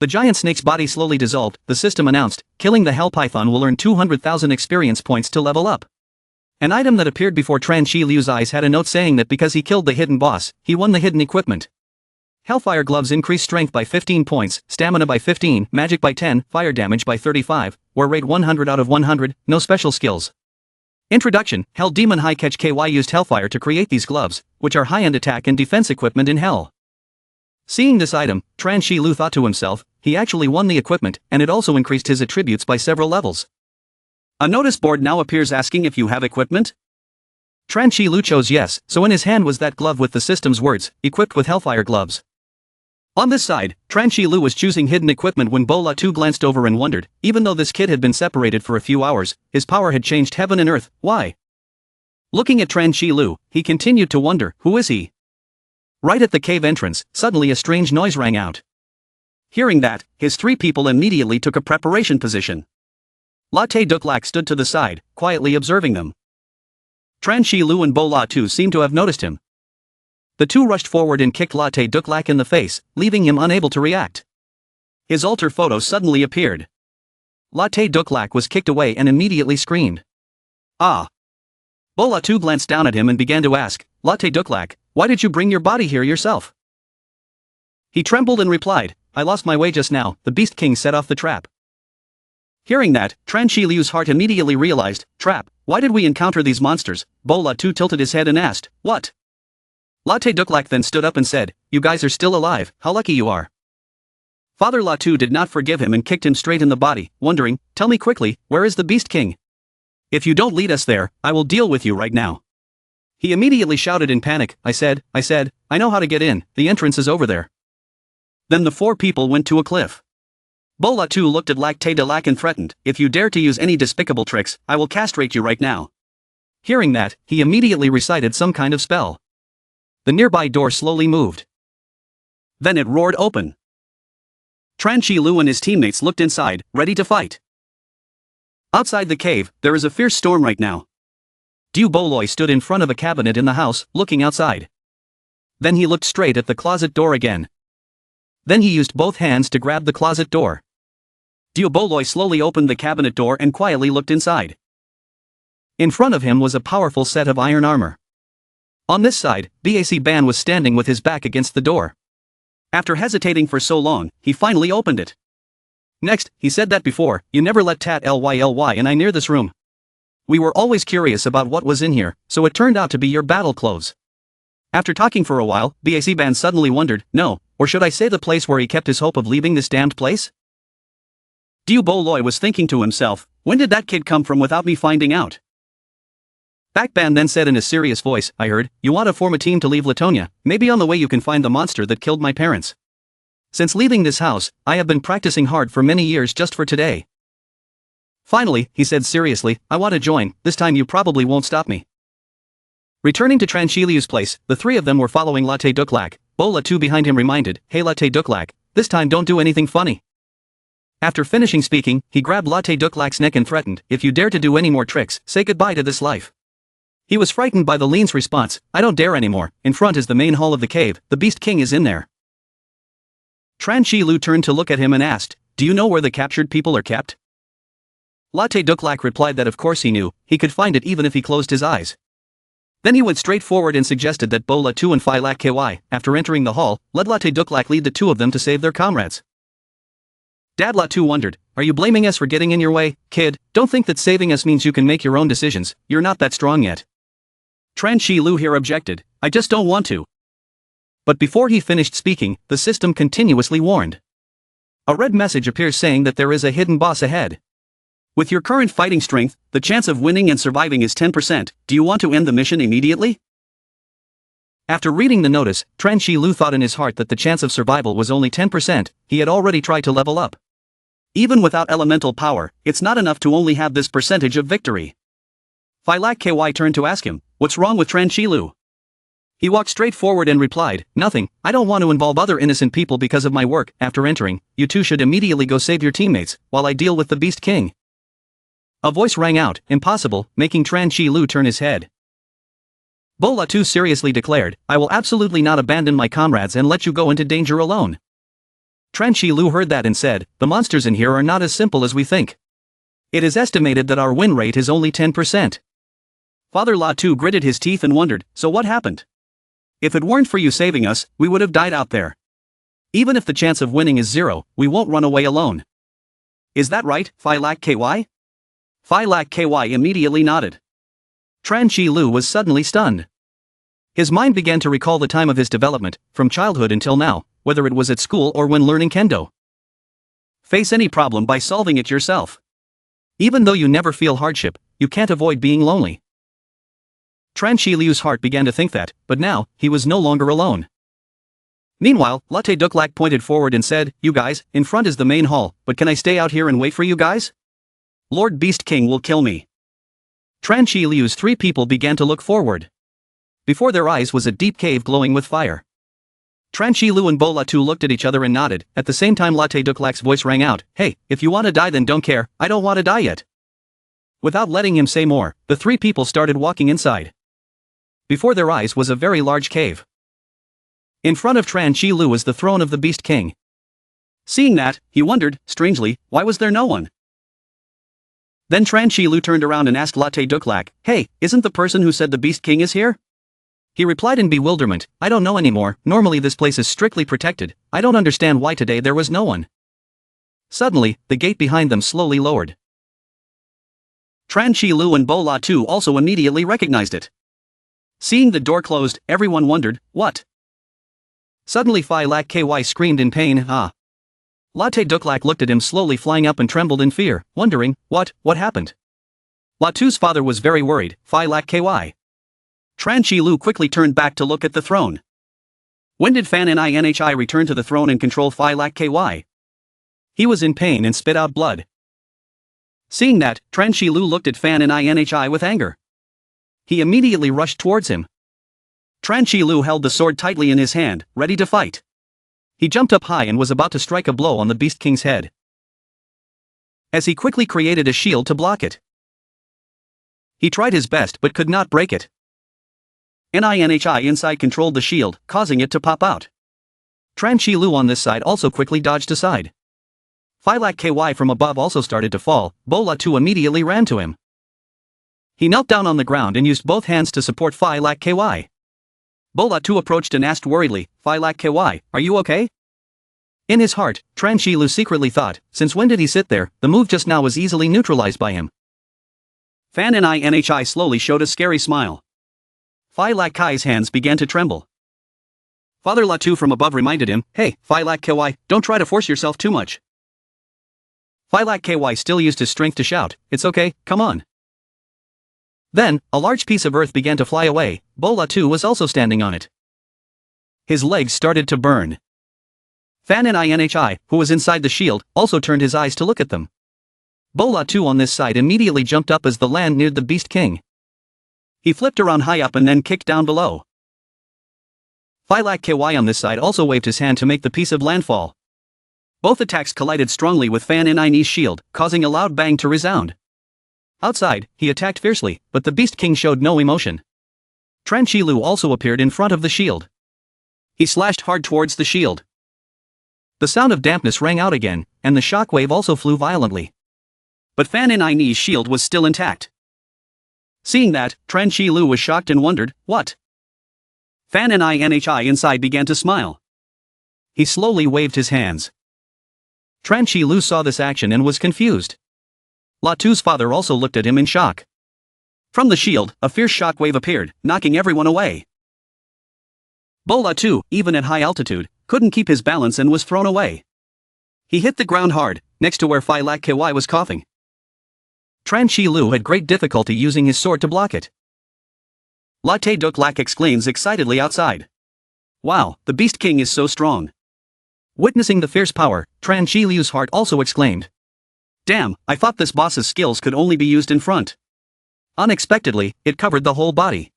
The giant snake's body slowly dissolved. The system announced, killing the hell python will earn 200,000 experience points to level up. An item that appeared before Tran Shi Liu's eyes had a note saying that because he killed the hidden boss, he won the hidden equipment. Hellfire gloves increase strength by 15 points, stamina by 15, magic by 10, fire damage by 35, war rate 100 out of 100, no special skills. Introduction: Hell Demon High Catch KY used Hellfire to create these gloves, which are high-end attack and defense equipment in Hell. Seeing this item, Tran Shi Liu thought to himself, he actually won the equipment, and it also increased his attributes by several levels. A notice board now appears asking if you have equipment? Tran Shi Liu chose yes, so in his hand was that glove with the system's words, equipped with Hellfire gloves. On this side, Tran Shi Liu was choosing hidden equipment when Bo La Tu glanced over and wondered, even though this kid had been separated for a few hours, his power had changed heaven and earth, why? Looking at Tran Shi Liu, he continued to wonder, who is he? Right at the cave entrance, suddenly a strange noise rang out. Hearing that, his three people immediately took a preparation position. Latte Duklak stood to the side, quietly observing them. Tran Shi Liu and Bo La Tu seemed to have noticed him. The two rushed forward and kicked Latte Duklak in the face, leaving him unable to react. His altar photo suddenly appeared. Latte Duklak was kicked away and immediately screamed. Ah! Bo La Tu glanced down at him and began to ask, Latte Duklak, why did you bring your body here yourself? He trembled and replied, I lost my way just now, the Beast King set off the trap. Hearing that, Tran Shi Liu's heart immediately realized, trap, why did we encounter these monsters? Bo La Tu tilted his head and asked, what? Latte Duklak then stood up and said, you guys are still alive, how lucky you are. Father La Tu did not forgive him and kicked him straight in the body, wondering, tell me quickly, where is the Beast King? If you don't lead us there, I will deal with you right now. He immediately shouted in panic, I said, I know how to get in, the entrance is over there. Then the four people went to a cliff. Bo La Tu looked at Latte Duklak and threatened, if you dare to use any despicable tricks, I will castrate you right now. Hearing that, he immediately recited some kind of spell. The nearby door slowly moved. Then it roared open. Tran Shi Liu and his teammates looked inside, ready to fight. Outside the cave, there is a fierce storm right now. Du Boloi stood in front of a cabinet in the house, looking outside. Then he looked straight at the closet door again. Then he used both hands to grab the closet door. Du Boloi slowly opened the cabinet door and quietly looked inside. In front of him was a powerful set of iron armor. On this side, Bac Ban was standing with his back against the door. After hesitating for so long, he finally opened it. Next, he said that before, you never let Tat Ly and I near this room. We were always curious about what was in here, so it turned out to be your battle clothes. After talking for a while, Bac Ban suddenly wondered, no, or should I say the place where he kept his hope of leaving this damned place? Du Boloi was thinking to himself, when did that kid come from without me finding out? Bac Ban then said in a serious voice, I heard, you want to form a team to leave Latonia, maybe on the way you can find the monster that killed my parents. Since leaving this house, I have been practicing hard for many years just for today. Finally, he said seriously, I want to join, this time you probably won't stop me. Returning to Tran Shi Liu's place, the three of them were following Latte Duklak. Bo La Tu behind him reminded, hey Latte Duklak, this time don't do anything funny. After finishing speaking, he grabbed Latte Duklak's neck and threatened, if you dare to do any more tricks, say goodbye to this life. He was frightened by the lean's response, I don't dare anymore, in front is the main hall of the cave, the Beast King is in there. Tran Shi Liu turned to look at him and asked, do you know where the captured people are kept? Latte Duklak replied that of course he knew, he could find it even if he closed his eyes. Then he went straight forward and suggested that Bo La Tu and Phi Lak KY, after entering the hall, let Latte Duklak lead the two of them to save their comrades. Dad La Tu wondered, are you blaming us for getting in your way, kid? Don't think that saving us means you can make your own decisions, you're not that strong yet. Tran Shi Liu here objected, I just don't want to. But before he finished speaking, the system continuously warned. A red message appears saying that there is a hidden boss ahead. With your current fighting strength, the chance of winning and surviving is 10%, do you want to end the mission immediately? After reading the notice, Tran Shi Liu thought in his heart that the chance of survival was only 10%, he had already tried to level up. Even without elemental power, it's not enough to only have this percentage of victory. Phi Lak KY turned to ask him, what's wrong with Tran Shi Liu? He walked straight forward and replied, nothing, I don't want to involve other innocent people because of my work. After entering, you two should immediately go save your teammates, while I deal with the Beast King. A voice rang out, impossible, making Tran Shi Liu turn his head. Bo La Tu seriously declared, I will absolutely not abandon my comrades and let you go into danger alone. Tran Shi Lu heard that and said, the monsters in here are not as simple as we think. It is estimated that our win rate is only 10%. Father La Tu gritted his teeth and wondered, so what happened? If it weren't for you saving us, we would have died out there. Even if the chance of winning is 0, we won't run away alone. Is that right, Phi Lak KY? Phi Lak KY immediately nodded. Tran Shi Lu was suddenly stunned. His mind began to recall the time of his development, from childhood until now, whether it was at school or when learning kendo. Face any problem by solving it yourself. Even though you never feel hardship, you can't avoid being lonely. Tran Shi Lu's heart began to think that, but now, he was no longer alone. Meanwhile, Latte Duklak pointed forward and said, you guys, in front is the main hall, but can I stay out here and wait for you guys? Lord Beast King will kill me. Tran Shi Lu's 3 people began to look forward. Before their eyes was a deep cave glowing with fire. Tran Shi Lu and Bo Latu looked at each other and nodded. At the same time Latte Duklak's voice rang out, hey, if you want to die then don't care, I don't want to die yet. Without letting him say more, the 3 people started walking inside. Before their eyes was a very large cave. In front of Tran Shi Lu was the throne of the Beast King. Seeing that, he wondered, strangely, why was there no one? Then Tran Shi Lu turned around and asked Latte Duklak, hey, isn't the person who said the Beast King is here? He replied in bewilderment, I don't know anymore, normally this place is strictly protected, I don't understand why today there was no one. Suddenly, the gate behind them slowly lowered. Tran Shi Lu and Bo Latu also immediately recognized it. Seeing the door closed, everyone wondered, what? Suddenly Phi Lak KY screamed in pain, ah. Latte Duklak looked at him slowly flying up and trembled in fear, wondering, what happened? Latu's father was very worried, Phi Lak KY. Tran Shi Lu quickly turned back to look at the throne. When did Fan Ninhi return to the throne and control Phi Lak KY? He was in pain and spit out blood. Seeing that, Tran Shi Lu looked at Fan Ninhi with anger. He immediately rushed towards him. Tran Shi Lu held the sword tightly in his hand, ready to fight. He jumped up high and was about to strike a blow on the Beast King's head. As he quickly created a shield to block it. He tried his best but could not break it. Ninhi inside controlled the shield, causing it to pop out. Tran Shi Lu on this side also quickly dodged aside. Phi Lak KY from above also started to fall. Bo Latu immediately ran to him. He knelt down on the ground and used both hands to support Phi Lak KY. Bo Latu approached and asked worriedly, Phi Lak KY, are you okay? In his heart, Tran Shi Lu secretly thought, since when did he sit there, the move just now was easily neutralized by him. Fan Ninhi slowly showed a scary smile. Phi Lak Kai's hands began to tremble. Father Latu from above reminded him, hey, Phi Lak KY, don't try to force yourself too much. Phi Lak KY still used his strength to shout, it's okay, come on. Then, a large piece of earth began to fly away. Bo Latu was also standing on it. His legs started to burn. Fan Ninhi, who was inside the shield, also turned his eyes to look at them. Bo Latu on this side immediately jumped up as the land neared the Beast King. He flipped around high up and then kicked down below. Phi Lak KY on this side also waved his hand to make the piece of land fall. Both attacks collided strongly with Fan Ninhi's shield, causing a loud bang to resound. Outside, he attacked fiercely, but the Beast King showed no emotion. Tran Shi Lu also appeared in front of the shield. He slashed hard towards the shield. The sound of dampness rang out again, and the shockwave also flew violently. But Fan Ninhi's shield was still intact. Seeing that, Tran Shi Lu was shocked and wondered, what? Fan Ninhi inside began to smile. He slowly waved his hands. Tran Shi Lu saw this action and was confused. Latu's father also looked at him in shock. From the shield, a fierce shockwave appeared, knocking everyone away. Bo Latu, even at high altitude, couldn't keep his balance and was thrown away. He hit the ground hard, next to where Phi Lak KY was coughing. Tran Shi Lu had great difficulty using his sword to block it. Latte Duklak exclaims excitedly outside. Wow, the Beast King is so strong. Witnessing the fierce power, Tran Shi Lu's heart also exclaimed. Damn, I thought this boss's skills could only be used in front. Unexpectedly, it covered the whole body.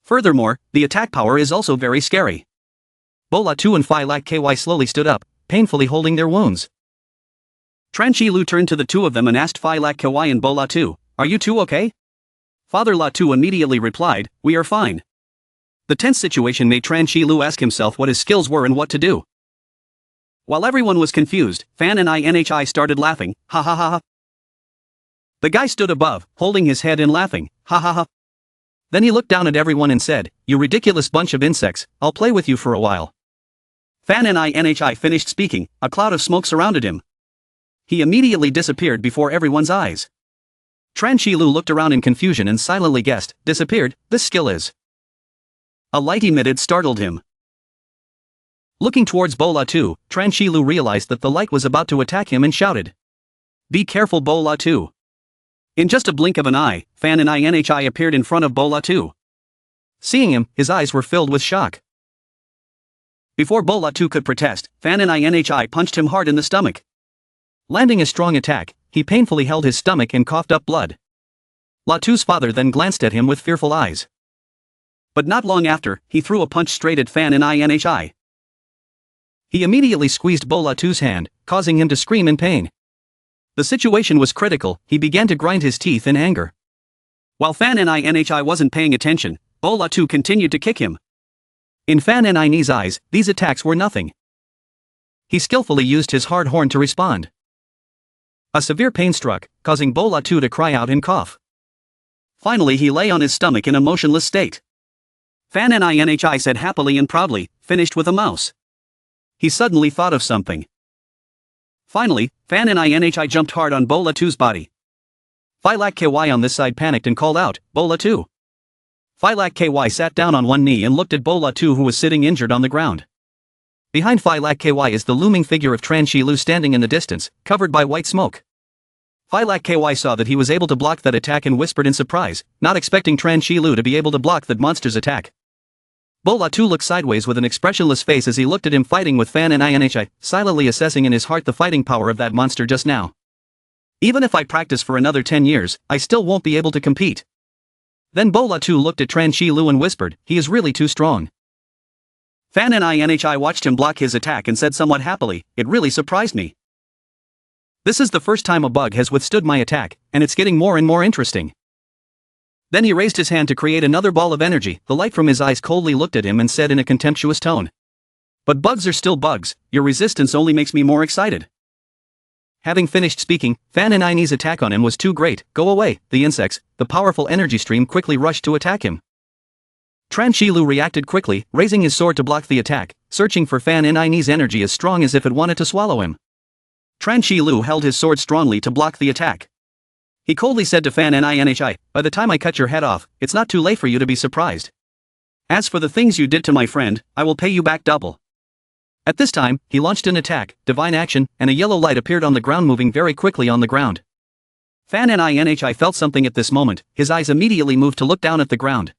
Furthermore, the attack power is also very scary. Bo Latu and Phi Lak KY slowly stood up, painfully holding their wounds. Tran Shi Lu turned to the two of them and asked Phi Lak KY and Bo Latu, are you two okay? Father Latu immediately replied, we are fine. The tense situation made Tran Shi Lu ask himself what his skills were and what to do. While everyone was confused, Fan and I started laughing, ha ha ha ha. The guy stood above, holding his head and laughing, ha ha ha. Then he looked down at everyone and said, "You ridiculous bunch of insects, I'll play with you for a while." Fan and I finished speaking, a cloud of smoke surrounded him. He immediately disappeared before everyone's eyes. Tran Shilu looked around in confusion and silently guessed, "Disappeared, this skill is." A light emitted startled him. Looking towards Bola 2, Tran Shilu realized that the light was about to attack him and shouted, "Be careful Bola 2. In just a blink of an eye, Fan and I appeared in front of Bola 2. Seeing him, his eyes were filled with shock. Before Bola 2 could protest, Fan and I punched him hard in the stomach. Landing a strong attack, he painfully held his stomach and coughed up blood. La 2's father then glanced at him with fearful eyes. But not long after, he threw a punch straight at Fan and I. He immediately squeezed Bola 2's hand, causing him to scream in pain. The situation was critical, he began to grind his teeth in anger. While Fan and I wasn't paying attention, Bola 2 continued to kick him. In Fan and I's eyes, these attacks were nothing. He skillfully used his hard horn to respond. A severe pain struck, causing Bola 2 to cry out and cough. Finally he lay on his stomach in a motionless state. Fan and I said happily and proudly, "Finished with a mouse." He suddenly thought of something. Finally, Fan and I jumped hard on Bola 2's body. Phylak KY on this side panicked and called out, "Bola 2." Phylak KY sat down on one knee and looked at Bola 2 who was sitting injured on the ground. Behind Phylak KY is the looming figure of Tran Shilu standing in the distance, covered by white smoke. Phylak KY saw that he was able to block that attack and whispered in surprise, not expecting Tran Shilu to be able to block that monster's attack. Bola 2 looked sideways with an expressionless face as he looked at him fighting with Fan and I, silently assessing in his heart the fighting power of that monster just now. "Even if I practice for another 10 years, I still won't be able to compete." Then Bola 2 looked at Tran Shilu and whispered, "He is really too strong." Fan and I watched him block his attack and said somewhat happily, "It really surprised me. This is the first time a bug has withstood my attack, and it's getting more and more interesting." Then he raised his hand to create another ball of energy. The light from his eyes coldly looked at him and said in a contemptuous tone, "But bugs are still bugs, your resistance only makes me more excited." Having finished speaking, Fan and I's attack on him was too great. "Go away, the insects." The powerful energy stream quickly rushed to attack him. Tran Shilu reacted quickly, raising his sword to block the attack, searching for Fan and I's energy as strong as if it wanted to swallow him. Tran Shilu held his sword strongly to block the attack. He coldly said to Fan and I, "By the time I cut your head off, it's not too late for you to be surprised. As for the things you did to my friend, I will pay you back double." At this time, he launched an attack, divine action, and a yellow light appeared on the ground moving very quickly on the ground. Fan and I felt something at this moment, his eyes immediately moved to look down at the ground.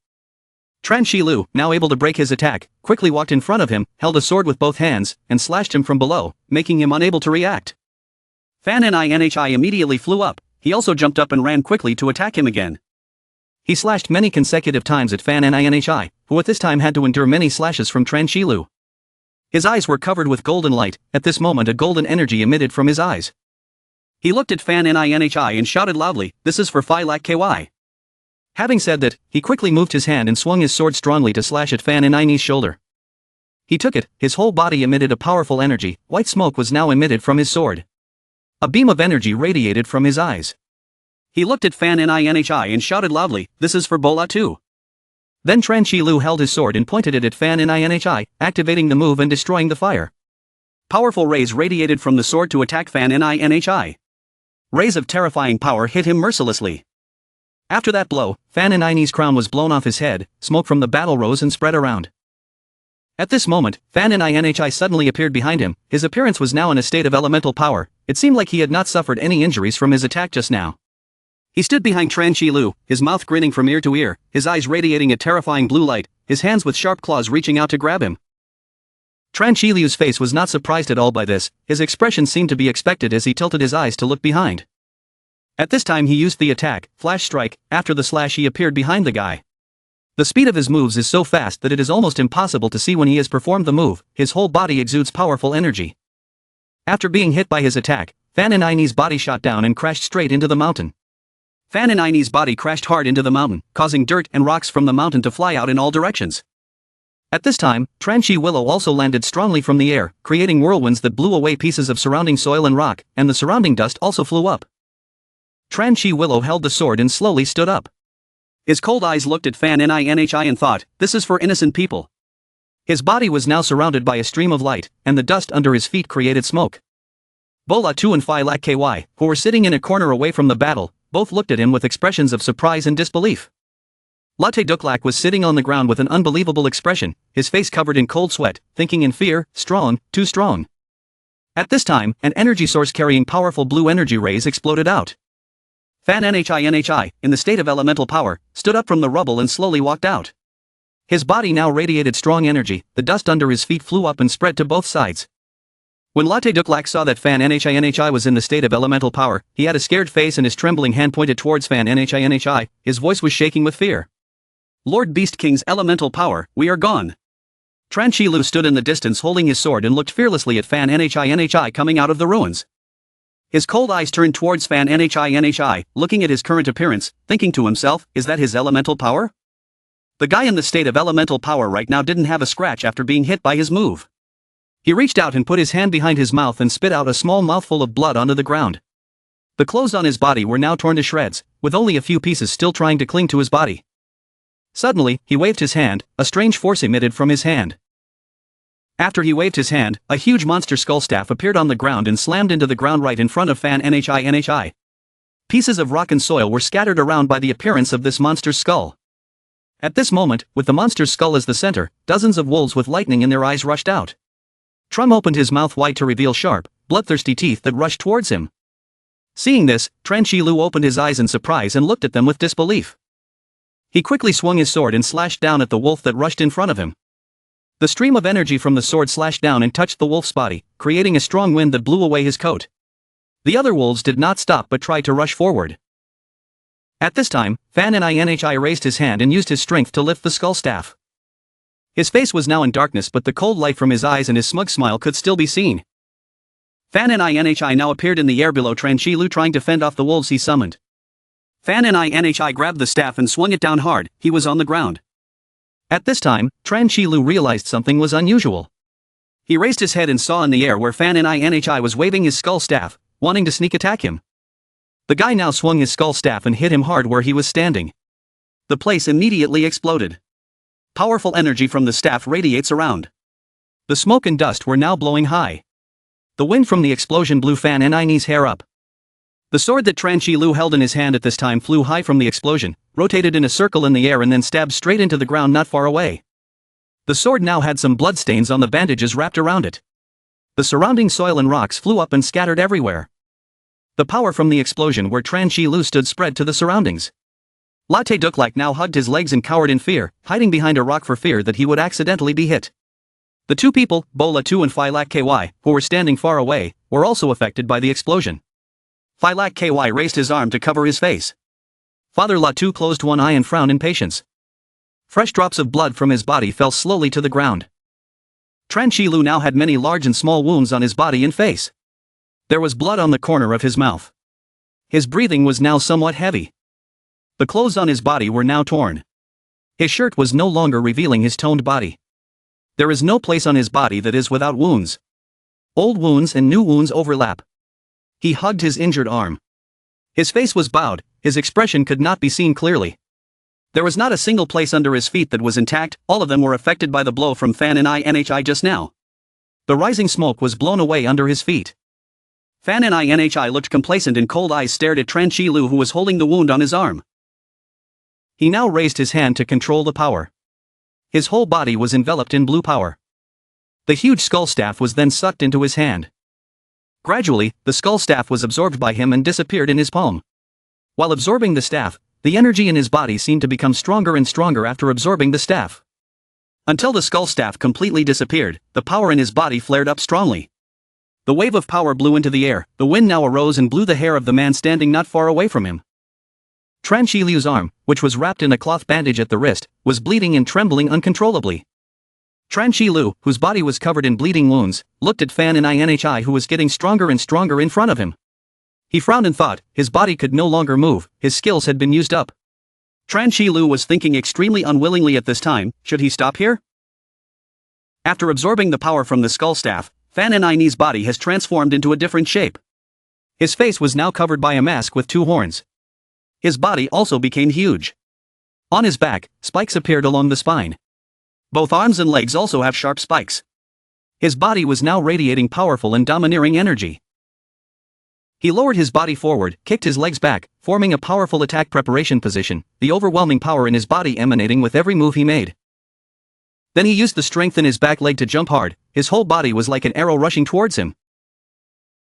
Tran Shilu, now able to break his attack, quickly walked in front of him, held a sword with both hands, and slashed him from below, making him unable to react. Fan and I immediately flew up. He also jumped up and ran quickly to attack him again. He slashed many consecutive times at Fan and I, who at this time had to endure many slashes from Tran Shilu. His eyes were covered with golden light. At this moment a golden energy emitted from his eyes. He looked at Fan and I and shouted loudly, "This is for Phylak KY." Having said that, he quickly moved his hand and swung his sword strongly to slash at Fan and I's shoulder. He took it, his whole body emitted a powerful energy. White smoke was now emitted from his sword. A beam of energy radiated from his eyes. He looked at Fan and I and shouted loudly, "This is for Bola 2." Then Tran Shilu held his sword and pointed it at Fan and I, activating the move and destroying the fire. Powerful rays radiated from the sword to attack Fan and I. Rays of terrifying power hit him mercilessly. After that blow, Fan and I's crown was blown off his head, smoke from the battle rose and spread around. At this moment, Fan and I suddenly appeared behind him. His appearance was now in a state of elemental power. It seemed like he had not suffered any injuries from his attack just now. He stood behind Tran Shilu, his mouth grinning from ear to ear, his eyes radiating a terrifying blue light, his hands with sharp claws reaching out to grab him. Tran Shilu's face was not surprised at all by this, his expression seemed to be expected as he tilted his eyes to look behind. At this time he used the attack, Flash Strike. After the slash he appeared behind the guy. The speed of his moves is so fast that it is almost impossible to see when he has performed the move. His whole body exudes powerful energy. After being hit by his attack, Fan and I's body shot down and crashed straight into the mountain. Fan and I's body crashed hard into the mountain, causing dirt and rocks from the mountain to fly out in all directions. At this time, Tranchi Willow also landed strongly from the air, creating whirlwinds that blew away pieces of surrounding soil and rock, and the surrounding dust also flew up. Tranchi Willow held the sword and slowly stood up. His cold eyes looked at Fan Nhi and thought, this is for innocent people. His body was now surrounded by a stream of light, and the dust under his feet created smoke. Bola 2 and Phi Lak KY, who were sitting in a corner away from the battle, both looked at him with expressions of surprise and disbelief. Latte Duklak was sitting on the ground with an unbelievable expression, his face covered in cold sweat, thinking in fear, strong, too strong. At this time, an energy source carrying powerful blue energy rays exploded out. Fan Nhi, in the state of elemental power, stood up from the rubble and slowly walked out. His body now radiated strong energy, the dust under his feet flew up and spread to both sides. When Latte Duklak saw that Fan Nhi was in the state of elemental power, he had a scared face and his trembling hand pointed towards Fan Nhi, his voice was shaking with fear. Lord Beast King's elemental power, we are gone. Tranchi Lu stood in the distance holding his sword and looked fearlessly at Fan Nhi coming out of the ruins. His cold eyes turned towards Fan Nhi, looking at his current appearance, thinking to himself, is that his elemental power? The guy in the state of elemental power right now didn't have a scratch after being hit by his move. He reached out and put his hand behind his mouth and spit out a small mouthful of blood onto the ground. The clothes on his body were now torn to shreds, with only a few pieces still trying to cling to his body. Suddenly, he waved his hand, a strange force emitted from his hand. After he waved his hand, a huge monster skull staff appeared on the ground and slammed into the ground right in front of Fan Nhi. Pieces of rock and soil were scattered around by the appearance of this monster's skull. At this moment, with the monster's skull as the center, dozens of wolves with lightning in their eyes rushed out. Trum opened his mouth wide to reveal sharp, bloodthirsty teeth that rushed towards him. Seeing this, Tranchi Lu opened his eyes in surprise and looked at them with disbelief. He quickly swung his sword and slashed down at the wolf that rushed in front of him. The stream of energy from the sword slashed down and touched the wolf's body, creating a strong wind that blew away his coat. The other wolves did not stop but tried to rush forward. At this time, Fan Nhi raised his hand and used his strength to lift the skull staff. His face was now in darkness but the cold light from his eyes and his smug smile could still be seen. Fan Nhi now appeared in the air below Tranchi Lu trying to fend off the wolves he summoned. Fan Nhi grabbed the staff and swung it down hard, he was on the ground. At this time, Tranchi Lu realized something was unusual. He raised his head and saw in the air where Fan Nhi was waving his skull staff, wanting to sneak attack him. The guy now swung his skull staff and hit him hard where he was standing. The place immediately exploded. Powerful energy from the staff radiates around. The smoke and dust were now blowing high. The wind from the explosion blew Fan Nhi's hair up. The sword that Tranchi Lu held in his hand at this time flew high from the explosion, rotated in a circle in the air and then stabbed straight into the ground not far away. The sword now had some bloodstains on the bandages wrapped around it. The surrounding soil and rocks flew up and scattered everywhere. The power from the explosion where Tranchi Lu stood spread to the surroundings. Latte Duklak now hugged his legs and cowered in fear, hiding behind a rock for fear that he would accidentally be hit. The two people, Bola 2 and Phi Lak KY, who were standing far away, were also affected by the explosion. Phi Lak KY raised his arm to cover his face. Father Latu closed one eye and frowned in patience. Fresh drops of blood from his body fell slowly to the ground. Tranchi Lu now had many large and small wounds on his body and face. There was blood on the corner of his mouth. His breathing was now somewhat heavy. The clothes on his body were now torn. His shirt was no longer revealing his toned body. There is no place on his body that is without wounds. Old wounds and new wounds overlap. He hugged his injured arm. His face was bowed, his expression could not be seen clearly. There was not a single place under his feet that was intact, all of them were affected by the blow from Fan Nhi just now. The rising smoke was blown away under his feet. Fan Nhi looked complacent and cold eyes stared at Tranchi Lu who was holding the wound on his arm. He now raised his hand to control the power. His whole body was enveloped in blue power. The huge skull staff was then sucked into his hand. Gradually, the skull staff was absorbed by him and disappeared in his palm. While absorbing the staff, the energy in his body seemed to become stronger and stronger after absorbing the staff. Until the skull staff completely disappeared, the power in his body flared up strongly. The wave of power blew into the air, the wind now arose and blew the hair of the man standing not far away from him. Tranchi Lu's arm, which was wrapped in a cloth bandage at the wrist, was bleeding and trembling uncontrollably. Tranchi Lu, whose body was covered in bleeding wounds, looked at Fan Nhi who was getting stronger and stronger in front of him. He frowned and thought, his body could no longer move, his skills had been used up. Tranchi Lu was thinking extremely unwillingly at this time, should he stop here? After absorbing the power from the skull staff, Fan Ni's body has transformed into a different shape. His face was now covered by a mask with 2 horns. His body also became huge. On his back, spikes appeared along the spine. Both arms and legs also have sharp spikes. His body was now radiating powerful and domineering energy. He lowered his body forward, kicked his legs back, forming a powerful attack preparation position, the overwhelming power in his body emanating with every move he made. Then he used the strength in his back leg to jump hard. His whole body was like an arrow rushing towards him.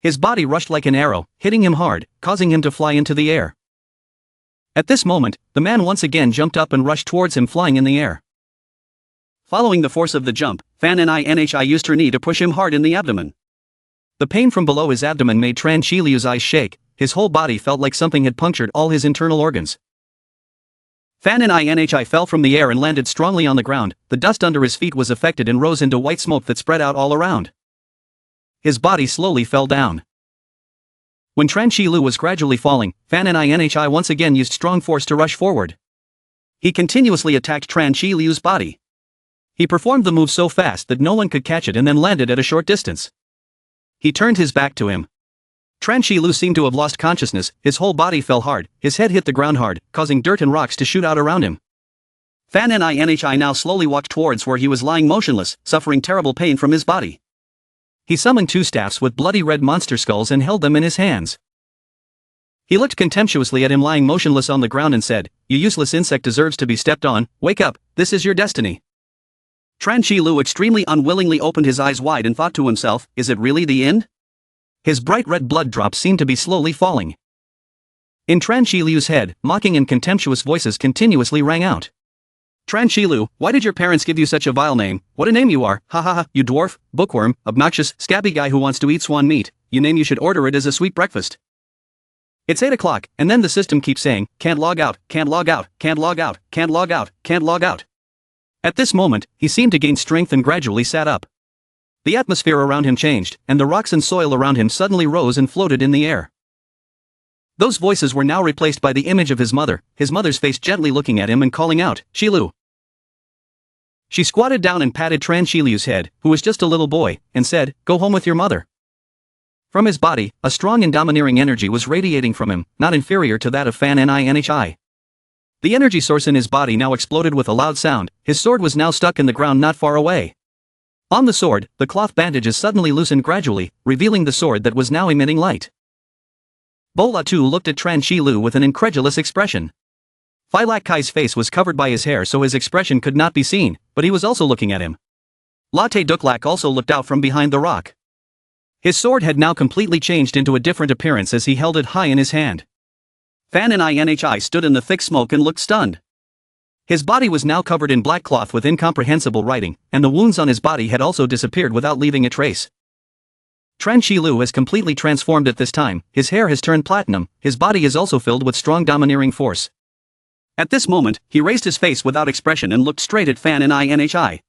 His body rushed like an arrow, hitting him hard, causing him to fly into the air. At this moment, the man once again jumped up and rushed towards him, flying in the air. Following the force of the jump, Fan Nhi used her knee to push him hard in the abdomen. The pain from below his abdomen made Tran Shiliu's eyes shake. His whole body felt like something had punctured all his internal organs. Fan Nhi fell from the air and landed strongly on the ground. The dust under his feet was affected and rose into white smoke that spread out all around. His body slowly fell down. When Tran Shilu was gradually falling, Fan Nhi once again used strong force to rush forward. He continuously attacked Tran Shiliu's body. He performed the move so fast that no one could catch it and then landed at a short distance. He turned his back to him. Tran Shilu seemed to have lost consciousness. His whole body fell hard, his head hit the ground hard, causing dirt and rocks to shoot out around him. Fan Nhi now slowly walked towards where he was lying motionless, suffering terrible pain from his body. He summoned 2 staffs with bloody red monster skulls and held them in his hands. He looked contemptuously at him lying motionless on the ground and said, "You useless insect deserves to be stepped on. Wake up, this is your destiny." Tran Shilu extremely unwillingly opened his eyes wide and thought to himself, is it really the end? His bright red blood drops seemed to be slowly falling. In Tran Shilu's head, mocking and contemptuous voices continuously rang out. "Tran Shilu, why did your parents give you such a vile name? What a name you are, ha ha ha, you dwarf, bookworm, obnoxious, scabby guy who wants to eat swan meat, you name you should order it as a sweet breakfast. It's 8 o'clock, and then the system keeps saying, can't log out, can't log out, can't log out, can't log out, can't log out." At this moment, he seemed to gain strength and gradually sat up. The atmosphere around him changed, and the rocks and soil around him suddenly rose and floated in the air. Those voices were now replaced by the image of his mother's face gently looking at him and calling out, "Shilu." She squatted down and patted Tran Shilu's head, who was just a little boy, and said, "Go home with your mother." From his body, a strong and domineering energy was radiating from him, not inferior to that of Fan Nhi. The energy source in his body now exploded with a loud sound. His sword was now stuck in the ground not far away. On the sword, the cloth bandages suddenly loosened gradually, revealing the sword that was now emitting light. Bola too looked at Tran Shilu with an incredulous expression. Phi Lak Kai's face was covered by his hair so his expression could not be seen, but he was also looking at him. Latte Duklak also looked out from behind the rock. His sword had now completely changed into a different appearance as he held it high in his hand. Fan Nhi stood in the thick smoke and looked stunned. His body was now covered in black cloth with incomprehensible writing, and the wounds on his body had also disappeared without leaving a trace. Tran Shilu has completely transformed at this time. His hair has turned platinum, his body is also filled with strong domineering force. At this moment, he raised his face without expression and looked straight at Fan Nhi.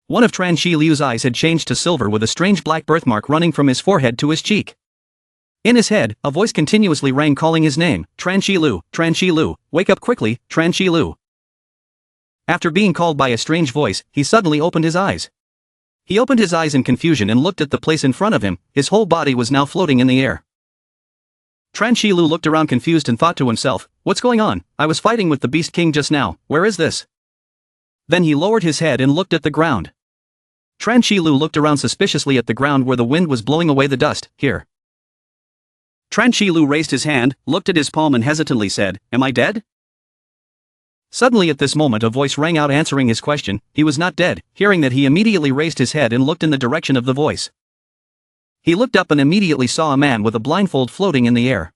One of Tran Shilu's eyes had changed to silver with a strange black birthmark running from his forehead to his cheek. In his head, a voice continuously rang calling his name, "Tran Shilu, wake up quickly, Tran Shilu." After being called by a strange voice, he suddenly opened his eyes. He opened his eyes in confusion and looked at the place in front of him. His whole body was now floating in the air. Tran Shilu looked around confused and thought to himself, what's going on? I was fighting with the Beast King just now, where is this? Then he lowered his head and looked at the ground. Tran Shilu looked around suspiciously at the ground where the wind was blowing away the dust. Here. Tran Shilu raised his hand, looked at his palm and hesitantly said, "Am I dead?" Suddenly at this moment a voice rang out answering his question. He was not dead. Hearing that, he immediately raised his head and looked in the direction of the voice. He looked up and immediately saw a man with a blindfold floating in the air.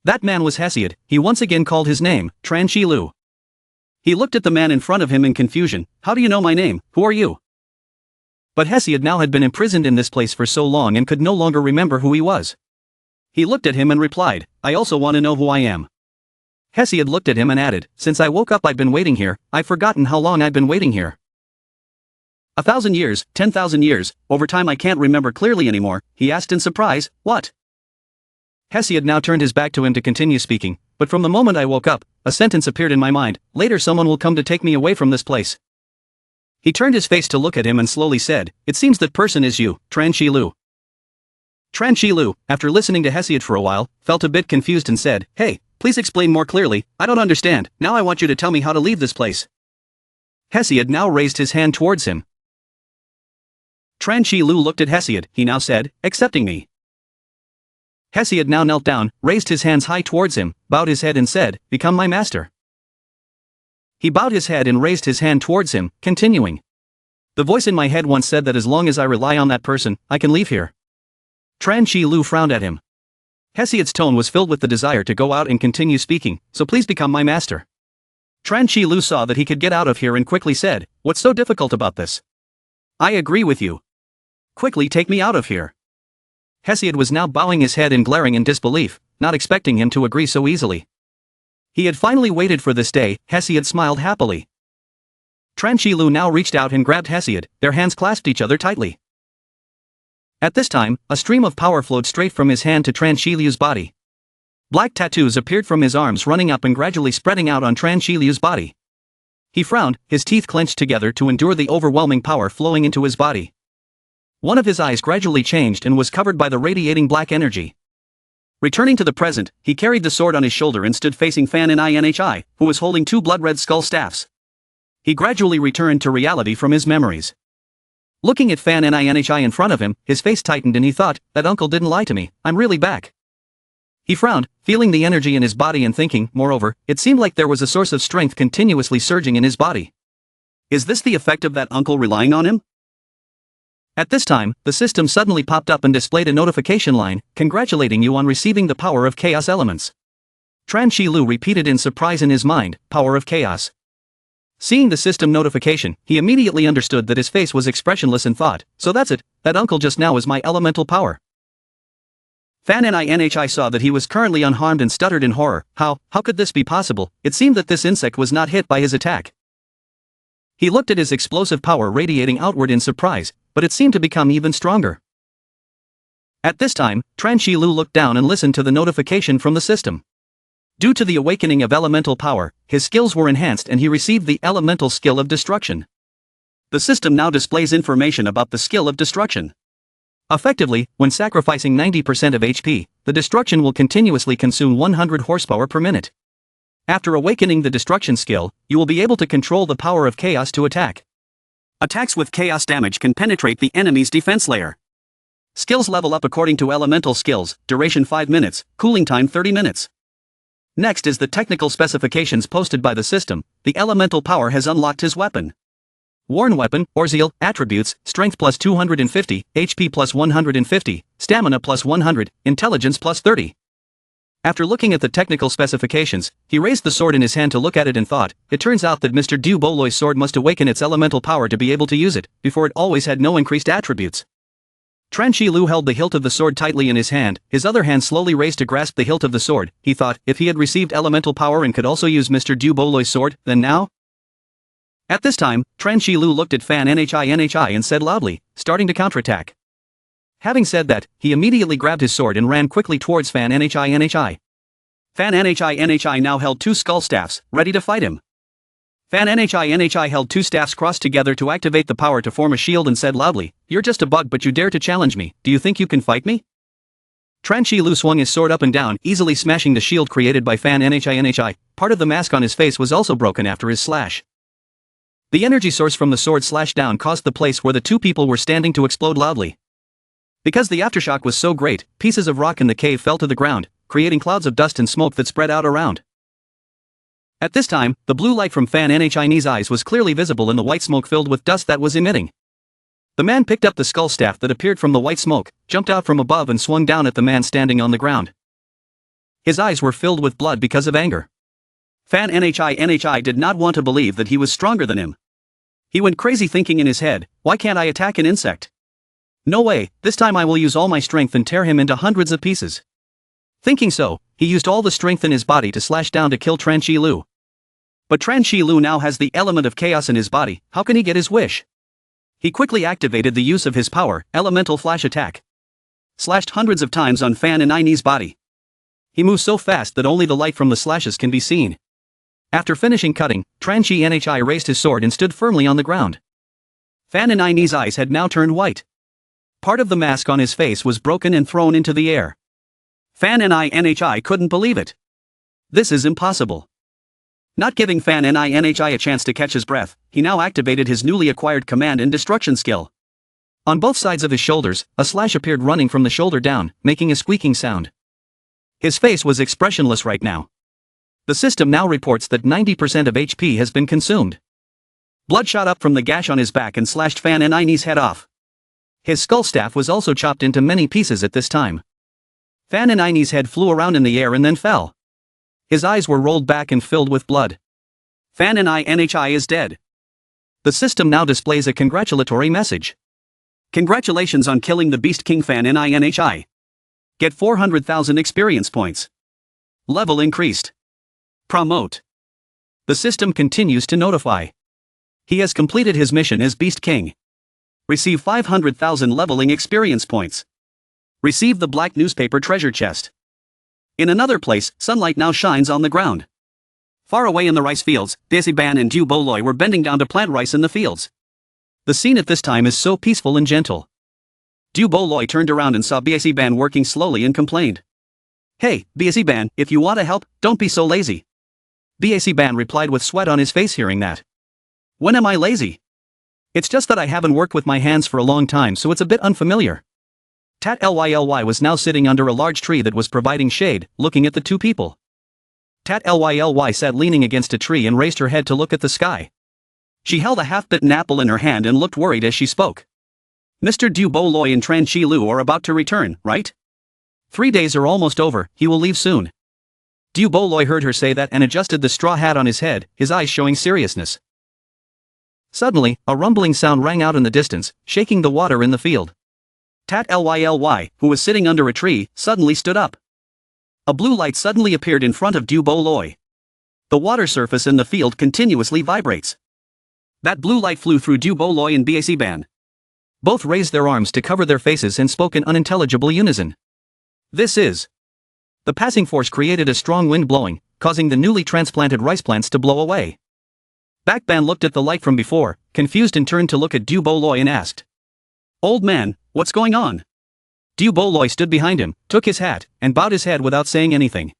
That man was Hesiod. He once again called his name, Tran Shilu. He looked at the man in front of him in confusion. "How do you know my name? Who are you?" But Hesiod now had been imprisoned in this place for so long and could no longer remember who he was. He looked at him and replied, "I also want to know who I am." Hesiod looked at him and added, "Since I woke up I've been waiting here. I've forgotten how long I've been waiting here. 1,000 years, 10,000 years, over time I can't remember clearly anymore." He asked in surprise, "What?" Hesiod now turned his back to him to continue speaking, "But from the moment I woke up, a sentence appeared in my mind, later someone will come to take me away from this place." He turned his face to look at him and slowly said, "It seems that person is you, Tran Shi Lu." Tran Shi Lu, after listening to Hesiod for a while, felt a bit confused and said, "Hey, please explain more clearly, I don't understand, now I want you to tell me how to leave this place." Hesiod now raised his hand towards him. Tran Shi Lu looked at Hesiod, he now said, "Accepting me." Hesiod now knelt down, raised his hands high towards him, bowed his head and said, "Become my master." He bowed his head and raised his hand towards him, continuing. "The voice in my head once said that as long as I rely on that person, I can leave here." Tran Shi Lu frowned at him. Hesiod's tone was filled with the desire to go out and continue speaking, "So please become my master." Tran Shi Lu saw that he could get out of here and quickly said, "What's so difficult about this? I agree with you. Quickly take me out of here." Hesiod was now bowing his head and glaring in disbelief, not expecting him to agree so easily. He had finally waited for this day. Hesiod smiled happily. Tran Shi Lu now reached out and grabbed Hesiod, their hands clasped each other tightly. At this time, a stream of power flowed straight from his hand to Tran Shi Lu's body. Black tattoos appeared from his arms, running up and gradually spreading out on Tran Shi Lu's body. He frowned, his teeth clenched together to endure the overwhelming power flowing into his body. One of his eyes gradually changed and was covered by the radiating black energy. Returning to the present, he carried the sword on his shoulder and stood facing Fan Nhi, who was holding two blood-red skull staffs. He gradually returned to reality from his memories. Looking at Fan Nhi in front of him, his face tightened and he thought, "That uncle didn't lie to me, I'm really back." He frowned, feeling the energy in his body and thinking, moreover, it seemed like there was a source of strength continuously surging in his body. Is this the effect of that uncle relying on him? At this time, the system suddenly popped up and displayed a notification line, congratulating you on receiving the power of chaos elements. Tran Shi Lu repeated in surprise in his mind, power of chaos. Seeing the system notification, he immediately understood that his face was expressionless and thought, so that's it, that uncle just now is my elemental power. Fan Nhi saw that he was currently unharmed and stuttered in horror. How could this be possible? It seemed that this insect was not hit by his attack. He looked at his explosive power radiating outward in surprise, but it seemed to become even stronger. At this time, Tran Shi Lu looked down and listened to the notification from the system. Due to the awakening of elemental power, his skills were enhanced and he received the elemental skill of destruction. The system now displays information about the skill of destruction. Effectively, when sacrificing 90% of HP, the destruction will continuously consume 100 horsepower per minute. After awakening the destruction skill, you will be able to control the power of chaos to attack. Attacks with chaos damage can penetrate the enemy's defense layer. Skills level up according to elemental skills, duration 5 minutes, cooling time 30 minutes. Next is the technical specifications posted by the system. The elemental power has unlocked his weapon. Worn weapon, Orzeal, attributes, strength plus 250, HP plus 150, stamina plus 100, intelligence plus 30. After looking at the technical specifications, he raised the sword in his hand to look at it and thought, it turns out that Mr. Du Boloy's sword must awaken its elemental power to be able to use it, before it always had no increased attributes. Tran Shi Lu held the hilt of the sword tightly in his hand, his other hand slowly raised to grasp the hilt of the sword. He thought, if he had received elemental power and could also use Mr. Du Boloy's sword, then now? At this time, Tran Shi Lu looked at Fan Nhi and said loudly, starting to counterattack. Having said that, he immediately grabbed his sword and ran quickly towards Fan Nhi. Fan Nhi now held two skull staffs, ready to fight him. Fan Nhi held two staffs crossed together to activate the power to form a shield and said loudly, "You're just a bug but you dare to challenge me, do you think you can fight me?" Tran Shi Lu swung his sword up and down, easily smashing the shield created by Fan Nhi. Part of the mask on his face was also broken after his slash. The energy source from the sword slashed down caused the place where the two people were standing to explode loudly. Because the aftershock was so great, pieces of rock in the cave fell to the ground, creating clouds of dust and smoke that spread out around. At this time, the blue light from Fan Nhi's eyes was clearly visible in the white smoke filled with dust that was emitting. The man picked up the skull staff that appeared from the white smoke, jumped out from above and swung down at the man standing on the ground. His eyes were filled with blood because of anger. Fan Nhi did not want to believe that he was stronger than him. He went crazy thinking in his head, why can't I attack an insect? No way, this time I will use all my strength and tear him into hundreds of pieces. Thinking so, he used all the strength in his body to slash down to kill Tran Shi Lu. But Tran Shi Lu now has the element of chaos in his body, how can he get his wish? He quickly activated the use of his power, elemental flash attack. Slashed hundreds of times on Fan Nhi's body. He moves so fast that only the light from the slashes can be seen. After finishing cutting, Tran Shi Nhi raised his sword and stood firmly on the ground. Fan Anai's eyes had now turned white. Part of the mask on his face was broken and thrown into the air. Fan Anhi couldn't believe it. This is impossible. Not giving Fan Anhi a chance to catch his breath, he now activated his newly acquired command and destruction skill. On both sides of his shoulders, a slash appeared running from the shoulder down, making a squeaking sound. His face was expressionless right now. The system now reports that 90% of HP has been consumed. Blood shot up from the gash on his back and slashed Fan Anhi's head off. His skull staff was also chopped into many pieces at this time. Fan Anhi's head flew around in the air and then fell. His eyes were rolled back and filled with blood. Fan Anhi is dead. The system now displays a congratulatory message. Congratulations on killing the Beast King Fan Anhi. Get 400,000 experience points. Level increased. Promote. The system continues to notify. He has completed his mission as Beast King. Receive 500,000 leveling experience points. Receive the black newspaper treasure chest. In another place, sunlight now shines on the ground. Far away in the rice fields, Daisy Ban and Du Boloi were bending down to plant rice in the fields. The scene at this time is so peaceful and gentle. Du Boloi turned around and saw Daisy Ban working slowly and complained. Hey, Daisy Ban, if you want to help, don't be so lazy. Daisy Ban replied with sweat on his face hearing that. When am I lazy? It's just that I haven't worked with my hands for a long time, so it's a bit unfamiliar. Tat Lyly was now sitting under a large tree that was providing shade, looking at the two people. Tat Lyly sat leaning against a tree and raised her head to look at the sky. She held a half-bitten apple in her hand and looked worried as she spoke. Mr. Du Boloi and Tran Chi Lu are about to return, right? 3 days are almost over, he will leave soon. Du Boloi heard her say that and adjusted the straw hat on his head, his eyes showing seriousness. Suddenly, a rumbling sound rang out in the distance, shaking the water in the field. Tat Lyly, who was sitting under a tree, suddenly stood up. A blue light suddenly appeared in front of Du Boloi. The water surface in the field continuously vibrates. That blue light flew through Du Boloi and Daisy Ban. Both raised their arms to cover their faces and spoke in unintelligible unison. This is. The passing force created a strong wind blowing, causing the newly transplanted rice plants to blow away. Bakban looked at the light from before, confused and turned to look at Du Boloi and asked. Old man, what's going on? Du Boloi stood behind him, took his hat, and bowed his head without saying anything.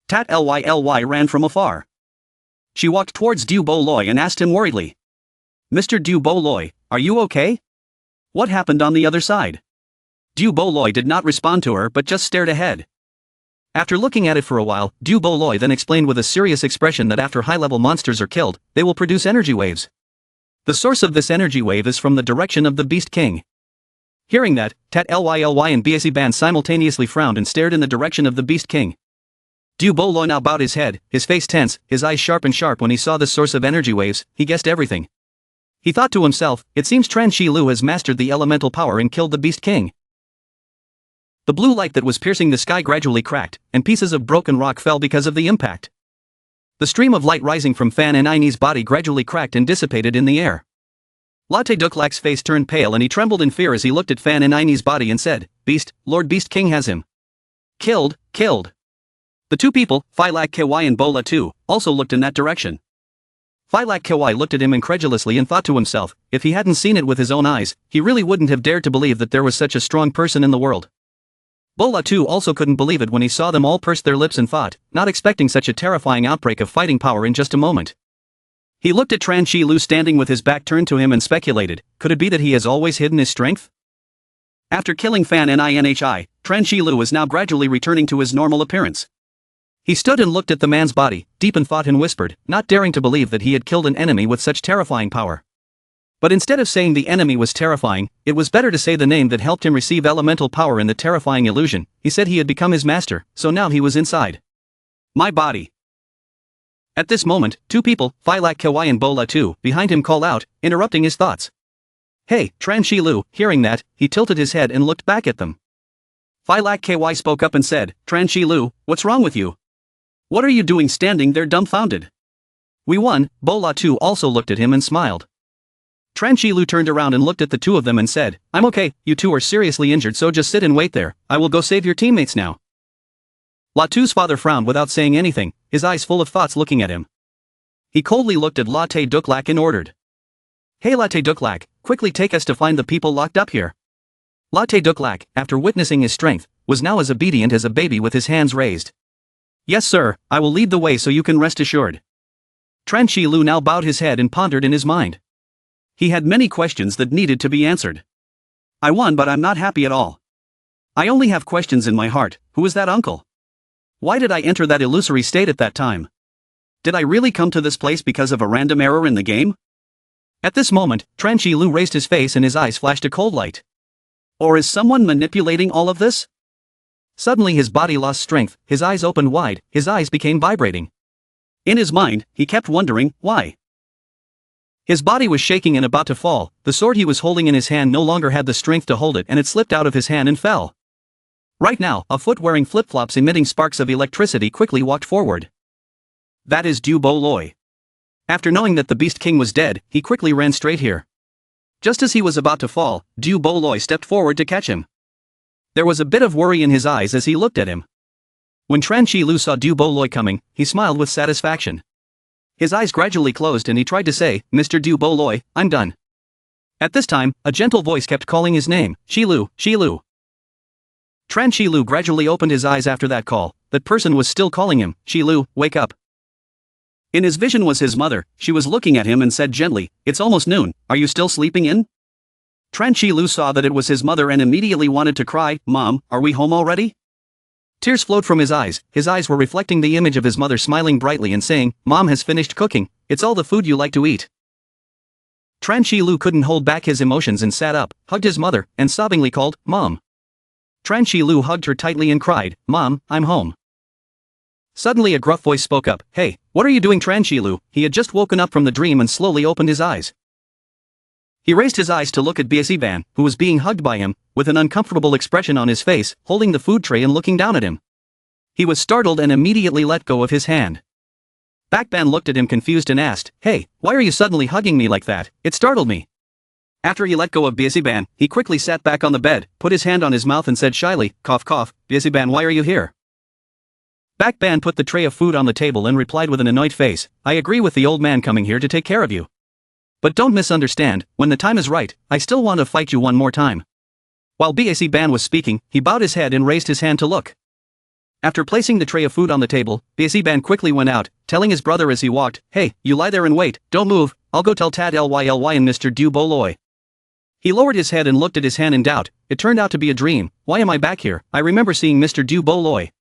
Tat Lyly ran from afar. She walked towards Du Boloi and asked him worriedly. Mr. Du Boloi, are you okay? What happened on the other side? Du Boloi did not respond to her but just stared ahead. After looking at it for a while, Du Boloi then explained with a serious expression that after high-level monsters are killed, they will produce energy waves. The source of this energy wave is from the direction of the Beast King. Hearing that, Tat Lyly and Daisy Ban simultaneously frowned and stared in the direction of the Beast King. Du Boloi now bowed his head, his face tense, his eyes sharp when he saw the source of energy waves. He guessed everything. He thought to himself, it seems Tran Chi Lu has mastered the elemental power and killed the Beast King. The blue light that was piercing the sky gradually cracked, and pieces of broken rock fell because of the impact. The stream of light rising from Fan Anhi's body gradually cracked and dissipated in the air. Latte Duklak's face turned pale and he trembled in fear as he looked at Fan Anhi's body and said, Beast, Lord Beast King has him. Killed. The two people, Phylak Ky and Bola too, also looked in that direction. Phylak Ky looked at him incredulously and thought to himself, if he hadn't seen it with his own eyes, he really wouldn't have dared to believe that there was such a strong person in the world. Bola too also couldn't believe it when he saw them all purse their lips and thought, not expecting such a terrifying outbreak of fighting power in just a moment. He looked at Tran Chi Lu standing with his back turned to him and speculated, could it be that he has always hidden his strength? After killing Fan Anhi, Tran Chi Lu is now gradually returning to his normal appearance. He stood and looked at the man's body, deep in thought and whispered, not daring to believe that he had killed an enemy with such terrifying power. But instead of saying the enemy was terrifying, it was better to say the name that helped him receive elemental power in the terrifying illusion. He said he had become his master, so now he was inside. My body. At this moment, two people, Phylak Ky and Bola too, behind him called out, interrupting his thoughts. Hey, Tran Chi Lu, hearing that, he tilted his head and looked back at them. Phylak Ky spoke up and said, Tran Chi Lu, what's wrong with you? What are you doing standing there dumbfounded? We won. Bola too also looked at him and smiled. Tran Chi Lu turned around and looked at the two of them and said, I'm okay, you two are seriously injured so just sit and wait there, I will go save your teammates now. Latu's father frowned without saying anything, his eyes full of thoughts looking at him. He coldly looked at Latte Duklak and ordered. Hey Latte Duklak, quickly take us to find the people locked up here. Latte Duklak, after witnessing his strength, was now as obedient as a baby with his hands raised. Yes sir, I will lead the way so you can rest assured. Tran Shi Lu now bowed his head and pondered in his mind. He had many questions that needed to be answered. I won, but I'm not happy at all. I only have questions in my heart. Who is that uncle? Why did I enter that illusory state at that time? Did I really come to this place because of a random error in the game? At this moment, Tran Shi Lu raised his face and his eyes flashed a cold light. Or is someone manipulating all of this? Suddenly his body lost strength, his eyes opened wide, his eyes became vibrating. In his mind, he kept wondering, why? His body was shaking and about to fall, the sword he was holding in his hand no longer had the strength to hold it and it slipped out of his hand and fell. Right now, a foot wearing flip-flops emitting sparks of electricity quickly walked forward. That is Du Bo Loi. After knowing that the Beast King was dead, he quickly ran straight here. Just as he was about to fall, Du Bo Loi stepped forward to catch him. There was a bit of worry in his eyes as he looked at him. When Tran Shi Lu saw Du Bo Loi coming, he smiled with satisfaction. His eyes gradually closed and he tried to say, Mr. Du Bo Loi, I'm done. At this time, a gentle voice kept calling his name, Shi Lu, Shi Lu. Tran Shi Lu gradually opened his eyes after that call. That person was still calling him, Shi Lu, wake up. In his vision was his mother. She was looking at him and said gently, it's almost noon, are you still sleeping in? Tran Shi Lu saw that it was his mother and immediately wanted to cry, Mom, are we home already? Tears flowed from his eyes were reflecting the image of his mother smiling brightly and saying, Mom has finished cooking, it's all the food you like to eat. Tran Shi Lu couldn't hold back his emotions and sat up, hugged his mother, and sobbingly called, Mom. Tran Shi Lu hugged her tightly and cried, Mom, I'm home. Suddenly a gruff voice spoke up, Hey, what are you doing Tran Shi Lu? He had just woken up from the dream and slowly opened his eyes. He raised his eyes to look at Biasiban, who was being hugged by him, with an uncomfortable expression on his face, holding the food tray and looking down at him. He was startled and immediately let go of his hand. Bakban looked at him confused and asked, Hey, why are you suddenly hugging me like that? It startled me. After he let go of Biasiban, he quickly sat back on the bed, put his hand on his mouth and said shyly, Cough cough, Biasiban, why are you here? Bakban put the tray of food on the table and replied with an annoyed face, I agree with the old man coming here to take care of you. But don't misunderstand, when the time is right, I still want to fight you one more time. While Biasiban was speaking, he bowed his head and raised his hand to look. After placing the tray of food on the table, Biasiban quickly went out, telling his brother as he walked, Hey, you lie there and wait, don't move, I'll go tell Tad Ly and Mr. Du Bo Loi. He lowered his head and looked at his hand in doubt. It turned out to be a dream. Why am I back here? I remember seeing Mr. Du Bo Loi.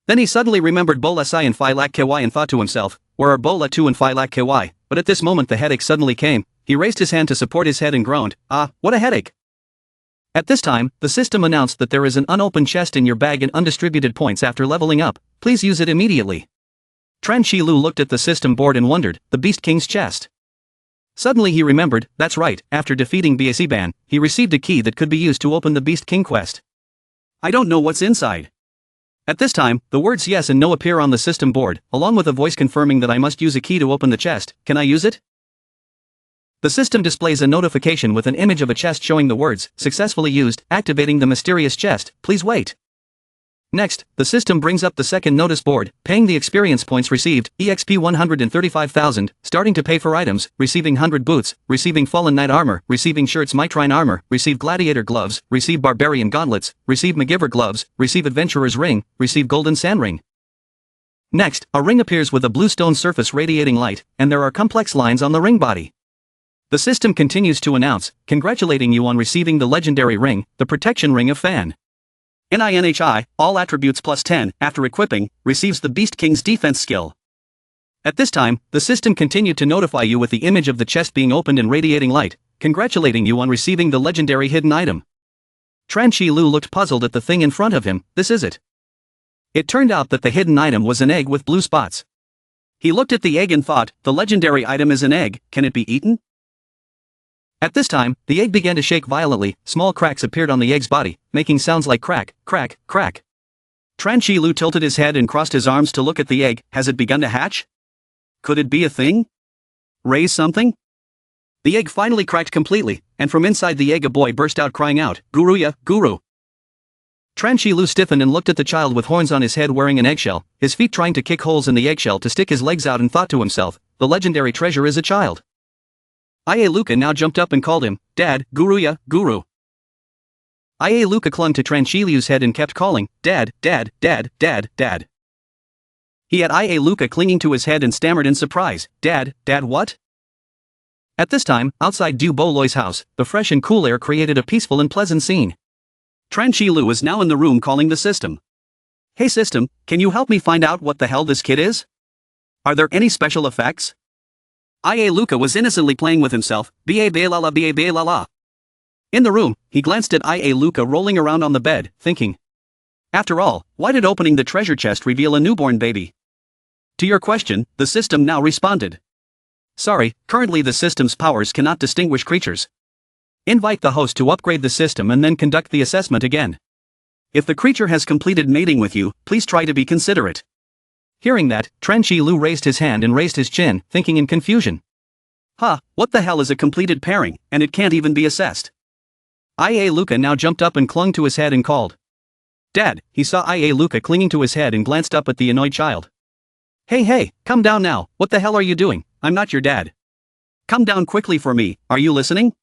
Then he suddenly remembered Bola Sai and Phi Lak Ky and thought to himself, where are Bola 2 and Phi Lak Ky? But at this moment the headache suddenly came. He raised his hand to support his head and groaned, Ah, what a headache. At this time, the system announced that there is an unopened chest in your bag and undistributed points after leveling up. Please use it immediately. Tran Shi Lu looked at the system board and wondered, the Beast King's chest. Suddenly he remembered, that's right, after defeating Biasiban, he received a key that could be used to open the Beast King quest. I don't know what's inside. At this time, the words yes and no appear on the system board, along with a voice confirming that I must use a key to open the chest. Can I use it? The system displays a notification with an image of a chest showing the words, successfully used, activating the mysterious chest, please wait. Next, the system brings up the second notice board, paying the experience points received, EXP 135,000, starting to pay for items, receiving 100 boots, receiving Fallen Knight armor, receiving shirts Mitrine armor, receive Gladiator gloves, receive Barbarian gauntlets, receive MacGyver gloves, receive Adventurer's ring, receive Golden Sand ring. Next, a ring appears with a blue stone surface radiating light, and there are complex lines on the ring body. The system continues to announce, congratulating you on receiving the legendary ring, the Protection Ring of Fan. NINHI, all attributes plus 10, after equipping, receives the Beast King's defense skill. At this time, the system continued to notify you with the image of the chest being opened and radiating light, congratulating you on receiving the legendary hidden item. Tran Shi Lu looked puzzled at the thing in front of him, this is it. It turned out that the hidden item was an egg with blue spots. He looked at the egg and thought, the legendary item is an egg, can it be eaten? At this time, the egg began to shake violently, small cracks appeared on the egg's body, making sounds like crack, crack, crack. Tran Shi Lu tilted his head and crossed his arms to look at the egg, has it begun to hatch? Could it be a thing? Raise something? The egg finally cracked completely, and from inside the egg a boy burst out crying out, Guruya, Guru. Tran Shi Lu stiffened and looked at the child with horns on his head wearing an eggshell, his feet trying to kick holes in the eggshell to stick his legs out and thought to himself, the legendary treasure is a child. Ia Luca now jumped up and called him, "Dad, Guruya, Guru." Ia Luca clung to Tranchiliu's head and kept calling, "Dad, Dad, Dad, Dad, Dad." He had Ia Luca clinging to his head and stammered in surprise, "Dad, Dad what?" At this time, outside Du Boloy's house, the fresh and cool air created a peaceful and pleasant scene. Tranchilu was now in the room calling the system. "Hey system, can you help me find out what the hell this kid is? Are there any special effects?" Ia Luca was innocently playing with himself, ba-ba-la-la. In the room, he glanced at Ia Luca rolling around on the bed, thinking. After all, why did opening the treasure chest reveal a newborn baby? To your question, the system now responded. Sorry, currently the system's powers cannot distinguish creatures. Invite the host to upgrade the system and then conduct the assessment again. If the creature has completed mating with you, please try to be considerate. Hearing that, Tranchilu raised his hand and raised his chin, thinking in confusion. What the hell is a completed pairing, and it can't even be assessed? Ia Luca now jumped up and clung to his head and called. Dad, he saw Ia Luca clinging to his head and glanced up at the annoyed child. Hey, come down now, what the hell are you doing? I'm not your dad. Come down quickly for me, are you listening?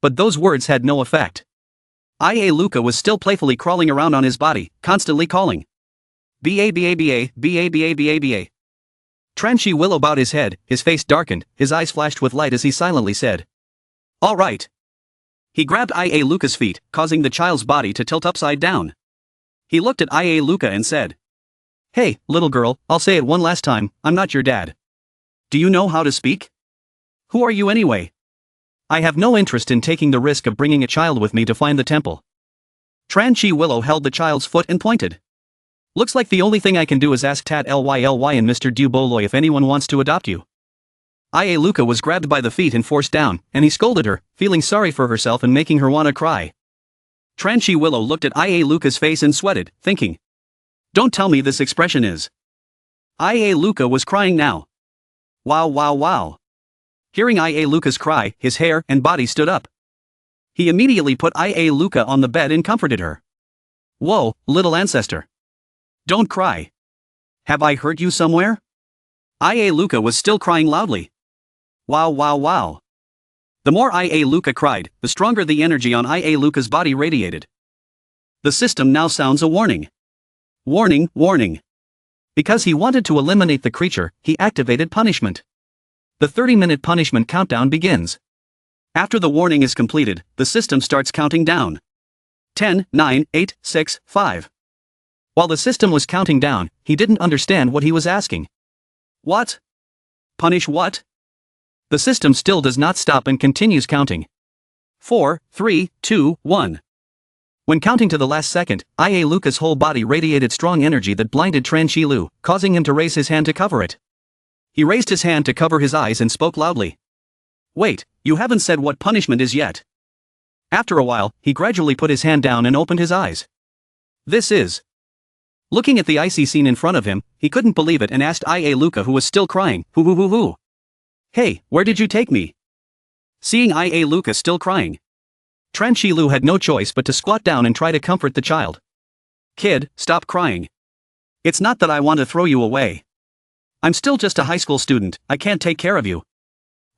But those words had no effect. Ia Luca was still playfully crawling around on his body, constantly calling. Ba-ba-ba-ba-ba-ba-ba. Tranchi Willow bowed his head, his face darkened, his eyes flashed with light as he silently said. All right. He grabbed Ia Luca's feet, causing the child's body to tilt upside down. He looked at Ia Luca and said. Hey, little girl, I'll say it one last time, I'm not your dad. Do you know how to speak? Who are you anyway? I have no interest in taking the risk of bringing a child with me to find the temple. Tranchi Willow held the child's foot and pointed. Looks like the only thing I can do is ask Tat Ly and Mr. Du Boloy if anyone wants to adopt you. Ia Luca was grabbed by the feet and forced down, and he scolded her, feeling sorry for herself and making her wanna cry. Tranchi Willow looked at Ia Luca's face and sweated, thinking. Don't tell me this expression is. Ia Luca was crying now. Wow. Hearing Ia Luca's cry, his hair and body stood up. He immediately put Ia Luca on the bed and comforted her. Whoa, little ancestor. Don't cry. Have I hurt you somewhere? Ia Luca was still crying loudly. Wow. The more Ia Luca cried, the stronger the energy on Ia Luca's body radiated. The system now sounds a warning. Warning. Because he wanted to eliminate the creature, he activated punishment. The 30-minute punishment countdown begins. After the warning is completed, the system starts counting down. 10, 9, 8, 6, 5. While the system was counting down, he didn't understand what he was asking. What? Punish what? The system still does not stop and continues counting. 4, 3, 2, 1. When counting to the last second, Ia Luca's whole body radiated strong energy that blinded Tranchilu, causing him to raise his hand to cover it. He raised his hand to cover his eyes and spoke loudly. Wait, you haven't said what punishment is yet. After a while, he gradually put his hand down and opened his eyes. This is. Looking at the icy scene in front of him, he couldn't believe it and asked Ia Luca, who was still crying, Who? Hey, where did you take me? Seeing Ia Luca still crying, Tranchilu had no choice but to squat down and try to comfort the child. Kid, stop crying. It's not that I want to throw you away. I'm still just a high school student, I can't take care of you.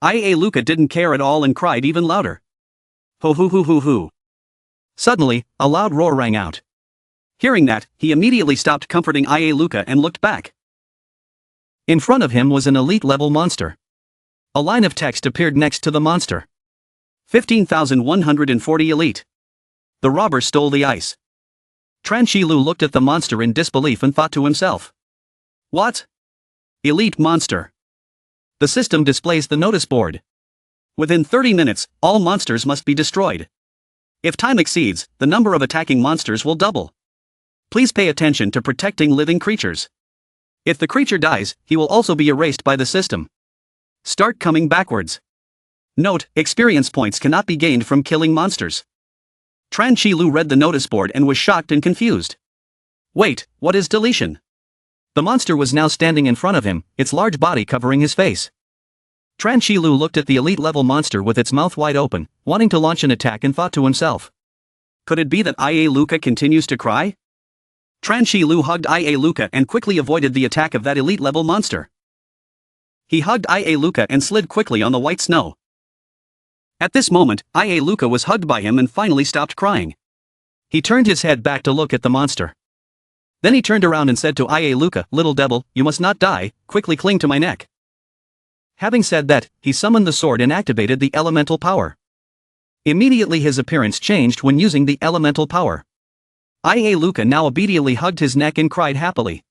Ia Luca didn't care at all and cried even louder. Hoo. Suddenly, a loud roar rang out. Hearing that, he immediately stopped comforting Ia Luca and looked back. In front of him was an elite-level monster. A line of text appeared next to the monster. 15,140 elite. The robber stole the ice. Tranchilu looked at the monster in disbelief and thought to himself. What? Elite monster. The system displays the notice board. Within 30 minutes, all monsters must be destroyed. If time exceeds, the number of attacking monsters will double. Please pay attention to protecting living creatures. If the creature dies, he will also be erased by the system. Start coming backwards. Note, experience points cannot be gained from killing monsters. Tranchilu read the notice board and was shocked and confused. Wait, what is deletion? The monster was now standing in front of him, its large body covering his face. Tranchilu looked at the elite-level monster with its mouth wide open, wanting to launch an attack, and thought to himself. Could it be that Ia Luca continues to cry? Tranchilu hugged Ia Luca and quickly avoided the attack of that elite-level monster. He hugged Ia Luca and slid quickly on the white snow. At this moment, Ia Luca was hugged by him and finally stopped crying. He turned his head back to look at the monster. Then he turned around and said to Ia Luca, "Little devil, you must not die, quickly cling to my neck." Having said that, he summoned the sword and activated the elemental power. Immediately his appearance changed when using the elemental power. Ia Luca now obediently hugged his neck and cried happily.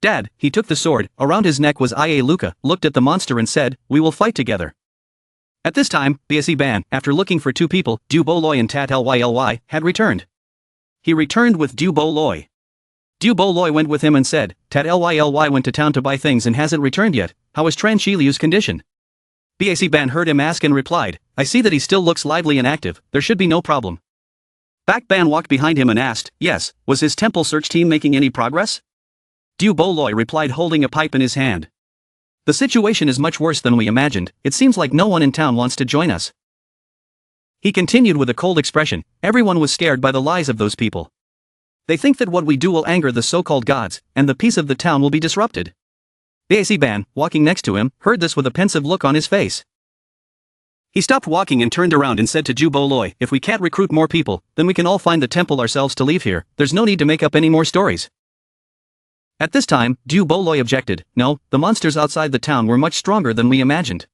Dad, he took the sword, around his neck was Ia Luca, looked at the monster and said, "We will fight together." At this time, BSE Ban, after looking for two people, Du Boloy and Tat Lyly, had returned. He returned with Du Boloy. Du Boloy went with him and said, "Tat Lyly went to town to buy things and hasn't returned yet, how is Tran Shi Liu's condition?" BSE Ban heard him ask and replied, "I see that he still looks lively and active, there should be no problem." Back Ban walked behind him and asked, "Yes, was his temple search team making any progress?" Du Boloy replied holding a pipe in his hand. "The situation is much worse than we imagined, it seems like no one in town wants to join us." He continued with a cold expression, "Everyone was scared by the lies of those people. They think that what we do will anger the so-called gods, and the peace of the town will be disrupted." BSE Ban, walking next to him, heard this with a pensive look on his face. He stopped walking and turned around and said to Du Boloy, "If we can't recruit more people, then we can all find the temple ourselves to leave here, there's no need to make up any more stories." At this time, Du Boloy objected, "No, the monsters outside the town were much stronger than we imagined.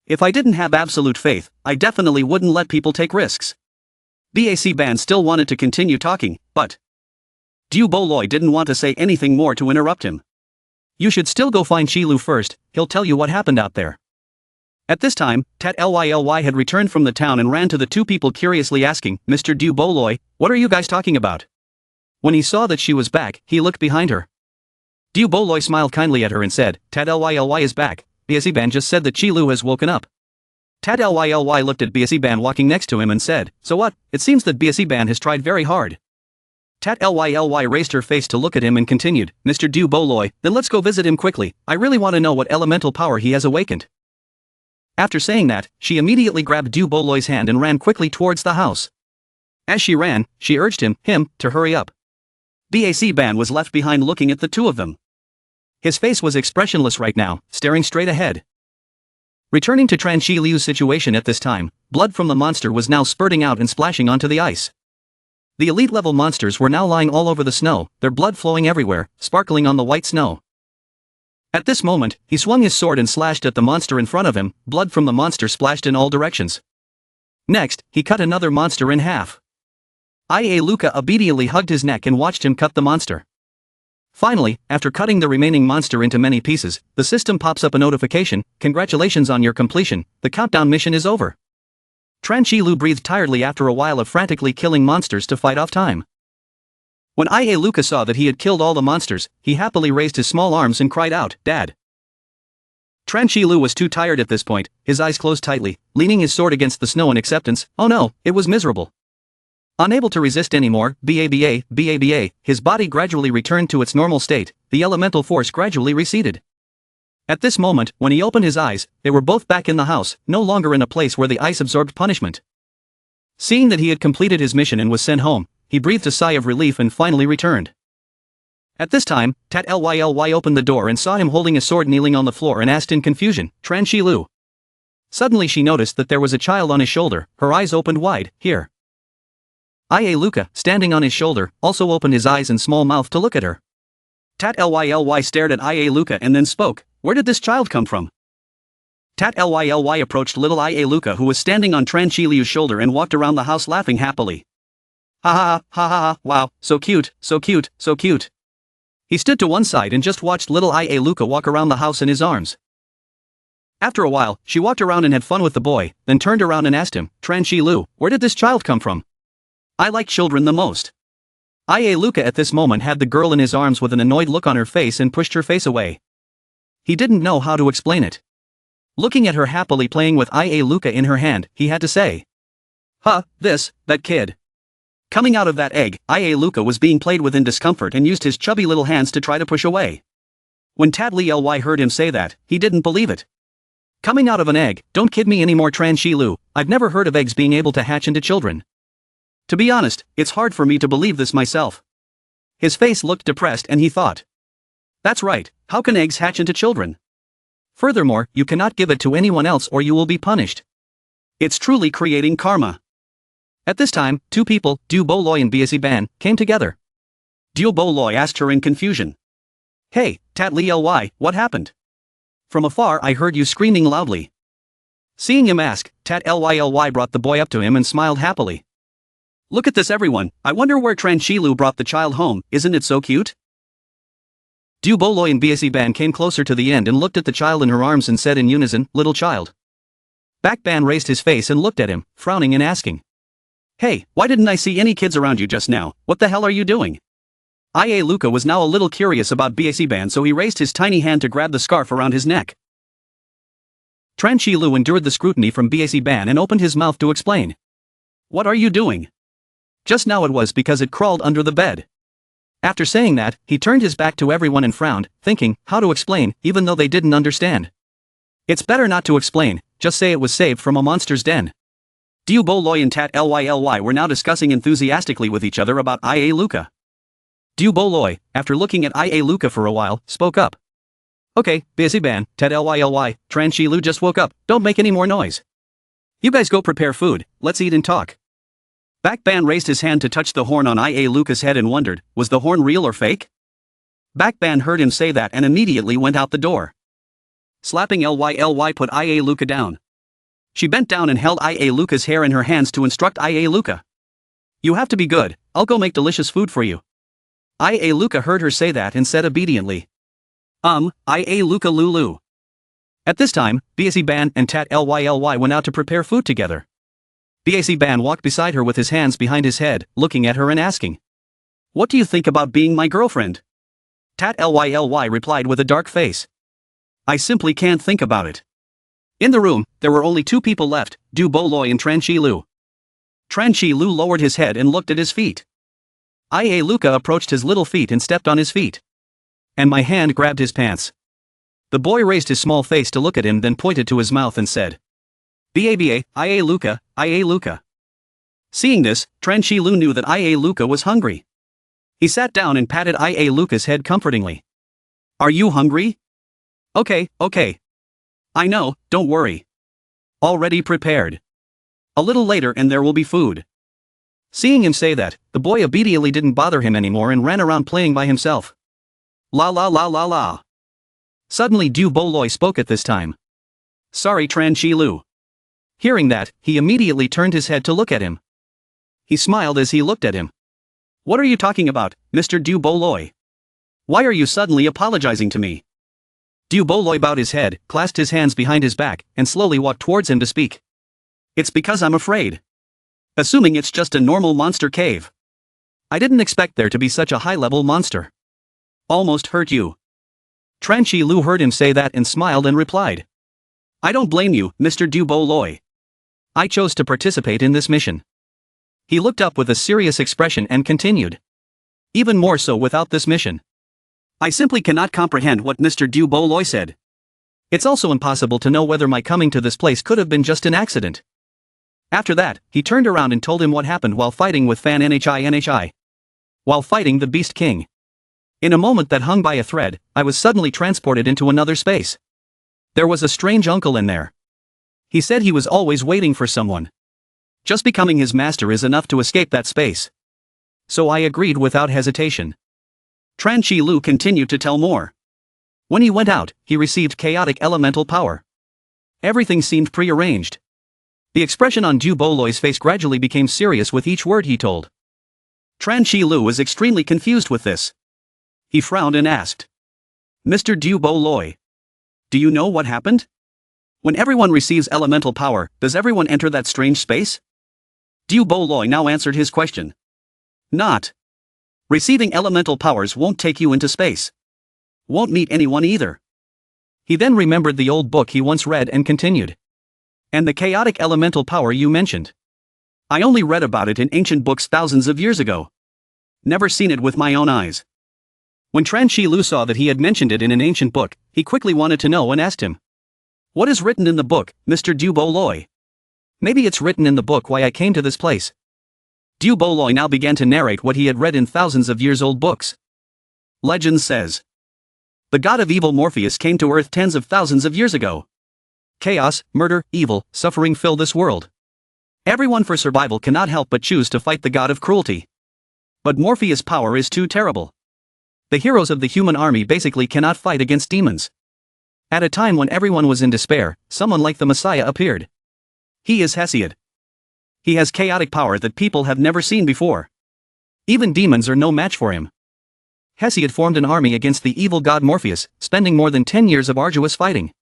If I didn't have absolute faith, I definitely wouldn't let people take risks." BSE Ban still wanted to continue talking, but Du Boloy didn't want to say anything more to interrupt him. "You should still go find Shilu first, he'll tell you what happened out there." At this time, Tat Lyly had returned from the town and ran to the two people curiously asking, "Mr. Du Boloy, what are you guys talking about?" When he saw that she was back, he looked behind her. Du Boloy smiled kindly at her and said, "Tat Lyly is back, BSE Ban just said that Shilu has woken up." Tat Lyly looked at BSE Ban walking next to him and said, "So what, it seems that BSE Ban has tried very hard." Tat Lyly raised her face to look at him and continued, "Mr. Du Boloy, then let's go visit him quickly, I really want to know what elemental power he has awakened." After saying that, she immediately grabbed Du Boloy's hand and ran quickly towards the house. As she ran, she urged him, to hurry up. BSE Ban was left behind looking at the two of them. His face was expressionless right now, staring straight ahead. Returning to Tran Shi Liu's situation at this time, blood from the monster was now spurting out and splashing onto the ice. The elite-level monsters were now lying all over the snow, their blood flowing everywhere, sparkling on the white snow. At this moment, he swung his sword and slashed at the monster in front of him, blood from the monster splashed in all directions. Next, he cut another monster in half. Ia Luca obediently hugged his neck and watched him cut the monster. Finally, after cutting the remaining monster into many pieces, the system pops up a notification, "Congratulations on your completion, the countdown mission is over." Tran Shi Liu breathed tiredly after a while of frantically killing monsters to fight off time. When Ia Luca saw that he had killed all the monsters, he happily raised his small arms and cried out, "Dad!" Tran Shi Liu was too tired at this point, his eyes closed tightly, leaning his sword against the snow in acceptance. Oh no, it was miserable. Unable to resist anymore, BABA, his body gradually returned to its normal state, the elemental force gradually receded. At this moment, when he opened his eyes, they were both back in the house, no longer in a place where the ice absorbed punishment. Seeing that he had completed his mission and was sent home, he breathed a sigh of relief and finally returned. At this time, Tat Lyly opened the door and saw him holding a sword kneeling on the floor and asked in confusion, "Tran Shi Liu?" Suddenly she noticed that there was a child on his shoulder, her eyes opened wide, "Here." Ia Luca, standing on his shoulder, also opened his eyes and small mouth to look at her. Tat Lyly stared at Ia Luca and then spoke, "Where did this child come from?" Tat Lyly approached little Ia Luca who was standing on Tran Shi Liu's shoulder and walked around the house laughing happily. Ha ha, wow, so cute, so cute, so cute. He stood to one side and just watched little Ia Luca walk around the house in his arms. After a while, she walked around and had fun with the boy, then turned around and asked him, "Tran Shi Liu, where did this child come from? I like children the most." Ia Luca at this moment had the girl in his arms with an annoyed look on her face and pushed her face away. He didn't know how to explain it. Looking at her happily playing with Ia Luca in her hand, he had to say, that kid. Coming out of that egg, Ia Luca was being played with in discomfort and used his chubby little hands to try to push away. When Tat Lyly heard him say that, he didn't believe it. Coming out of an egg, don't kid me anymore Tran Shi Liu, I've never heard of eggs being able to hatch into children. To be honest, it's hard for me to believe this myself. His face looked depressed and he thought. That's right, how can eggs hatch into children? Furthermore, you cannot give it to anyone else or you will be punished. It's truly creating karma. At this time, two people, Du Bo-loi and Biasi Ban, came together. Du Bo-loi asked her in confusion. Hey, Tat Ly, what happened? From afar I heard you screaming loudly. Seeing him ask, Tat Ly brought the boy up to him and smiled happily. Look at this everyone, I wonder where Tran Shilu brought the child home, isn't it so cute? Du Bo-loi and Biasi Ban came closer to the end and looked at the child in her arms and said in unison, little child. Back Ban raised his face and looked at him, frowning and asking. Hey, why didn't I see any kids around you just now, what the hell are you doing? Ia Luca was now a little curious about Biasi Ban, so he raised his tiny hand to grab the scarf around his neck. Tran Shilu endured the scrutiny from Biasi Ban and opened his mouth to explain. What are you doing? Just now it was because it crawled under the bed. After saying that, he turned his back to everyone and frowned, thinking how to explain, even though they didn't understand. It's better not to explain, just say it was saved from a monster's den. Du Bo-loi and Tat Ly were now discussing enthusiastically with each other about Ia Luca. Du Bo-loi, after looking at Ia Luca for a while, spoke up. Okay, Biasi Ban, Tat Ly, Tran Shilu just woke up, don't make any more noise. You guys go prepare food, let's eat and talk. Back Ban raised his hand to touch the horn on Ia Luca's head and wondered, was the horn real or fake? Back Ban heard him say that and immediately went out the door. Slapping Ly put Ia Luca down. She bent down and held Ia Luca's hair in her hands to instruct Ia Luca. You have to be good, I'll go make delicious food for you. Ia Luca heard her say that and said obediently. Ia Luca Lulu. At this time, Biasi Ban and Tat Ly went out to prepare food together. Biasi Ban walked beside her with his hands behind his head, looking at her and asking. What do you think about being my girlfriend? Tat Ly replied with a dark face. I simply can't think about it. In the room, there were only two people left, Du Bo-loi and Tran Shilu. Tran Shilu lowered his head and looked at his feet. Ia Luca approached his little feet and stepped on his feet. And my hand grabbed his pants. The boy raised his small face to look at him, then pointed to his mouth and said. Ia Luca. Seeing this, Tran Shilu knew that Ia Luca was hungry. He sat down and patted Ia Luca's head comfortingly. Are you hungry? Okay. I know, don't worry. Already prepared. A little later and there will be food. Seeing him say that, the boy obediently didn't bother him anymore and ran around playing by himself. La. Suddenly Du Bo-loi spoke at this time. Sorry Tran Shilu. Hearing that, he immediately turned his head to look at him. He smiled as he looked at him. What are you talking about, Mr. Du Bo-loi? Why are you suddenly apologizing to me? Du Bo-loi bowed his head, clasped his hands behind his back, and slowly walked towards him to speak. It's because I'm afraid. Assuming it's just a normal monster cave. I didn't expect there to be such a high-level monster. Almost hurt you. Tran Shilu heard him say that and smiled and replied. I don't blame you, Mr. Du Bo-loi. I chose to participate in this mission. He looked up with a serious expression and continued. Even more so without this mission. I simply cannot comprehend what Mr. Du Bo-loi said. It's also impossible to know whether my coming to this place could have been just an accident. After that, he turned around and told him what happened while fighting with Fan Nhi. While fighting the Beast King. In a moment that hung by a thread, I was suddenly transported into another space. There was a strange uncle in there. He said he was always waiting for someone. Just becoming his master is enough to escape that space. So I agreed without hesitation. Tran Shilu continued to tell more. When he went out, he received chaotic elemental power. Everything seemed prearranged. The expression on Du Bo-loi's face gradually became serious with each word he told. Tran Shilu was extremely confused with this. He frowned and asked. Mr. Du Bo-loi. Do you know what happened? When everyone receives elemental power, does everyone enter that strange space? Du Bo-loi now answered his question. Not. Receiving elemental powers won't take you into space. Won't meet anyone either. He then remembered the old book he once read and continued. And the chaotic elemental power you mentioned. I only read about it in ancient books thousands of years ago. Never seen it with my own eyes. When Tran Shilu saw that he had mentioned it in an ancient book, he quickly wanted to know and asked him. What is written in the book, Mr. Du Bo-loi? Maybe it's written in the book why I came to this place. Du Bo-loi now began to narrate what he had read in thousands of years old books. Legend says. The god of evil Morpheus came to Earth tens of thousands of years ago. Chaos, murder, evil, suffering fill this world. Everyone for survival cannot help but choose to fight the god of cruelty. But Morpheus' power is too terrible. The heroes of the human army basically cannot fight against demons. At a time when everyone was in despair, someone like the Messiah appeared. He is Hesiod. He has chaotic power that people have never seen before. Even demons are no match for him. Hesiod formed an army against the evil god Morpheus, spending more than 10 years of arduous fighting.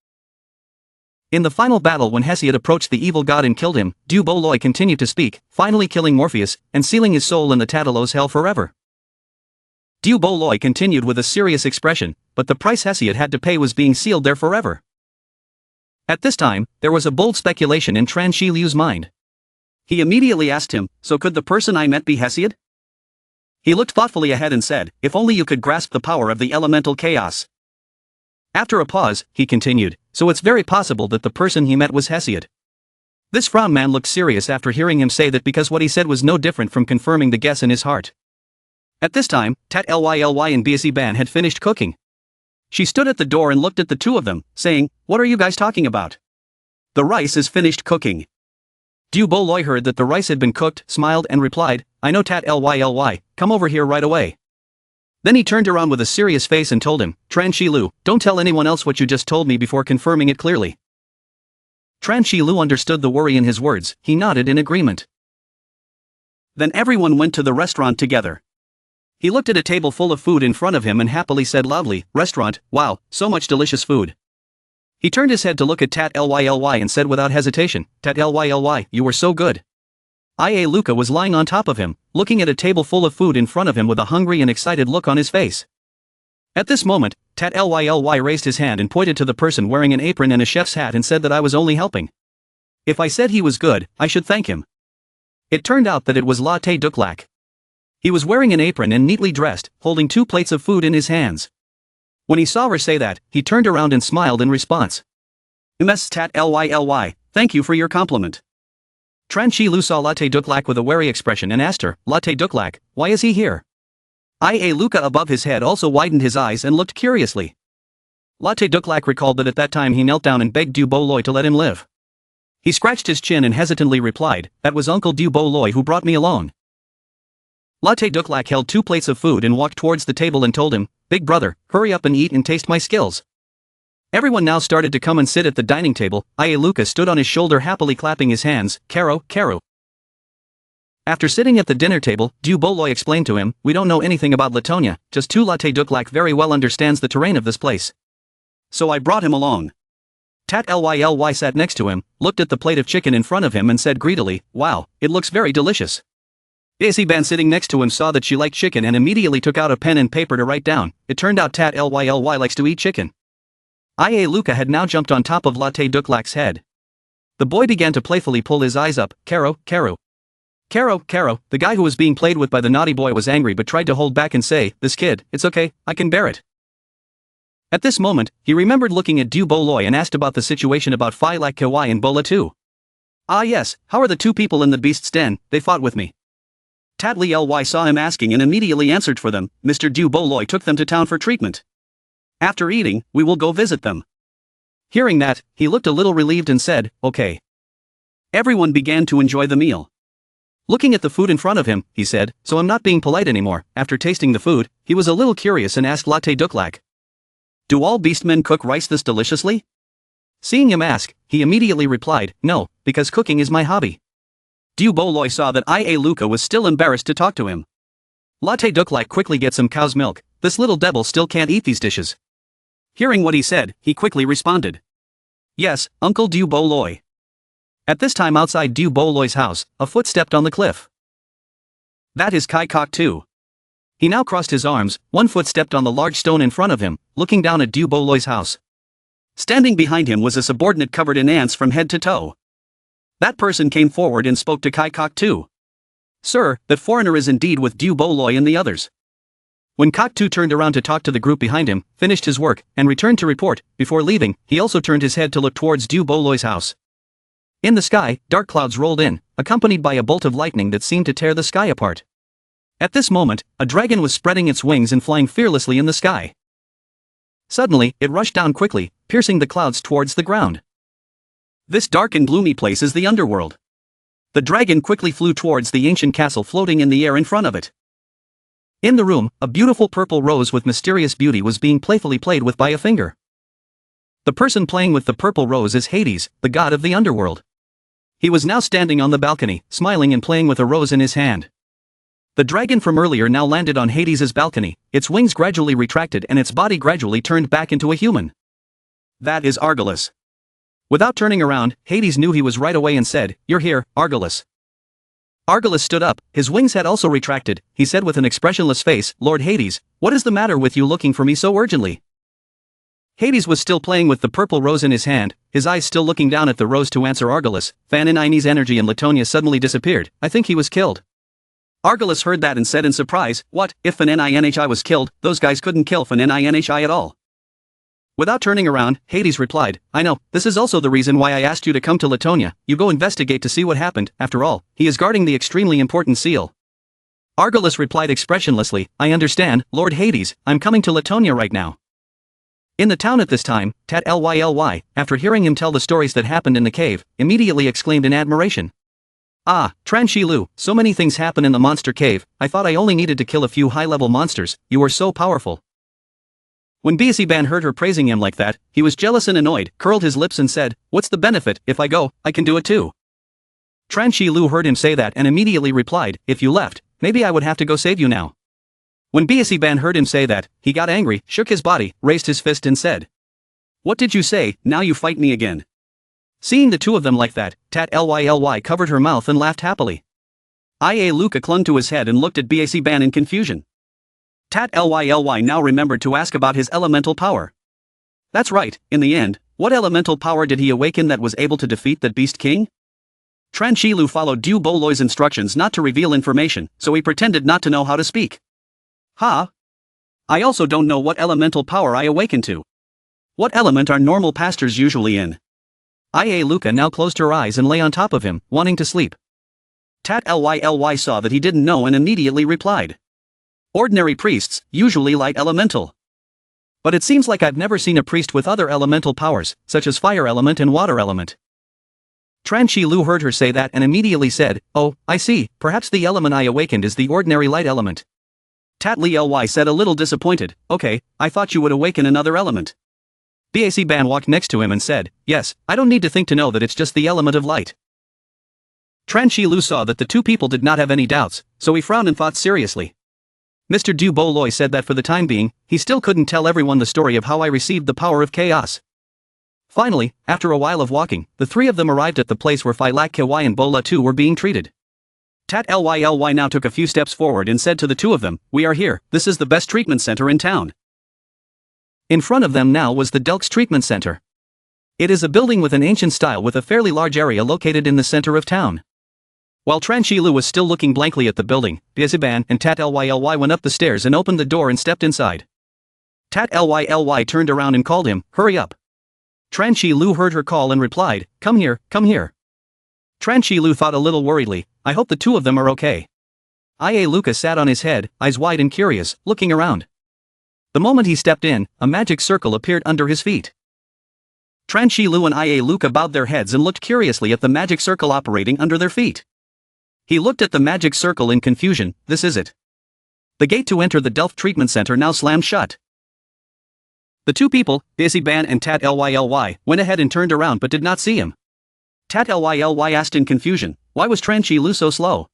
In the final battle, when Hesiod approached the evil god and killed him, Du Boloi continued to speak, finally killing Morpheus, and sealing his soul in the Tatalos hell forever. Du Boloi continued with a serious expression, but the price Hesiod had to pay was being sealed there forever. At this time, there was a bold speculation in Tran Shi Liu's mind. He immediately asked him, so could the person I met be Hesiod? He looked thoughtfully ahead and said, if only you could grasp the power of the elemental chaos. After a pause, he continued, so it's very possible that the person he met was Hesiod. This frown man looked serious after hearing him say that, because what he said was no different from confirming the guess in his heart. At this time, Tat Lyly and Biasi Ban had finished cooking. She stood at the door and looked at the two of them, saying, what are you guys talking about? The rice is finished cooking. Du Boloi heard that the rice had been cooked, smiled and replied, I know Tat Lyly, come over here right away. Then he turned around with a serious face and told him, Tran Shi Lu, don't tell anyone else what you just told me before confirming it clearly. Tran Shi Lu understood the worry in his words, he nodded in agreement. Then everyone went to the restaurant together. He looked at a table full of food in front of him and happily said loudly, restaurant, wow, so much delicious food. He turned his head to look at Tat Lyly and said without hesitation, Tat Lyly, you were so good. Ia Luca was lying on top of him, looking at a table full of food in front of him with a hungry and excited look on his face. At this moment, Tat Lyly raised his hand and pointed to the person wearing an apron and a chef's hat and said that I was only helping. If I said he was good, I should thank him. It turned out that it was Latte Duklak. He was wearing an apron and neatly dressed, holding 2 plates of food in his hands. When he saw her say that, he turned around and smiled in response. Ms. Tat Lyly, thank you for your compliment. Tran Shi Lu saw Latte Duklak with a wary expression and asked her, Latte Duklak, why is he here? Ia Luca above his head also widened his eyes and looked curiously. Latte Duklak recalled that at that time he knelt down and begged Du Boloi to let him live. He scratched his chin and hesitantly replied, that was Uncle Du Boloi who brought me along. Latte Duklak held 2 plates of food and walked towards the table and told him, big brother, hurry up and eat and taste my skills. Everyone now started to come and sit at the dining table. Ia Luca stood on his shoulder happily clapping his hands, Karo, Karo. After sitting at the dinner table, Du Boloi explained to him, we don't know anything about Latonia, just 2 Latte Duklak very well understands the terrain of this place. So I brought him along. Tat Lyly sat next to him, looked at the plate of chicken in front of him and said greedily, wow, it looks very delicious. Biasi Ban sitting next to him saw that she liked chicken and immediately took out a pen and paper to write down, it turned out Tat Lyly likes to eat chicken. Ia Luca had now jumped on top of Latte Duklak's head. The boy began to playfully pull his eyes up, Karo, Karo. Karo, Karo, the guy who was being played with by the naughty boy was angry but tried to hold back and say, this kid, it's okay, I can bear it. At this moment, he remembered looking at Du Boloi and asked about the situation about Phi Lak Kawai and Bola too. Ah yes, how are the 2 people in the beast's den, they fought with me. Tat Lyly saw him asking and immediately answered for them, Mr. Du Boloi took them to town for treatment. After eating, we will go visit them. Hearing that, he looked a little relieved and said, okay. Everyone began to enjoy the meal. Looking at the food in front of him, he said, so I'm not being polite anymore. After tasting the food, he was a little curious and asked Latte Duklak, do all beastmen cook rice this deliciously? Seeing him ask, he immediately replied, no, because cooking is my hobby. Du Boloi saw that Ia Luca was still embarrassed to talk to him. Latte Duklak quickly get some cow's milk, this little devil still can't eat these dishes. Hearing what he said, he quickly responded. Yes, Uncle Du Boloi. At this time outside Du Boloi's house, a foot stepped on the cliff. That is Kai Kok too. He now crossed his arms, 1 foot stepped on the large stone in front of him, looking down at Du Boloi's house. Standing behind him was a subordinate covered in ants from head to toe. That person came forward and spoke to Kai Kok too. Sir, that foreigner is indeed with Du Boloi and the others. When Cocteau turned around to talk to the group behind him, finished his work, and returned to report, before leaving, he also turned his head to look towards Du Boloi's house. In the sky, dark clouds rolled in, accompanied by a bolt of lightning that seemed to tear the sky apart. At this moment, a dragon was spreading its wings and flying fearlessly in the sky. Suddenly, it rushed down quickly, piercing the clouds towards the ground. This dark and gloomy place is the underworld. The dragon quickly flew towards the ancient castle floating in the air in front of it. In the room, a beautiful purple rose with mysterious beauty was being playfully played with by a finger. The person playing with the purple rose is Hades, the god of the underworld. He was now standing on the balcony, smiling and playing with a rose in his hand. The dragon from earlier now landed on Hades's balcony, its wings gradually retracted and its body gradually turned back into a human. That is Argolis. Without turning around, Hades knew he was right away and said, "You're here, Argolis." Argolis stood up, his wings had also retracted. He said with an expressionless face, "Lord Hades, what is the matter with you looking for me so urgently?" Hades was still playing with the purple rose in his hand, his eyes still looking down at the rose to answer Argolis. Fan in Ine's energy in Latonia suddenly disappeared. "I think he was killed." Argolis heard that and said in surprise, "What, if Fan Ninhi was killed, those guys couldn't kill Fan Ninhi at all." Without turning around, Hades replied, "I know, this is also the reason why I asked you to come to Latonia. You go investigate to see what happened. After all, he is guarding the extremely important seal." Argolis replied expressionlessly, "I understand, Lord Hades, I'm coming to Latonia right now." In the town at this time, Tat Lyly, after hearing him tell the stories that happened in the cave, immediately exclaimed in admiration. "Ah, Tran Shi Lu, so many things happen in the monster cave. I thought I only needed to kill a few high-level monsters. You are so powerful." When Ban heard her praising him like that, he was jealous and annoyed, curled his lips and said, "What's the benefit? If I go, I can do it too." Tran Shi Lu heard him say that and immediately replied, "If you left, maybe I would have to go save you now." When Ban heard him say that, he got angry, shook his body, raised his fist and said, "What did you say? Now you fight me again." Seeing the two of them like that, Tat Lyly covered her mouth and laughed happily. Luca clung to his head and looked at Ban in confusion. Tat Lyly now remembered to ask about his elemental power. That's right, in the end, what elemental power did he awaken that was able to defeat that beast king? Tran Shi Lu followed Du Boloy's instructions not to reveal information, so he pretended not to know how to speak. "Ha! I also don't know what elemental power I awakened to. What element are normal pastors usually in?" Luca now closed her eyes and lay on top of him, wanting to sleep. Tat Lyly saw that he didn't know and immediately replied, "Ordinary priests, usually light elemental. But it seems like I've never seen a priest with other elemental powers, such as fire element and water element." Tran Shi Lu heard her say that and immediately said, "Oh, I see, perhaps the element I awakened is the ordinary light element." Tat Lyly said a little disappointed, "Okay, I thought you would awaken another element." Ban walked next to him and said, "Yes, I don't need to think to know that it's just the element of light." Tran Shi Lu saw that the two people did not have any doubts, so he frowned and thought seriously. Mr. Du Boloy said that for the time being, he still couldn't tell everyone the story of how I received the power of chaos. Finally, after a while of walking, the three of them arrived at the place where Phi Lak Ky and Bola too were being treated. Tat Lyly now took a few steps forward and said to the two of them, "We are here, this is the best treatment center in town." In front of them now was the Delks Treatment Center. It is a building with an ancient style with a fairly large area located in the center of town. While Tran Shi Lu was still looking blankly at the building, Ban and Tat Lyly went up the stairs and opened the door and stepped inside. Tat Lyly turned around and called him, "Hurry up." Tran Shi Lu heard her call and replied, "Come here, come here." Tran Shi Lu thought a little worriedly, "I hope the two of them are okay." Luca sat on his head, eyes wide and curious, looking around. The moment he stepped in, a magic circle appeared under his feet. Tran Shi Lu and Luca bowed their heads and looked curiously at the magic circle operating under their feet. He looked at the magic circle in confusion. This is it. The gate to enter the Delft Treatment Center now slammed shut. The two people, Ban and Tat Lyly, went ahead and turned around but did not see him. Tat Lyly asked in confusion, why was Tran Shi Lu so slow?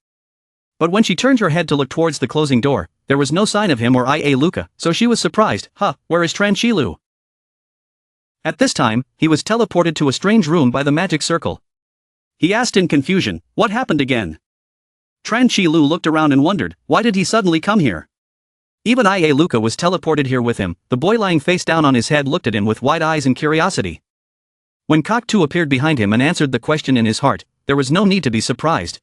But when she turned her head to look towards the closing door, there was no sign of him or Luca, so she was surprised. Where is Tran Shi Lu? At this time, he was teleported to a strange room by the magic circle. He asked in confusion, what happened again? Tran Shi Lu looked around and wondered, why did he suddenly come here? Even Luca was teleported here with him. The boy lying face down on his head looked at him with wide eyes and curiosity. When Cocktoo appeared behind him and answered the question in his heart, there was no need to be surprised.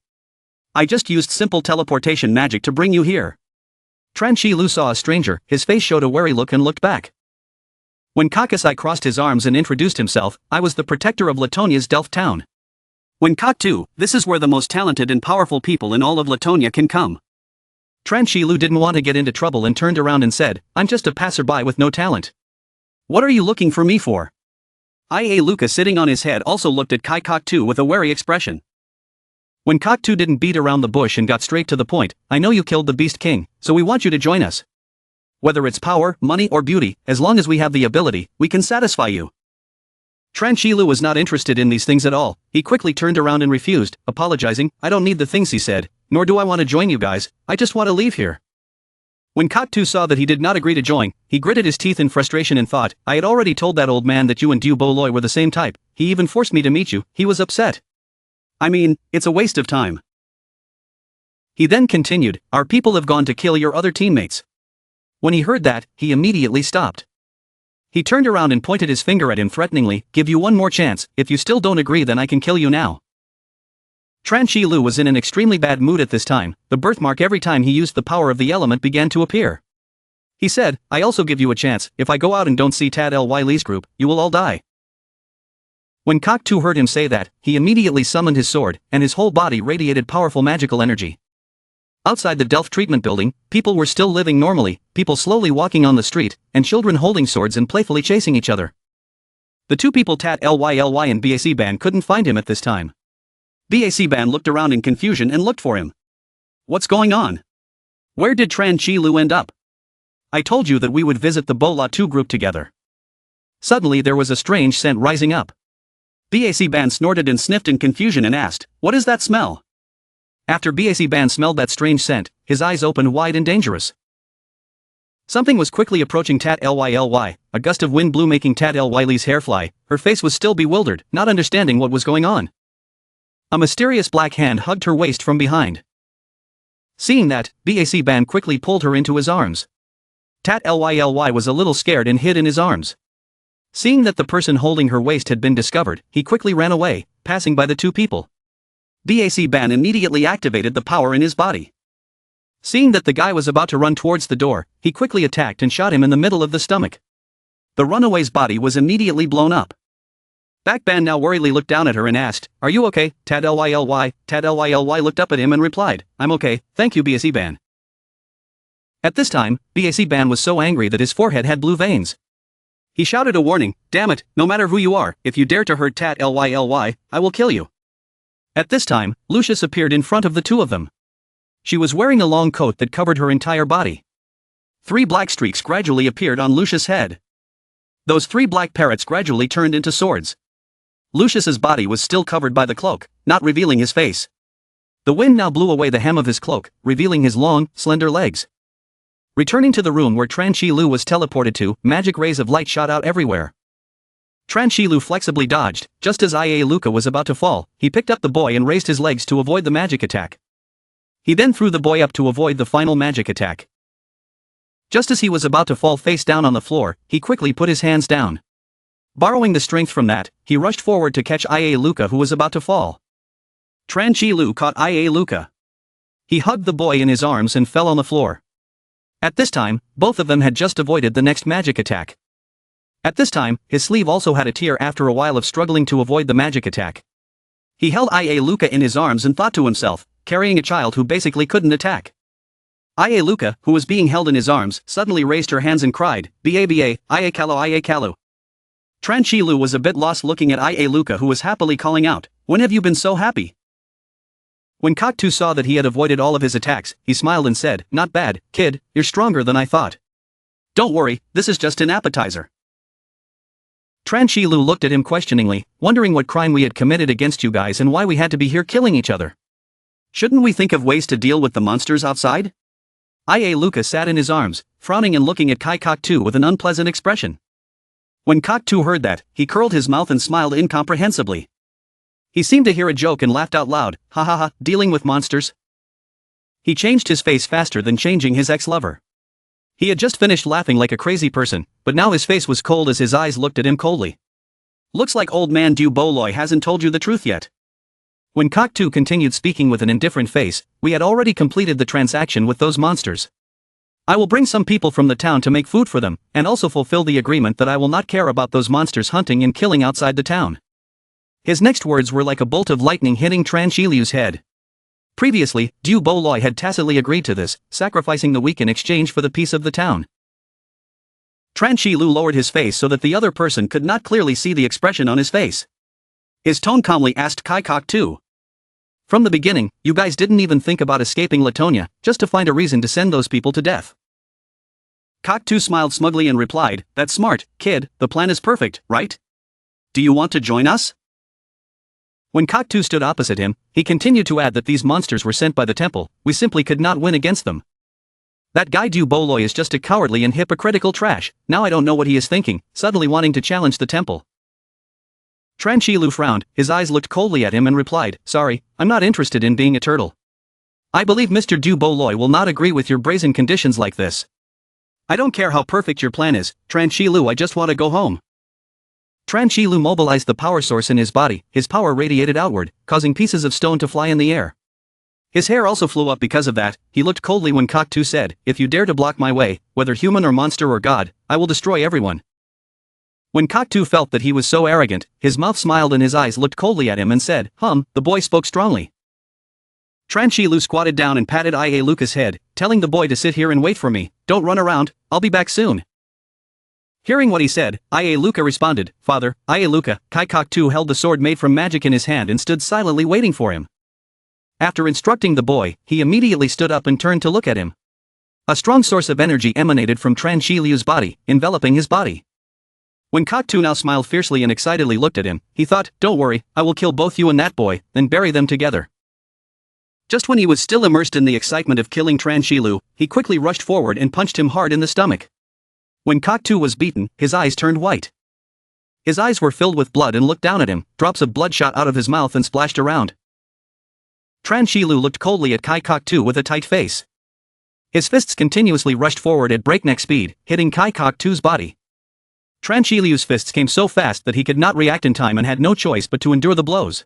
I just used simple teleportation magic to bring you here. Tran Shi Lu saw a stranger, his face showed a wary look and looked back. When Cockusai crossed his arms and introduced himself, I was the protector of Latonia's Delft town. When Cocktoo, this is where the most talented and powerful people in all of Latonia can come. Tran Shi Lu didn't want to get into trouble and turned around and said, I'm just a passerby with no talent. What are you looking for me for? IA Luca sitting on his head also looked at Kai Kok-2 with a wary expression. When Kok-2 didn't beat around the bush and got straight to the point, I know you killed the Beast King, so we want you to join us. Whether it's power, money or beauty, as long as we have the ability, we can satisfy you. Tran Shilu was not interested in these things at all. He quickly turned around and refused, apologizing. I don't need the things, he said, nor do I want to join you guys, I just want to leave here. When Kok-2 saw that he did not agree to join, he gritted his teeth in frustration and thought, I had already told that old man that you and Du Bo-Loi were the same type, he even forced me to meet you, he was upset. I mean, it's a waste of time. He then continued, our people have gone to kill your other teammates. When he heard that, he immediately stopped. He turned around and pointed his finger at him threateningly, give you one more chance, if you still don't agree then I can kill you now. Tran Shilu was in an extremely bad mood at this time, the birthmark every time he used the power of the element began to appear. He said, I also give you a chance, if I go out and don't see Tad Ly Lee's group, you will all die. When Kok-2 heard him say that, he immediately summoned his sword, and his whole body radiated powerful magical energy. Outside the Delft treatment building, people were still living normally, people slowly walking on the street, and children holding swords and playfully chasing each other. The two people Tat Ly and BAC Ban couldn't find him at this time. BAC Ban looked around in confusion and looked for him. What's going on? Where did Tran Shilu end up? I told you that we would visit the Bo-La 2 group together. Suddenly there was a strange scent rising up. BAC Ban snorted and sniffed in confusion and asked, what is that smell? After BAC Ban smelled that strange scent, his eyes opened wide and dangerous. Something was quickly approaching Tat Ly. A gust of wind blew making Tat Ly Lee's hair fly. Her face was still bewildered, not understanding what was going on. A mysterious black hand hugged her waist from behind. Seeing that, BAC Ban quickly pulled her into his arms. Tat Ly was a little scared and hid in his arms. Seeing that the person holding her waist had been discovered, he quickly ran away, passing by the two people. BAC Ban immediately activated the power in his body. Seeing that the guy was about to run towards the door, he quickly attacked and shot him in the middle of the stomach. The runaway's body was immediately blown up. Back Ban now worriedly looked down at her and asked, are you okay, Tad Ly? Tad Ly looked up at him and replied, I'm okay, thank you BAC Ban. At this time, BAC Ban was so angry that his forehead had blue veins. He shouted a warning, damn it, no matter who you are, if you dare to hurt Tad Ly, I will kill you. At this time, Lucius appeared in front of the two of them. She was wearing a long coat that covered her entire body. 3 black streaks gradually appeared on Lucius' head. Those 3 black parrots gradually turned into swords. Lucius's body was still covered by the cloak, not revealing his face. The wind now blew away the hem of his cloak, revealing his long, slender legs. Returning to the room where Tran Shilu was teleported to, magic rays of light shot out everywhere. Tran Shilu flexibly dodged, just as IA Luca was about to fall, he picked up the boy and raised his legs to avoid the magic attack. He then threw the boy up to avoid the final magic attack. Just as he was about to fall face down on the floor, he quickly put his hands down. Borrowing the strength from that, he rushed forward to catch IA Luca who was about to fall. Tran Shilu caught IA Luca. He hugged the boy in his arms and fell on the floor. At this time, both of them had just avoided the next magic attack. At this time, his sleeve also had a tear after a while of struggling to avoid the magic attack. He held IA Luca in his arms and thought to himself, carrying a child who basically couldn't attack. IA Luca, who was being held in his arms, suddenly raised her hands and cried, Ba, Ia Kalu. Tran Shilu was a bit lost looking at IA Luca who was happily calling out, when have you been so happy? When Kok-2 saw that he had avoided all of his attacks, he smiled and said, not bad, kid, you're stronger than I thought. Don't worry, this is just an appetizer. Tran Shilu looked at him questioningly, wondering what crime we had committed against you guys and why we had to be here killing each other. Shouldn't we think of ways to deal with the monsters outside? IA Luca sat in his arms, frowning and looking at Kok-2 with an unpleasant expression. When Kok-2 heard that, he curled his mouth and smiled incomprehensibly. He seemed to hear a joke and laughed out loud, ha ha ha, dealing with monsters? He changed his face faster than changing his ex-lover. He had just finished laughing like a crazy person, but now his face was cold as his eyes looked at him coldly. Looks like old man Du Bo-Loi hasn't told you the truth yet. When Kok-2 continued speaking with an indifferent face, we had already completed the transaction with those monsters. I will bring some people from the town to make food for them, and also fulfill the agreement that I will not care about those monsters hunting and killing outside the town. His next words were like a bolt of lightning hitting Tran Shilu's head. Previously, Du Bo-Loi had tacitly agreed to this, sacrificing the weak in exchange for the peace of the town. Tran Shi Lu lowered his face so that the other person could not clearly see the expression on his face. His tone calmly asked Kai Kok Tu. From the beginning, you guys didn't even think about escaping Latonia, just to find a reason to send those people to death. Kok Tu smiled smugly and replied, "That's smart, kid, the plan is perfect, right? Do you want to join us?" When Kok Tu stood opposite him, he continued to add that these monsters were sent by the temple, we simply could not win against them. That guy Du Boloi is just a cowardly and hypocritical trash, now I don't know what he is thinking, suddenly wanting to challenge the temple. Tran Shi Lu frowned, his eyes looked coldly at him and replied, "Sorry, I'm not interested in being a turtle. I believe Mr. Du Boloi will not agree with your brazen conditions like this. I don't care how perfect your plan is, Tran Shi Lu, I just want to go home." Tran Shi Lu mobilized the power source in his body, his power radiated outward, causing pieces of stone to fly in the air. His hair also flew up because of that. He looked coldly when Kok Tu said, "If you dare to block my way, whether human or monster or god, I will destroy everyone." When Kok Tu felt that he was so arrogant, his mouth smiled and his eyes looked coldly at him and said, the boy spoke strongly. Tran Shi Lu squatted down and patted Ia Luca's head, telling the boy to sit here and wait for me, don't run around, I'll be back soon. Hearing what he said, Ia Luca responded, "Father, Ia Luca." Kai Kok Tu held the sword made from magic in his hand and stood silently waiting for him. After instructing the boy, he immediately stood up and turned to look at him. A strong source of energy emanated from Tran Shi Lu's body, enveloping his body. When Kok Tu now smiled fiercely and excitedly looked at him, he thought, "Don't worry, I will kill both you and that boy, then bury them together." Just when he was still immersed in the excitement of killing Tran Shi Lu, he quickly rushed forward and punched him hard in the stomach. When Kok Tu was beaten, his eyes turned white. His eyes were filled with blood and looked down at him, drops of blood shot out of his mouth and splashed around. Tran Shi Lu looked coldly at Kai Kok Tu with a tight face. His fists continuously rushed forward at breakneck speed, hitting Kai Kok Tu's body. Tran Shi Lu's fists came so fast that he could not react in time and had no choice but to endure the blows.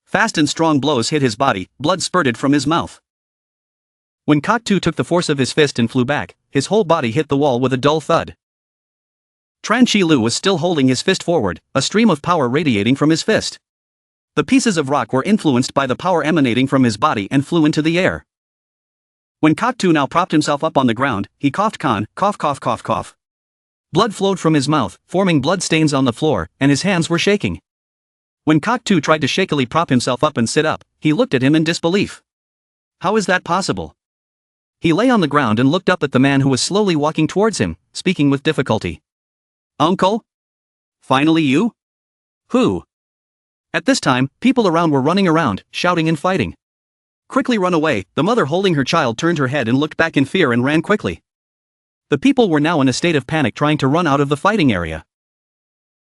Fast and strong blows hit his body, blood spurted from his mouth. When Kok Tu took the force of his fist and flew back, his whole body hit the wall with a dull thud. Tran Shi Lu was still holding his fist forward, a stream of power radiating from his fist. The pieces of rock were influenced by the power emanating from his body and flew into the air. When Kok Tu now propped himself up on the ground, he coughed cough. Blood flowed from his mouth, forming blood stains on the floor, and his hands were shaking. When Kok Tu tried to shakily prop himself up and sit up, he looked at him in disbelief. How is that possible? He lay on the ground and looked up at the man who was slowly walking towards him, speaking with difficulty. "Uncle? Finally you? Who?" At this time, people around were running around, shouting and fighting. "Quickly run away," the mother holding her child turned her head and looked back in fear and ran quickly. The people were now in a state of panic trying to run out of the fighting area.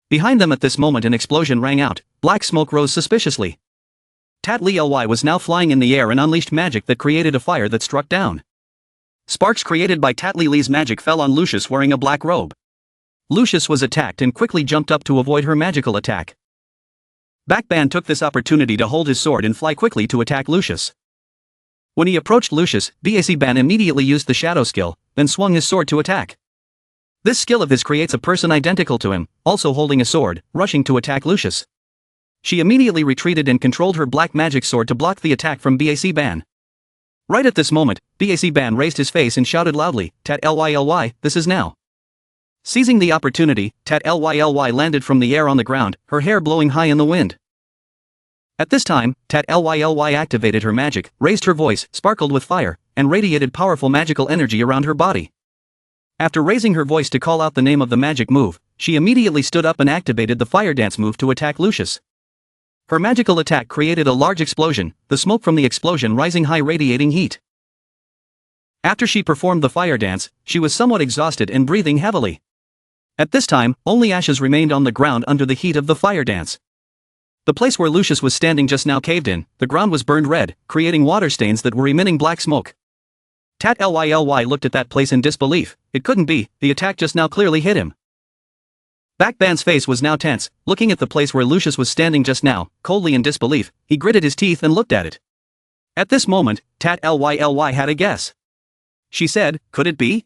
Behind them at this moment an explosion rang out, black smoke rose suspiciously. Tat Li Ly was now flying in the air and unleashed magic that created a fire that struck down. Sparks created by Tat Li Li's magic fell on Lucius wearing a black robe. Lucius was attacked and quickly jumped up to avoid her magical attack. Backban took this opportunity to hold his sword and fly quickly to attack Lucius. When he approached Lucius, Backban immediately used the shadow skill, then swung his sword to attack. This skill of his creates a person identical to him, also holding a sword, rushing to attack Lucius. She immediately retreated and controlled her black magic sword to block the attack from Backban. Right at this moment, Backban raised his face and shouted loudly, "Tat Ly, this is now." Seizing the opportunity, Tat Ly landed from the air on the ground, her hair blowing high in the wind. At this time, Tat Ly activated her magic, raised her voice, sparkled with fire, and radiated powerful magical energy around her body. After raising her voice to call out the name of the magic move, she immediately stood up and activated the fire dance move to attack Lucius. Her magical attack created a large explosion, the smoke from the explosion rising high radiating heat. After she performed the fire dance, she was somewhat exhausted and breathing heavily. At this time, only ashes remained on the ground under the heat of the fire dance. The place where Lucius was standing just now caved in, the ground was burned red, creating water stains that were emitting black smoke. Tat Ly looked at that place in disbelief. It couldn't be, the attack just now clearly hit him. Backban's face was now tense, looking at the place where Lucius was standing just now, coldly in disbelief, he gritted his teeth and looked at it. At this moment, Tat Ly had a guess. She said, "Could it be?"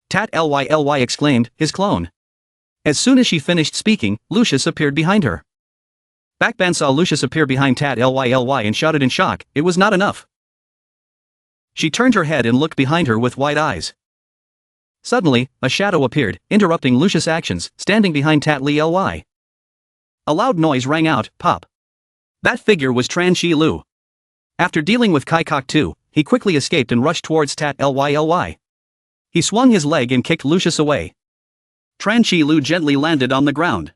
Tat Ly exclaimed, "His clone." As soon as she finished speaking, Lucius appeared behind her. Backban saw Lucius appear behind Tat Ly and shouted in shock, it was not enough. She turned her head and looked behind her with wide eyes. Suddenly, a shadow appeared, interrupting Lucius' actions, standing behind Tat Ly. A loud noise rang out, pop. That figure was Tran Shi Lu. After dealing with Kai Kok 2, he quickly escaped and rushed towards Tat Ly. He swung his leg and kicked Lucius away. Tran Shi Lu gently landed on the ground.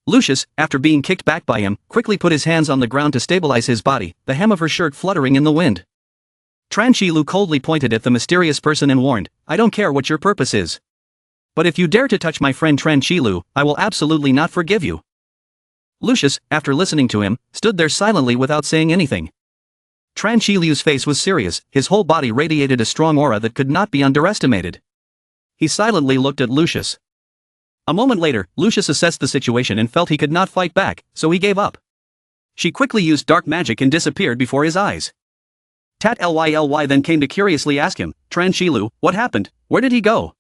Lucius, after being kicked back by him, quickly put his hands on the ground to stabilize his body, the hem of her shirt fluttering in the wind. Tran Shi Lu coldly pointed at the mysterious person and warned, I don't care what your purpose is. But if you dare to touch my friend Tran Shi Lu, I will absolutely not forgive you. Lucius, after listening to him, stood there silently without saying anything. Tran Shi Lu's face was serious, his whole body radiated a strong aura that could not be underestimated. He silently looked at Lucius. A moment later, Lucius assessed the situation and felt he could not fight back, so he gave up. She quickly used dark magic and disappeared before his eyes. Tat Ly then came to curiously ask him, Tran Shi Lu, what happened, where did he go?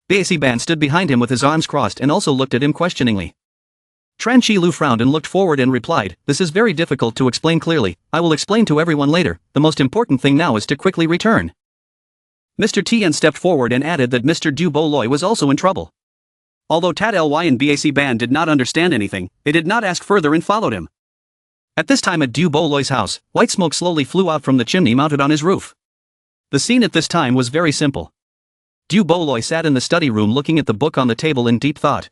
Ban stood behind him with his arms crossed and also looked at him questioningly. Tran Shi Lu frowned and looked forward and replied, this is very difficult to explain clearly, I will explain to everyone later, the most important thing now is to quickly return. Mr. Tien stepped forward and added that Mr. Du Bo Loi was also in trouble. Although Tat Ly and Ban did not understand anything, they did not ask further and followed him. At this time at Du Bo Loi's house, white smoke slowly flew out from the chimney mounted on his roof. The scene at this time was very simple. Du Bo Loi sat in the study room looking at the book on the table in deep thought.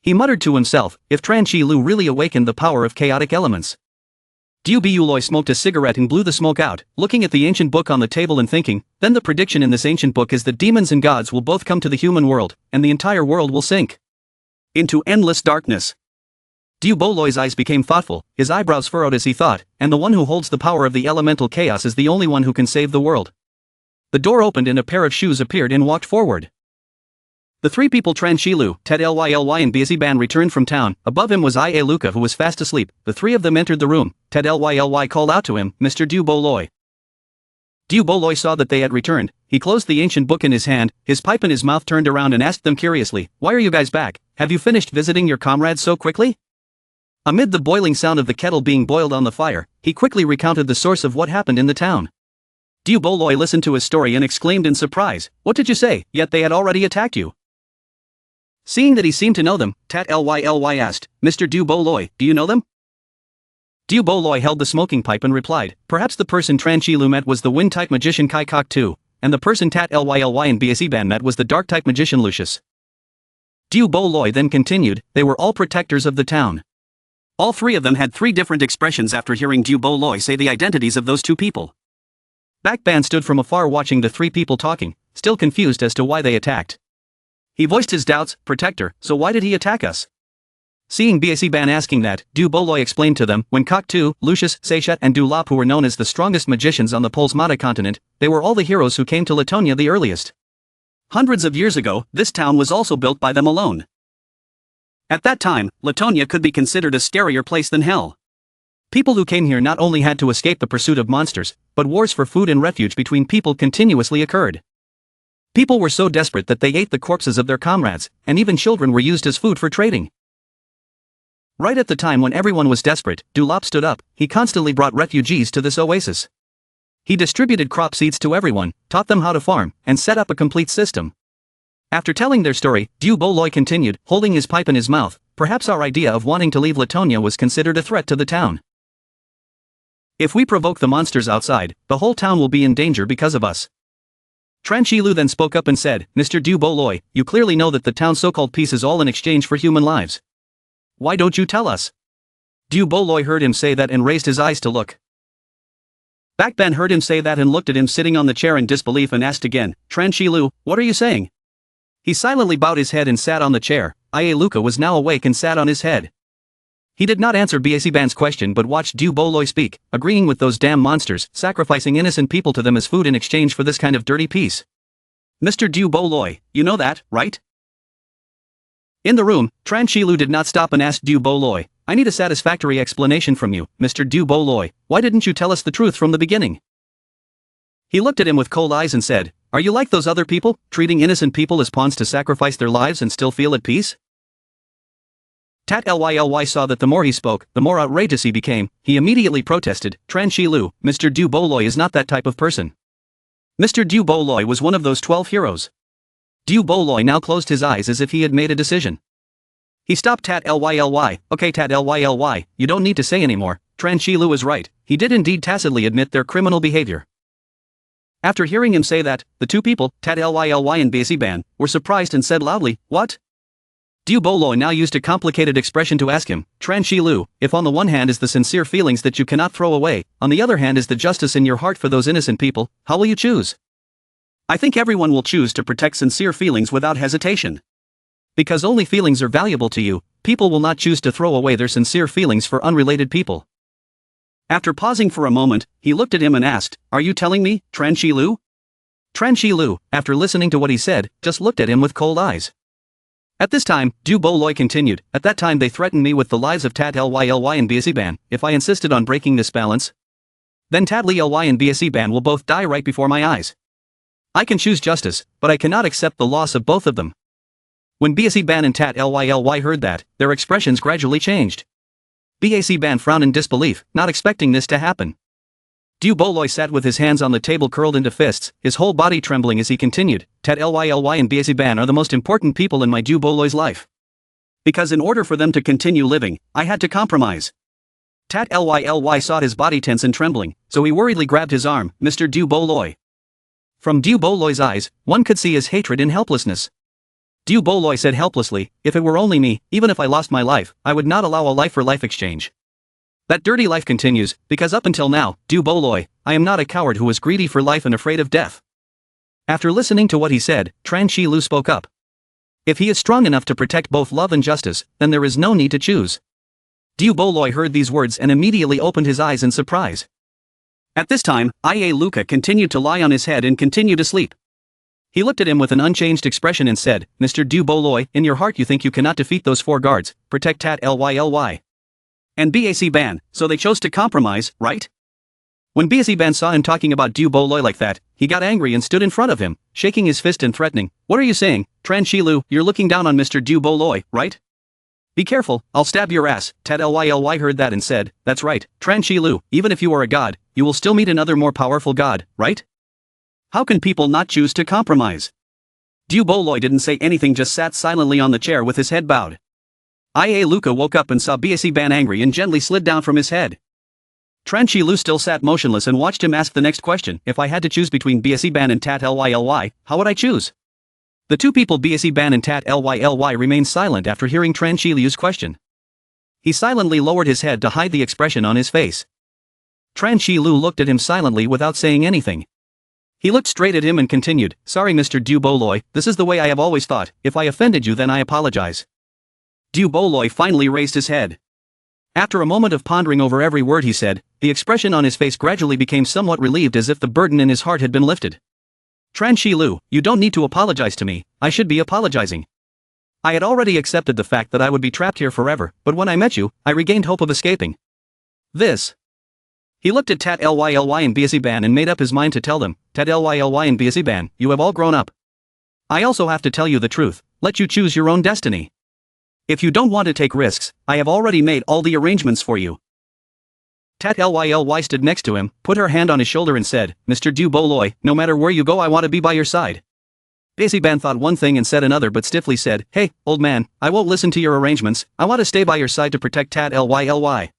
He muttered to himself, if Tran Shi Lu really awakened the power of chaotic elements. Du Bu Loi smoked a cigarette and blew the smoke out, looking at the ancient book on the table and thinking, then the prediction in this ancient book is that demons and gods will both come to the human world, and the entire world will sink into endless darkness. Du Bo Loi's eyes became thoughtful, his eyebrows furrowed as he thought, and the one who holds the power of the elemental chaos is the only one who can save the world. The door opened and a pair of shoes appeared and walked forward. The three people Tran Shi Lu, Tat Ly and Ban returned from town. Above him was Ia Luca who was fast asleep. The three of them entered the room. Tat Ly called out to him, Mr. Du Bo Loi. Du Bo Loi saw that they had returned. He closed the ancient book in his hand, his pipe in his mouth, turned around and asked them curiously, why are you guys back? Have you finished visiting your comrades so quickly? Amid the boiling sound of the kettle being boiled on the fire, he quickly recounted the source of what happened in the town. Du Bo Loi listened to his story and exclaimed in surprise, what did you say, yet they had already attacked you? Seeing that he seemed to know them, Tat Ly asked, Mr. Du Bo Loi, do you know them? Du Bo Loi held the smoking pipe and replied, perhaps the person Tran Shi Lu met was the wind-type magician Kai Kok 2, and the person Tat Ly and Ban met was the dark-type magician Lucius. Du Bo Loi then continued, they were all protectors of the town. All three of them had three different expressions after hearing Du Bo Loi say the identities of those two people. Ban stood from afar watching the three people talking, still confused as to why they attacked. He voiced his doubts, protector, so why did he attack us? Seeing Ban asking that, Du Bo Loi explained to them, when Kok 2, Lucius, Seishet and Du Lap who were known as the strongest magicians on the Polsmata continent, they were all the heroes who came to Latonia the earliest. Hundreds of years ago, this town was also built by them alone. At that time, Latonia could be considered a scarier place than hell. People who came here not only had to escape the pursuit of monsters, but wars for food and refuge between people continuously occurred. People were so desperate that they ate the corpses of their comrades, and even children were used as food for trading. Right at the time when everyone was desperate, Du Lap stood up. He constantly brought refugees to this oasis. He distributed crop seeds to everyone, taught them how to farm, and set up a complete system. After telling their story, Du Bo Loi continued, holding his pipe in his mouth, perhaps our idea of wanting to leave Latonia was considered a threat to the town. If we provoke the monsters outside, the whole town will be in danger because of us. Tran Shi Lu then spoke up and said, Mr. Du Bo Loi, you clearly know that the town's so-called peace is all in exchange for human lives. Why don't you tell us? Du Bo Loi heard him say that and raised his eyes to look. Ban heard him say that and looked at him sitting on the chair in disbelief and asked again, Tran Shi Lu, what are you saying? He silently bowed his head and sat on the chair. Ia Luca was now awake and sat on his head. He did not answer Ban's question but watched Du Bo Loi speak, agreeing with those damn monsters, sacrificing innocent people to them as food in exchange for this kind of dirty peace. Mr. Du Bo Loi, you know that, right? In the room, Tran Shi Lu did not stop and asked Du Bo Loi, I need a satisfactory explanation from you, Mr. Du Bo Loi, why didn't you tell us the truth from the beginning? He looked at him with cold eyes and said, are you like those other people, treating innocent people as pawns to sacrifice their lives and still feel at peace? Tat Ly saw that the more he spoke, the more outrageous he became. He immediately protested, Tran Shi Lu, Mr. Du Bo Loi is not that type of person. Mr. Du Bo Loi was one of those 12 heroes. Du Boloi now closed his eyes as if he had made a decision. He stopped. Tat ly, okay tat ly, you don't need to say anymore. Tran Shilu was right, he did indeed tacitly admit their criminal behavior. After hearing him say that, the two people, Tat Ly and Ban, were surprised and said loudly, "What?" Du Boloi now used a complicated expression to ask him, Tran Shilu, if on the one hand is the sincere feelings that you cannot throw away, on the other hand is the justice in your heart for those innocent people, how will you choose? I think everyone will choose to protect sincere feelings without hesitation. Because only feelings are valuable to you, people will not choose to throw away their sincere feelings for unrelated people. After pausing for a moment, he looked at him and asked, "Are you telling me, Tran Shilu?" Tran Shilu, after listening to what he said, just looked at him with cold eyes. At this time, Du Boloi continued, "At that time they threatened me with the lives of Tat Ly and Ban, if I insisted on breaking this balance. Then Tat Ly and Ban will both die right before my eyes. I can choose justice, but I cannot accept the loss of both of them." When Ban and Tat Ly heard that, their expressions gradually changed. Ban frowned in disbelief, not expecting this to happen. Du Boloi sat with his hands on the table curled into fists, his whole body trembling as he continued, Tat Ly and Ban are the most important people in my Du Boloi's life. Because in order for them to continue living, I had to compromise. Tat Ly saw his body tense and trembling, so he worriedly grabbed his arm, Mr. Du Boloi. From Du Boloi's eyes, one could see his hatred and helplessness. Du Boloi said helplessly, "If it were only me, even if I lost my life, I would not allow a life-for-life exchange. That dirty life continues, because up until now, Du Boloi, I am not a coward who is greedy for life and afraid of death." After listening to what he said, Tran Shilu spoke up. If he is strong enough to protect both love and justice, then there is no need to choose. Du Boloi heard these words and immediately opened his eyes in surprise. At this time, Ia Luca continued to lie on his head and continue to sleep. He looked at him with an unchanged expression and said, "Mr. Du Boloi, in your heart you think you cannot defeat those four guards, protect Tat Ly. And Ban, so they chose to compromise, right?" When Ban saw him talking about Du Boloi like that, he got angry and stood in front of him, shaking his fist and threatening, "What are you saying, Tran Shilu, you're looking down on Mr. Du Boloi, right? Be careful, I'll stab your ass." Tat Ly heard that and said, "That's right, Tran Shilu, even if you are a god, you will still meet another more powerful god, right? How can people not choose to compromise?" Du Boloi didn't say anything, just sat silently on the chair with his head bowed. Ia Luca woke up and saw Ban angry and gently slid down from his head. Tran Shilu still sat motionless and watched him ask the next question, "If I had to choose between Ban and Tat Ly, how would I choose?" The two people Ban and Tat Ly remained silent after hearing Tran Shilu's question. He silently lowered his head to hide the expression on his face. Tran Shilu looked at him silently without saying anything. He looked straight at him and continued, "Sorry Mr. Du Boloi, this is the way I have always thought, if I offended you then I apologize." Du Boloi finally raised his head. After a moment of pondering over every word he said, the expression on his face gradually became somewhat relieved, as if the burden in his heart had been lifted. "Tran Shilu, you don't need to apologize to me, I should be apologizing. I had already accepted the fact that I would be trapped here forever, but when I met you, I regained hope of escaping. This." He looked at Tat Ly and Ban and made up his mind to tell them, "Tat Ly and Ban, you have all grown up. I also have to tell you the truth, let you choose your own destiny. If you don't want to take risks, I have already made all the arrangements for you." Tat Ly stood next to him, put her hand on his shoulder and said, "Mr. Du Boloi, no matter where you go I want to be by your side." Ban thought one thing and said another, but stiffly said, "Hey, old man, I won't listen to your arrangements, I want to stay by your side to protect Tat Ly.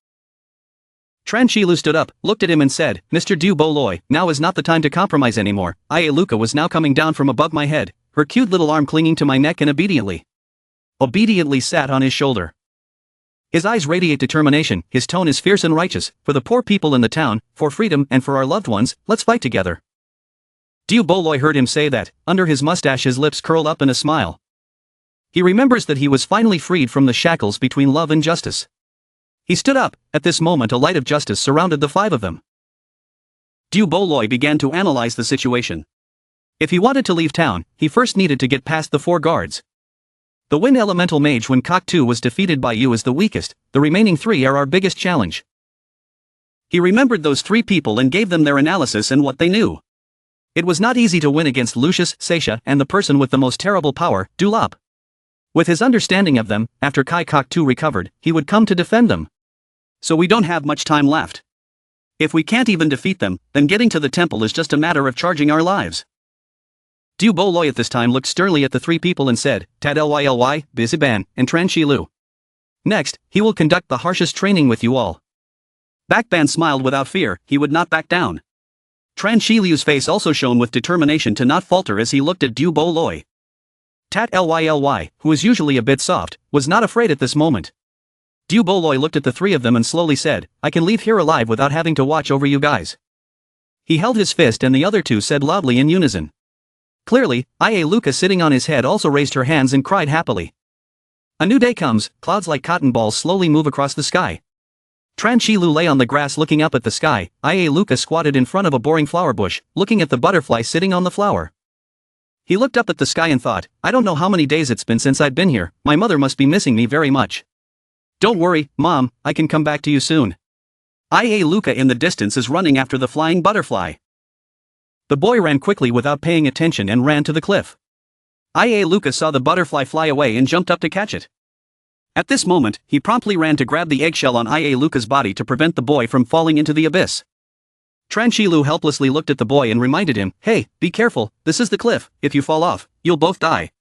Tran Shilu stood up, looked at him and said, "Mr. Du Boloi, now is not the time to compromise anymore." Ia Luca was now coming down from above my head, her cute little arm clinging to my neck and obediently sat on his shoulder. His eyes radiate determination, his tone is fierce and righteous, "For the poor people in the town, for freedom and for our loved ones, let's fight together." Du Boloi heard him say that, under his mustache his lips curled up in a smile. He remembers that he was finally freed from the shackles between love and justice. He stood up. At this moment a light of justice surrounded the five of them. Du Boloi began to analyze the situation. If he wanted to leave town, he first needed to get past the four guards. The Wind Elemental Mage when Cocteau was defeated by you is the weakest, the remaining three are our biggest challenge. He remembered those three people and gave them their analysis and what they knew. It was not easy to win against Lucius, Seisha, and the person with the most terrible power, Dulop. With his understanding of them, after Kai Cocteau recovered, he would come to defend them. So we don't have much time left. If we can't even defeat them, then getting to the temple is just a matter of charging our lives. Du Bo Loi at this time looked sternly at the three people and said, Tad Lyly, Biziban, and Tran Shi Lu. Next, he will conduct the harshest training with you all. Bakban smiled without fear, he would not back down. Tran Shi Lu's face also shone with determination to not falter as he looked at Du Bo Loi. Tat Lyly, who is usually a bit soft, was not afraid at this moment. Du Bo Loi looked at the three of them and slowly said, I can leave here alive without having to watch over you guys. He held his fist and the other two said loudly in unison. Clearly, Ia Luca sitting on his head also raised her hands and cried happily. A new day comes, clouds like cotton balls slowly move across the sky. Tran Shi Lu lay on the grass looking up at the sky, Ia Luca squatted in front of a boring flower bush, looking at the butterfly sitting on the flower. He looked up at the sky and thought, I don't know how many days it's been since I've been here, my mother must be missing me very much. Don't worry, Mom, I can come back to you soon. Ia Luca in the distance is running after the flying butterfly. The boy ran quickly without paying attention and ran to the cliff. Ia Luca saw the butterfly fly away and jumped up to catch it. At this moment, he promptly ran to grab the eggshell on Ia Luca's body to prevent the boy from falling into the abyss. Tran Shi Lu helplessly looked at the boy and reminded him, hey, be careful, this is the cliff, if you fall off, you'll both die.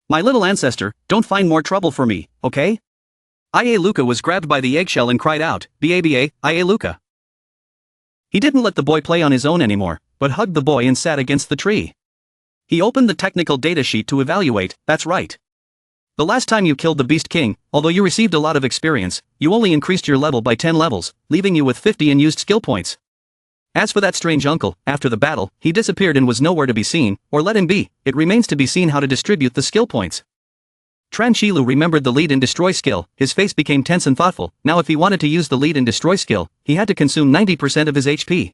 My little ancestor, don't find more trouble for me, okay? Ia Luca was grabbed by the eggshell and cried out, Baba, Ia Luca. He didn't let the boy play on his own anymore, but hugged the boy and sat against the tree. He opened the technical data sheet to evaluate, that's right. The last time you killed the Beast King, although you received a lot of experience, you only increased your level by 10 levels, leaving you with 50 unused skill points. As for that strange uncle, after the battle, he disappeared and was nowhere to be seen, or let him be, it remains to be seen how to distribute the skill points. Tran Shi Lu remembered the lead and destroy skill, his face became tense and thoughtful, now if he wanted to use the lead and destroy skill, he had to consume 90% of his HP.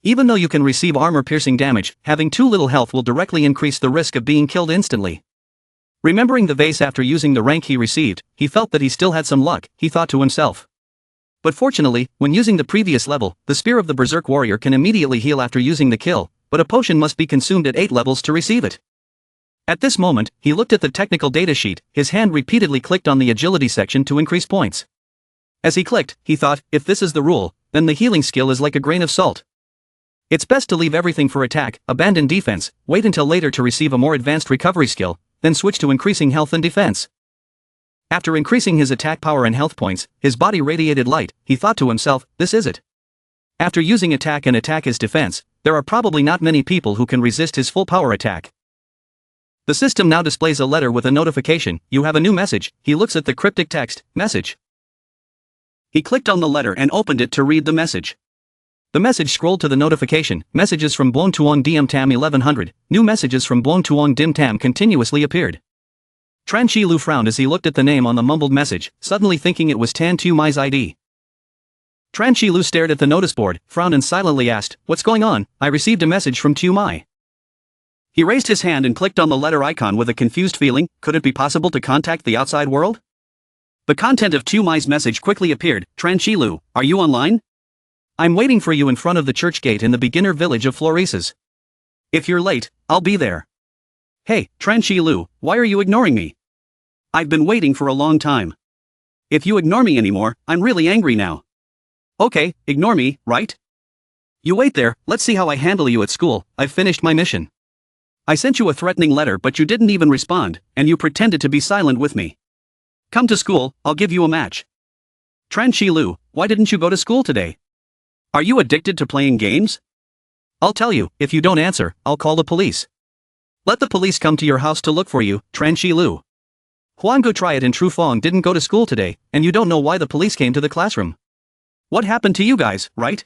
Even though you can receive armor-piercing damage, having too little health will directly increase the risk of being killed instantly. Remembering the vase after using the rank he received, he felt that he still had some luck, he thought to himself. But fortunately, when using the previous level, the Spear of the Berserk Warrior can immediately heal after using the kill, but a potion must be consumed at 8 levels to receive it. At this moment, he looked at the technical data sheet, his hand repeatedly clicked on the agility section to increase points. As he clicked, he thought, if this is the rule, then the healing skill is like a grain of salt. It's best to leave everything for attack, abandon defense, wait until later to receive a more advanced recovery skill, then switch to increasing health and defense. After increasing his attack power and health points, his body radiated light, he thought to himself, this is it. After using attack and attack as defense, there are probably not many people who can resist his full power attack. The system now displays a letter with a notification, you have a new message, he looks at the cryptic text, message. He clicked on the letter and opened it to read the message. The message scrolled to the notification, messages from Blown Tuong Diem Tam 1100, new messages from Blown Tuong Dim Tam continuously appeared. Tran Shi Lu frowned as he looked at the name on the mumbled message, suddenly thinking it was Tan Tu Mai's ID. Tran Shi Lu stared at the notice board, frowned and silently asked, what's going on? I received a message from Tu Mai. He raised his hand and clicked on the letter icon with a confused feeling, could it be possible to contact the outside world? The content of Tu Mai's message quickly appeared, Tran Shi Lu, are you online? I'm waiting for you in front of the church gate in the beginner village of Floreses. If you're late, I'll be there. Hey, Tran Shi Lu, why are you ignoring me? I've been waiting for a long time. If you ignore me anymore, I'm really angry now. Okay, ignore me, right? You wait there, let's see how I handle you at school, I've finished my mission. I sent you a threatening letter but you didn't even respond, and you pretended to be silent with me. Come to school, I'll give you a match. Tran Shi Lu, why didn't you go to school today? Are you addicted to playing games? I'll tell you, if you don't answer, I'll call the police. Let the police come to your house to look for you, Tran Shi Lu. Huan Gu Triad and Tru Fong didn't go to school today, and you don't know why the police came to the classroom. What happened to you guys, right?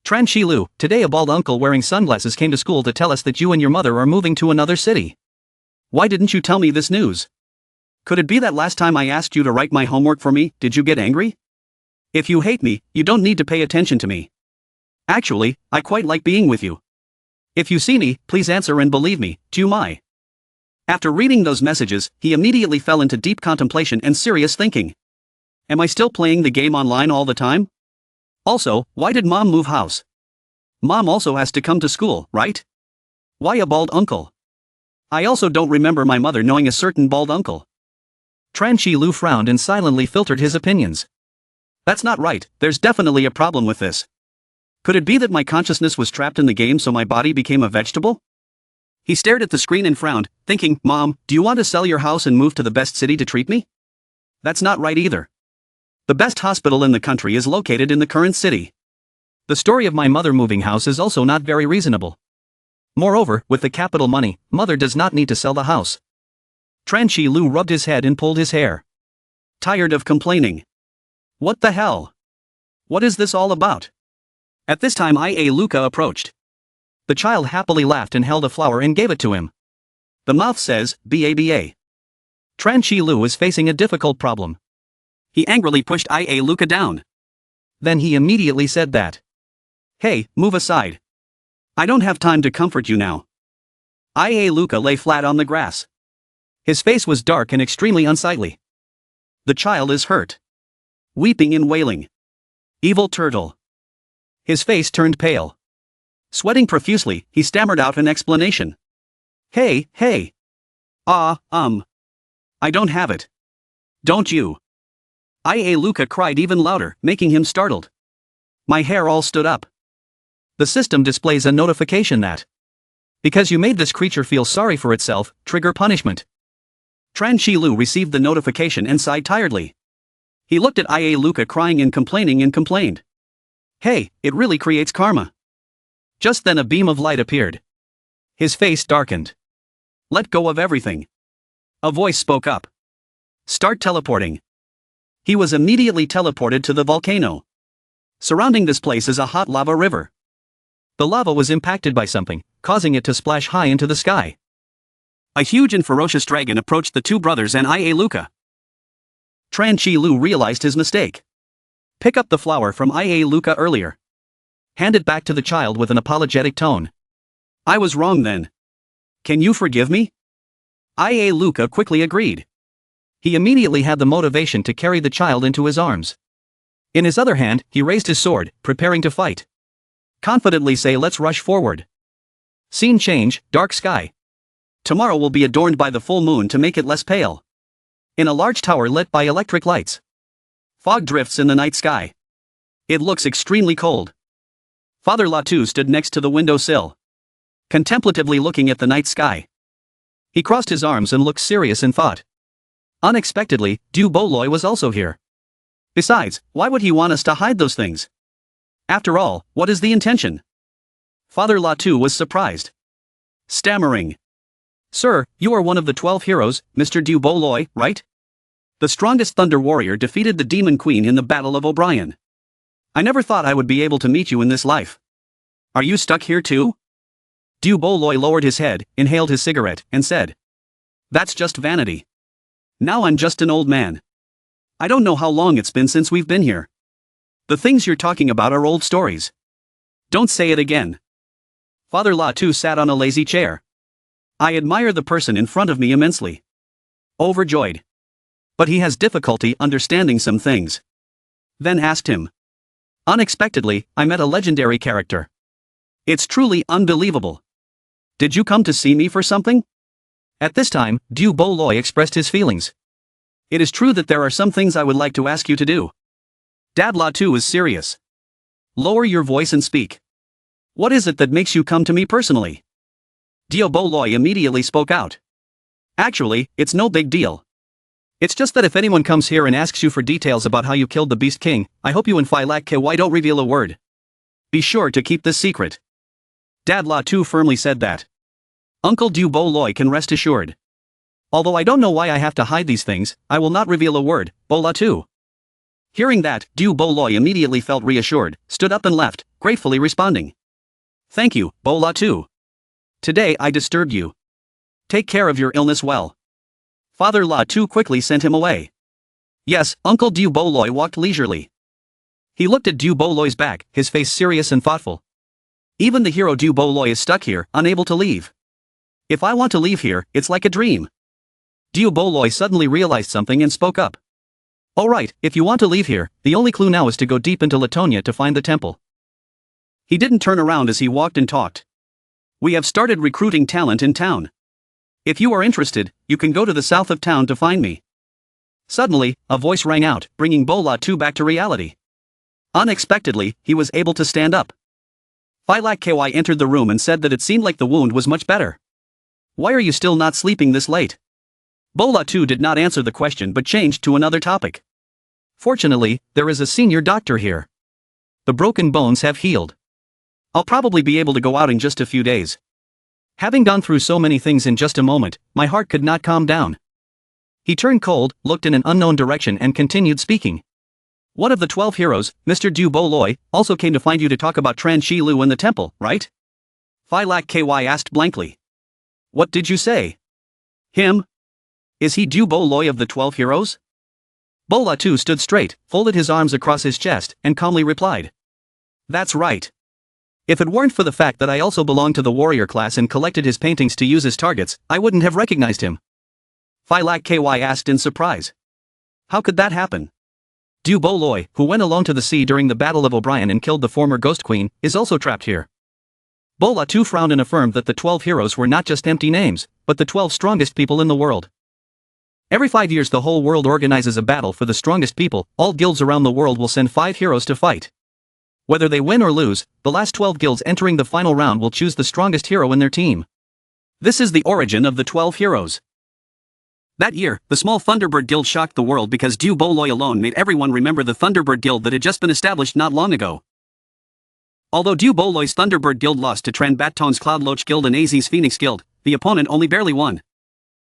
Tran Shi Lu, today a bald uncle wearing sunglasses came to school to tell us that you and your mother are moving to another city. Why didn't you tell me this news? Could it be that last time I asked you to write my homework for me, did you get angry? If you hate me, you don't need to pay attention to me. Actually, I quite like being with you. If you see me, please answer and believe me, Tu Mai. After reading those messages, he immediately fell into deep contemplation and serious thinking. Am I still playing the game online all the time? Also, why did Mom move house? Mom also has to come to school, right? Why a bald uncle? I also don't remember my mother knowing a certain bald uncle. Tran Shi Lu frowned and silently filtered his opinions. That's not right, there's definitely a problem with this. Could it be that my consciousness was trapped in the game so my body became a vegetable? He stared at the screen and frowned, thinking, Mom, do you want to sell your house and move to the best city to treat me? That's not right either. The best hospital in the country is located in the current city. The story of my mother moving house is also not very reasonable. Moreover, with the capital money, mother does not need to sell the house. Tran Shi Lu rubbed his head and pulled his hair. Tired of complaining. What the hell? What is this all about? At this time Ia Luca approached. The child happily laughed and held a flower and gave it to him. The mouth says, "Baba." Tran Shi Lu is facing a difficult problem. He angrily pushed Ia Luca down. Then he immediately said that. Hey, move aside. I don't have time to comfort you now. Ia Luca lay flat on the grass. His face was dark and extremely unsightly. The child is hurt. Weeping and wailing. Evil turtle. His face turned pale. Sweating profusely, he stammered out an explanation. Hey. I don't have it. Don't you? Ia Luca cried even louder, making him startled. My hair all stood up. The system displays a notification that, because you made this creature feel sorry for itself, trigger punishment. Tran Shi Lu received the notification and sighed tiredly. He looked at Ia Luca crying and complained. Hey, it really creates karma. Just then a beam of light appeared. His face darkened. Let go of everything. A voice spoke up. Start teleporting. He was immediately teleported to the volcano. Surrounding this place is a hot lava river. The lava was impacted by something, causing it to splash high into the sky. A huge and ferocious dragon approached the two brothers and Ia Luca. Tran Shi Lu realized his mistake. Pick up the flower from Ia Luca earlier. Hand it back to the child with an apologetic tone. I was wrong then. Can you forgive me? Ia Luca quickly agreed. He immediately had the motivation to carry the child into his arms. In his other hand, he raised his sword, preparing to fight. Confidently say, let's rush forward. Scene change, dark sky. Tomorrow will be adorned by the full moon to make it less pale. In a large tower lit by electric lights. Fog drifts in the night sky. It looks extremely cold. Father Latu stood next to the windowsill, contemplatively looking at the night sky. He crossed his arms and looked serious in thought. Unexpectedly, Du Boloi was also here. Besides, why would he want us to hide those things? After all, what is the intention? Father Latu was surprised. Stammering. Sir, you are one of the 12 heroes, Mr. Du Boloi, right? The strongest thunder warrior defeated the demon queen in the Battle of O'Brien. I never thought I would be able to meet you in this life. Are you stuck here too? Du Boloi lowered his head, inhaled his cigarette, and said. That's just vanity. Now I'm just an old man. I don't know how long it's been since we've been here. The things you're talking about are old stories. Don't say it again. Father Latu sat on a lazy chair. I admire the person in front of me immensely. Overjoyed. But he has difficulty understanding some things. Then asked him. Unexpectedly, I met a legendary character. It's truly unbelievable. Did you come to see me for something? At this time, Du Boloi expressed his feelings. It is true that there are some things I would like to ask you to do. Dad Latu is serious. Lower your voice and speak. What is it that makes you come to me personally? Du Boloi immediately spoke out. Actually, it's no big deal. It's just that if anyone comes here and asks you for details about how you killed the Beast King, I hope you and Phi Lak Ky don't reveal a word. Be sure to keep this secret. Dad Latu firmly said that. Uncle Du Boloi can rest assured. Although I don't know why I have to hide these things, I will not reveal a word, Bo Latu. Hearing that, Du Boloi immediately felt reassured, stood up and left, gratefully responding. Thank you, Bo Latu. Today I disturbed you. Take care of your illness well. Father Latu quickly sent him away. Yes, Uncle Du Boloi walked leisurely. He looked at Du Boloi's back, his face serious and thoughtful. Even the hero Du Boloi is stuck here, unable to leave. If I want to leave here, it's like a dream. Du Boloi suddenly realized something and spoke up. Alright, if you want to leave here, the only clue now is to go deep into Latonia to find the temple. He didn't turn around as he walked and talked. We have started recruiting talent in town. If you are interested, you can go to the south of town to find me. Suddenly, a voice rang out, bringing Bo Latu back to reality. Unexpectedly, he was able to stand up. Phi Lak Ky entered the room and said that it seemed like the wound was much better. Why are you still not sleeping this late? Bola too did not answer the question but changed to another topic. Fortunately, there is a senior doctor here. The broken bones have healed. I'll probably be able to go out in just a few days. Having gone through so many things in just a moment, my heart could not calm down. He turned cold, looked in an unknown direction and continued speaking. One of the 12 heroes, Mr. Du Bo Loi, also came to find you to talk about Tran Shi Lu and the temple, right? Phi Lak KY asked blankly. What did you say? Him? Is he Du Bo Loi of the 12 heroes? Bola too stood straight, folded his arms across his chest, and calmly replied. That's right. If it weren't for the fact that I also belonged to the warrior class and collected his paintings to use as targets, I wouldn't have recognized him. Phi Lak KY asked in surprise. How could that happen? Du Bo Loi, who went alone to the sea during the Battle of O'Brien and killed the former Ghost Queen, is also trapped here. Bola too frowned and affirmed that the 12 heroes were not just empty names, but the 12 strongest people in the world. Every 5 years the whole world organizes a battle for the strongest people. All guilds around the world will send 5 heroes to fight. Whether they win or lose, the last 12 guilds entering the final round will choose the strongest hero in their team. This is the origin of the 12 heroes. That year, the small Thunderbird Guild shocked the world because Du Bo Loi alone made everyone remember the Thunderbird Guild that had just been established not long ago. Although Du Bo Loi's Thunderbird Guild lost to Tran Bat Tong's Cloudloach Guild and AZ's Phoenix Guild, the opponent only barely won.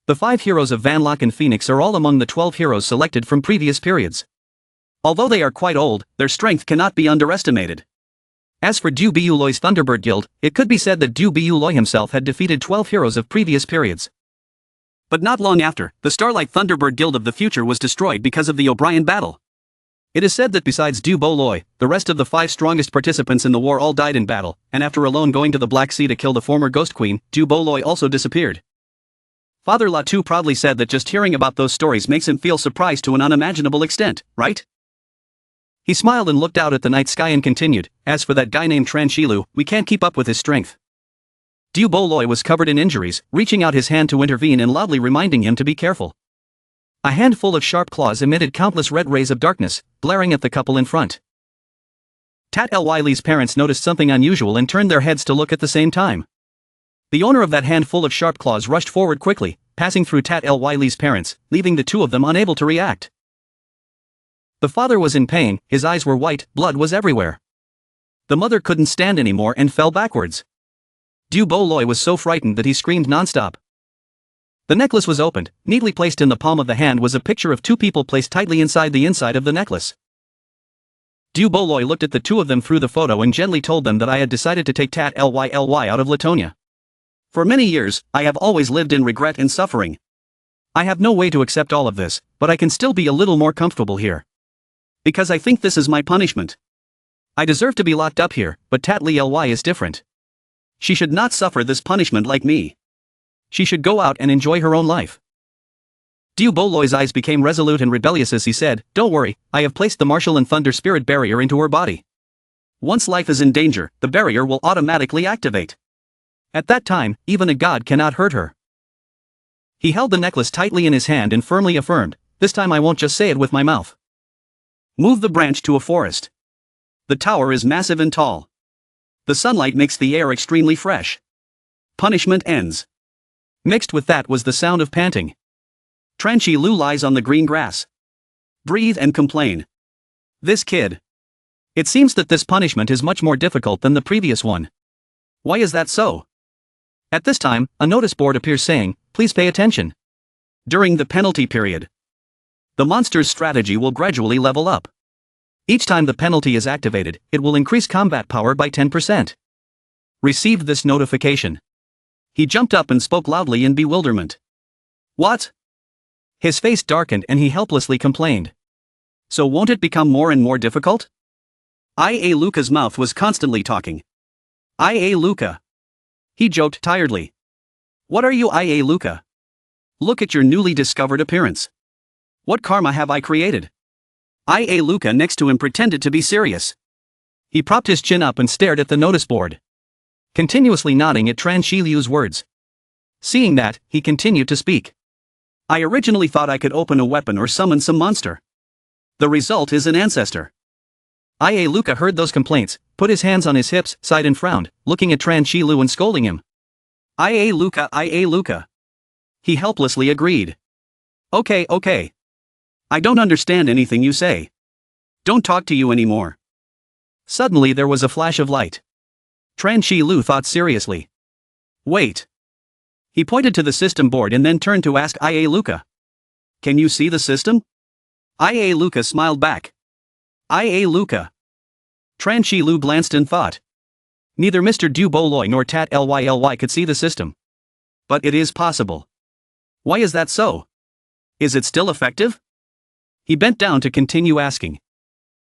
The 5 heroes of Van Locke and Phoenix are all among the 12 heroes selected from previous periods. Although they are quite old, their strength cannot be underestimated. As for Du Bu Loi's Thunderbird Guild, it could be said that Du Bu Loi himself had defeated 12 heroes of previous periods. But not long after, the Starlight Thunderbird Guild of the future was destroyed because of the O'Brien battle. It is said that besides Du Bo Loi, the rest of the 5 strongest participants in the war all died in battle, and after alone going to the Black Sea to kill the former Ghost Queen, Du Bo Loi also disappeared. Father Latu proudly said that just hearing about those stories makes him feel surprised to an unimaginable extent, right? He smiled and looked out at the night sky and continued, as for that guy named Tran Shi Lu, we can't keep up with his strength. Du Bo Loi was covered in injuries, reaching out his hand to intervene and loudly reminding him to be careful. A handful of sharp claws emitted countless red rays of darkness, glaring at the couple in front. Tat Ly Lee's parents noticed something unusual and turned their heads to look at the same time. The owner of that handful of sharp claws rushed forward quickly, passing through Tat Ly Lee's parents, leaving the two of them unable to react. The father was in pain, his eyes were white, blood was everywhere. The mother couldn't stand anymore and fell backwards. Du Bo Loi was so frightened that he screamed nonstop. The necklace was opened. Neatly placed in the palm of the hand was a picture of 2 people placed tightly inside the inside of the necklace. Du Bo Loi looked at the 2 of them through the photo and gently told them that I had decided to take Tat Ly out of Latonia. For many years, I have always lived in regret and suffering. I have no way to accept all of this, but I can still be a little more comfortable here. Because I think this is my punishment. I deserve to be locked up here, but Tat Ly is different. She should not suffer this punishment like me. She should go out and enjoy her own life. Du Bo Loi's eyes became resolute and rebellious as he said, don't worry, I have placed the Martial and Thunder Spirit barrier into her body. Once life is in danger, the barrier will automatically activate. At that time, even a god cannot hurt her. He held the necklace tightly in his hand and firmly affirmed, this time I won't just say it with my mouth. Move the branch to a forest. The tower is massive and tall. The sunlight makes the air extremely fresh. Punishment ends. Mixed with that was the sound of panting. Tran Shi Lu lies on the green grass. Breathe and complain. This kid. It seems that this punishment is much more difficult than the previous one. Why is that so? At this time, a notice board appears saying, please pay attention. During the penalty period, the monster's strategy will gradually level up. Each time the penalty is activated, it will increase combat power by 10%. Received this notification. He jumped up and spoke loudly in bewilderment. What? His face darkened and he helplessly complained. So won't it become more and more difficult? I.A. Luca's mouth was constantly talking. I.A. Luca. He joked tiredly. What are you, I.A. Luca? Look at your newly discovered appearance. What karma have I created? I.A. Luca next to him pretended to be serious. He propped his chin up and stared at the notice board, continuously nodding at Tran Shi Lu's words. Seeing that, he continued to speak. I originally thought I could open a weapon or summon some monster. The result is an ancestor. I.A. Luca heard those complaints, put his hands on his hips, sighed and frowned, looking at Tran Shi Lu and scolding him. Ia Luca. He helplessly agreed. Okay. I don't understand anything you say. Don't talk to you anymore. Suddenly there was a flash of light. Tran Shi Lu thought seriously. Wait. He pointed to the system board and then turned to ask Ia Luca. Can you see the system? Ia Luca smiled back. Ia Luca. Tran Shi Lu glanced and thought. Neither Mr. Du Boloi nor Tat Lyly could see the system. But it is possible. Why is that so? Is it still effective? He bent down to continue asking.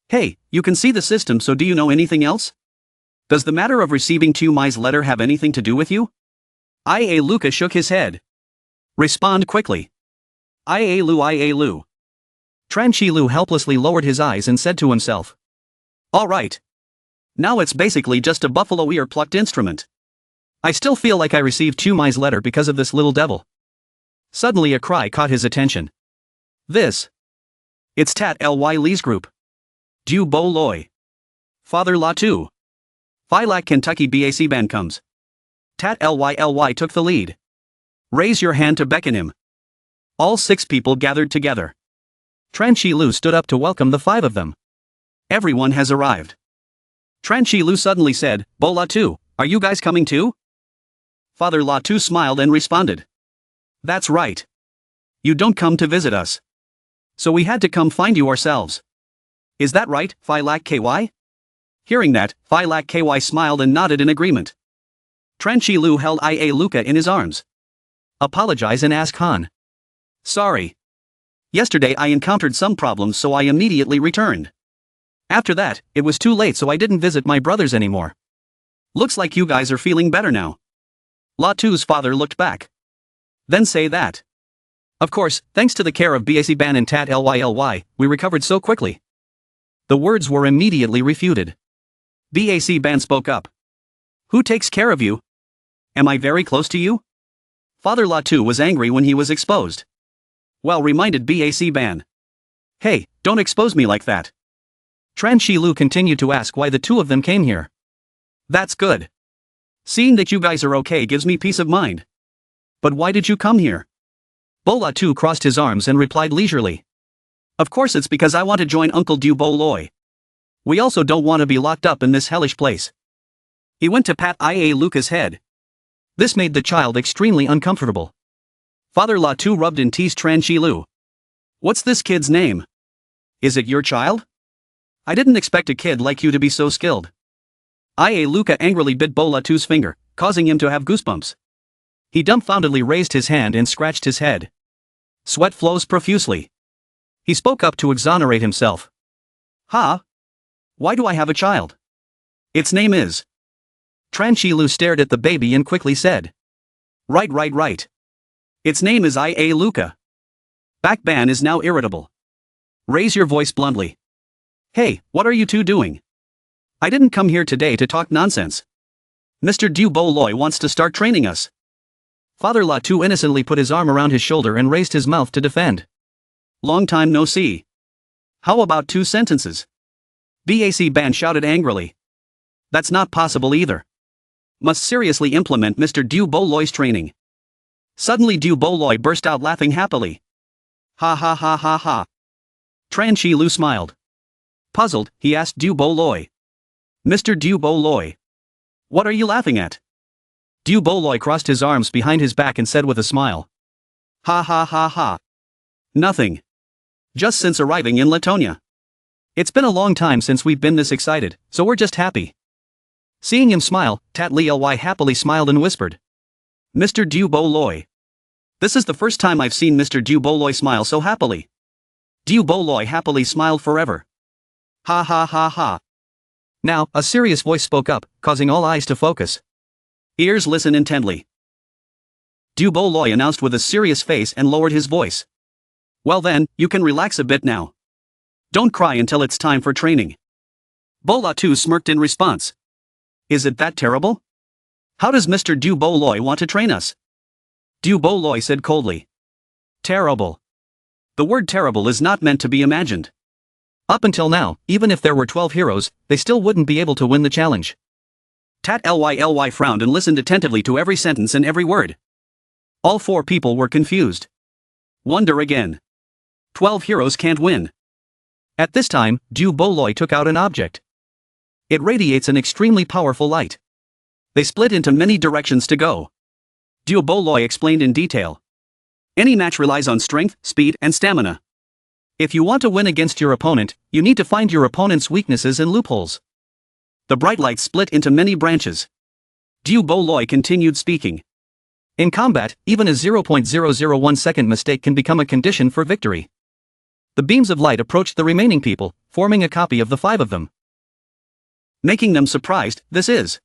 Hey, you can see the system, so do you know anything else? Does the matter of receiving Tu Mai's letter have anything to do with you? Ia Luca shook his head. Respond quickly. Ia Lu. Tran Shi Lu helplessly lowered his eyes and said to himself. All right. Now it's basically just a buffalo ear plucked instrument. I still feel like I received Tu Mai's letter because of this little devil. Suddenly a cry caught his attention. It's Tat Lyly's group. Du Boloi. Father Latu. Phi Lak Kentucky BAC band comes. Tat Lyly took the lead. Raise your hand to beckon him. All 6 people gathered together. Tran Shi Lu stood up to welcome the 5 of them. Everyone has arrived. Tran Shi Lu suddenly said, Bo Latu, are you guys coming too? Father Latu smiled and responded. That's right. You don't come to visit us. So we had to come find you ourselves. Is that right, Phi Lak KY? Hearing that, Phi Lak KY smiled and nodded in agreement. Tran Shi Lu held Ia Luca in his arms. Apologize and ask Han. Sorry. Yesterday I encountered some problems, so I immediately returned. After that, it was too late, so I didn't visit my brothers anymore. Looks like you guys are feeling better now. Latu's father looked back. Then say that. Of course, thanks to the care of BAC Ban and Tat Lyly, we recovered so quickly. The words were immediately refuted. BAC Ban spoke up. Who takes care of you? Am I very close to you? Father Latu was angry when he was exposed. Well, reminded BAC Ban. Hey, don't expose me like that. Tran Shi Lu continued to ask why the 2 of them came here. That's good. Seeing that you guys are okay gives me peace of mind. But why did you come here? Bo Latu crossed his arms and replied leisurely. Of course it's because I want to join Uncle Du Boloi. We also don't want to be locked up in this hellish place. He went to pat Ia Luca's head. This made the child extremely uncomfortable. Father Latu rubbed and teased Tran Shi Lu. What's this kid's name? Is it your child? I didn't expect a kid like you to be so skilled. Ia Luca angrily bit Bo Latu's finger, causing him to have goosebumps. He dumbfoundedly raised his hand and scratched his head. Sweat flows profusely. He spoke up to exonerate himself. Huh? Why do I have a child? Its name is... Tran Shi Lu stared at the baby and quickly said. Right. Its name is Ia Luca. Back Ban is now irritable. Raise your voice bluntly. Hey, what are you 2 doing? I didn't come here today to talk nonsense. Mr. Du Boloi wants to start training us. Father Latu innocently put his arm around his shoulder and raised his mouth to defend. Long time no see. How about 2 sentences? BAC Ban shouted angrily. That's not possible either. Must seriously implement Mr. Du Boloi's training. Suddenly Du Boloi burst out laughing happily. Ha. Tran Shi Lu smiled. Puzzled, he asked Du Boloi. Mr. Du Boloi. What are you laughing at? Du Boloi crossed his arms behind his back and said with a smile. Ha. Nothing. Just since arriving in Latonia. It's been a long time since we've been this excited, so we're just happy. Seeing him smile, Tat Lyly happily smiled and whispered. Mr. Du Boloi. This is the first time I've seen Mr. Du Boloi smile so happily. Du Boloi happily smiled forever. Ha. Now, a serious voice spoke up, causing all eyes to focus. Ears listen intently. Du Boloi announced with a serious face and lowered his voice. Well then, you can relax a bit now. Don't cry until it's time for training. Bo Latu smirked in response. Is it that terrible? How does Mr. Du Boloi want to train us? Du Boloi said coldly. Terrible. The word terrible is not meant to be imagined. Up until now, even if there were 12 heroes, they still wouldn't be able to win the challenge. Tat Ly frowned and listened attentively to every sentence and every word. All 4 people were confused. Wonder again. 12 heroes can't win. At this time, Du Boloi took out an object. It radiates an extremely powerful light. They split into many directions to go. Du Boloi explained in detail. Any match relies on strength, speed, and stamina. If you want to win against your opponent, you need to find your opponent's weaknesses and loopholes. The bright light split into many branches. Du Boloi continued speaking. In combat, even a 0.001 second mistake can become a condition for victory. The beams of light approached the remaining people, forming a copy of the 5 of them. Making them surprised, this is.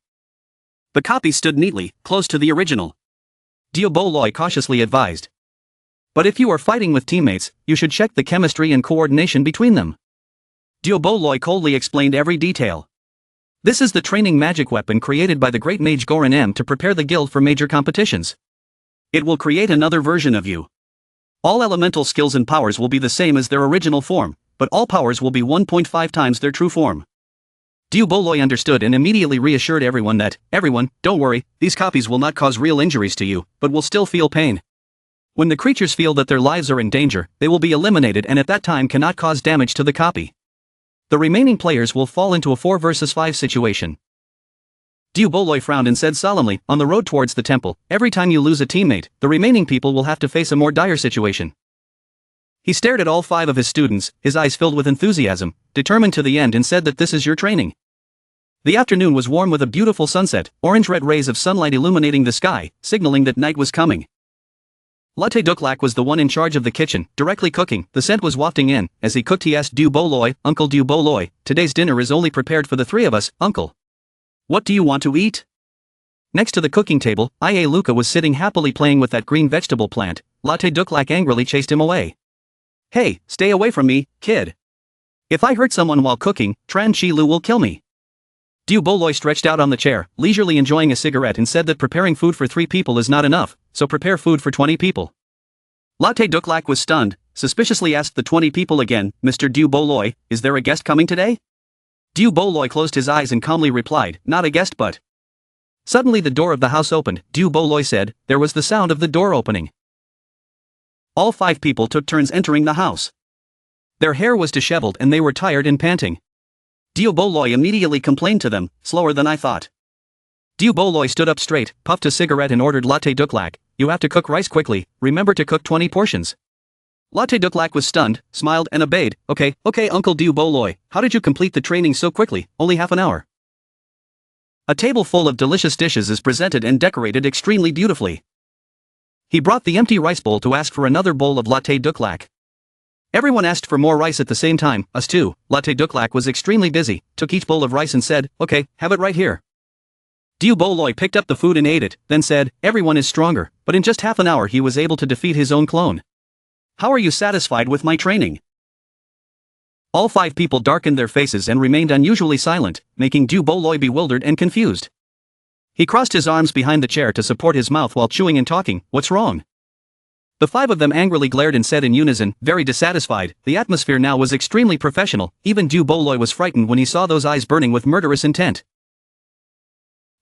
The copy stood neatly, close to the original. Du Boloi cautiously advised. But if you are fighting with teammates, you should check the chemistry and coordination between them. Du Boloi coldly explained every detail. This is the training magic weapon created by the great mage Goran M to prepare the guild for major competitions. It will create another version of you. All elemental skills and powers will be the same as their original form, but all powers will be 1.5 times their true form. Du Boloi understood and immediately reassured everyone that, everyone, don't worry, these copies will not cause real injuries to you, but will still feel pain. When the creatures feel that their lives are in danger, they will be eliminated and at that time cannot cause damage to the copy. The remaining players will fall into a 4 versus 5 situation. Du Boloi frowned and said solemnly, on the road towards the temple, every time you lose a teammate, the remaining people will have to face a more dire situation. He stared at all 5 of his students, his eyes filled with enthusiasm, determined to the end and said that this is your training. The afternoon was warm with a beautiful sunset, orange-red rays of sunlight illuminating the sky, signaling that night was coming. Latte Duklak was the one in charge of the kitchen, directly cooking. The scent was wafting in. As he cooked he asked Du Boloi, Uncle Du Boloi, today's dinner is only prepared for the 3 of us, Uncle. What do you want to eat? Next to the cooking table, Ia Luca was sitting happily playing with that green vegetable plant. Latte Duklak angrily chased him away. Hey, stay away from me, kid. If I hurt someone while cooking, Tran Chi Lu will kill me. Du Boloi stretched out on the chair, leisurely enjoying a cigarette and said that preparing food for 3 people is not enough, so prepare food for 20 people. Latte Duklak was stunned, suspiciously asked the 20 people again, Mr. Du Boloi, is there a guest coming today? Du Boloi closed his eyes and calmly replied, not a guest but. Suddenly the door of the house opened. Du Boloi said, there was the sound of the door opening. All 5 people took turns entering the house. Their hair was disheveled and they were tired and panting. Du Boloi immediately complained to them, slower than I thought. Du Boloi stood up straight, puffed a cigarette and ordered Latte Duklak, you have to cook rice quickly, remember to cook 20 portions. Latte Duklak was stunned, smiled and obeyed, okay, Uncle Du Boloi, how did you complete the training so quickly, only half an hour? A table full of delicious dishes is presented and decorated extremely beautifully. He brought the empty rice bowl to ask for another bowl of Latte Duklak. Everyone asked for more rice at the same time, us too. Latte Duklak was extremely busy, took each bowl of rice and said, okay, have it right here. Du Boloi picked up the food and ate it, then said, everyone is stronger, but in just half an hour he was able to defeat his own clone. How are you satisfied with my training? All 5 people darkened their faces and remained unusually silent, making Du Boloi bewildered and confused. He crossed his arms behind the chair to support his mouth while chewing and talking, what's wrong? The 5 of them angrily glared and said in unison, very dissatisfied. The atmosphere now was extremely professional, even Du Boloi was frightened when he saw those eyes burning with murderous intent.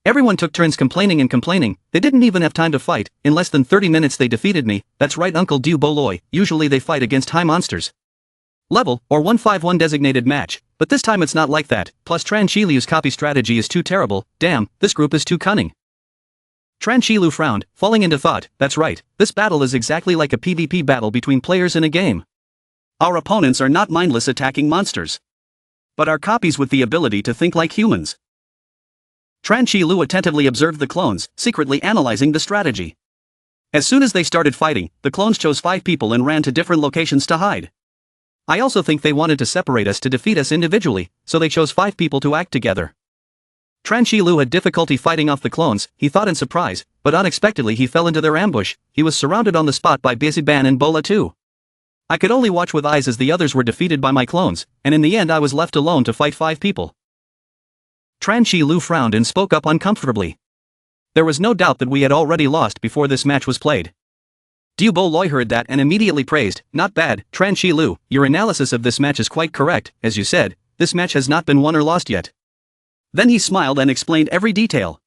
Everyone took turns complaining and complaining, they didn't even have time to fight, in less than 30 minutes they defeated me, that's right Uncle Du Boloi, usually they fight against high monsters. Level, or 151 designated match, but this time it's not like that, plus Tran Chi Lu's copy strategy is too terrible, damn, this group is too cunning. Tran Chi Lu frowned, falling into thought, that's right, this battle is exactly like a PvP battle between players in a game. Our opponents are not mindless attacking monsters, but are copies with the ability to think like humans. Tran Chi Lu attentively observed the clones, secretly analyzing the strategy. As soon as they started fighting, the clones chose 5 people and ran to different locations to hide. I also think they wanted to separate us to defeat us individually, so they chose 5 people to act together. Tran Chi Lu had difficulty fighting off the clones, he thought in surprise, but unexpectedly he fell into their ambush. He was surrounded on the spot by Biziban and Bola too. I could only watch with eyes as the others were defeated by my clones, and in the end I was left alone to fight 5 people. Tran Chi Lu frowned and spoke up uncomfortably. There was no doubt that we had already lost before this match was played. Du Boloi heard that and immediately praised, not bad, Tran Chi Lu, your analysis of this match is quite correct, as you said, this match has not been won or lost yet. Then he smiled and explained every detail.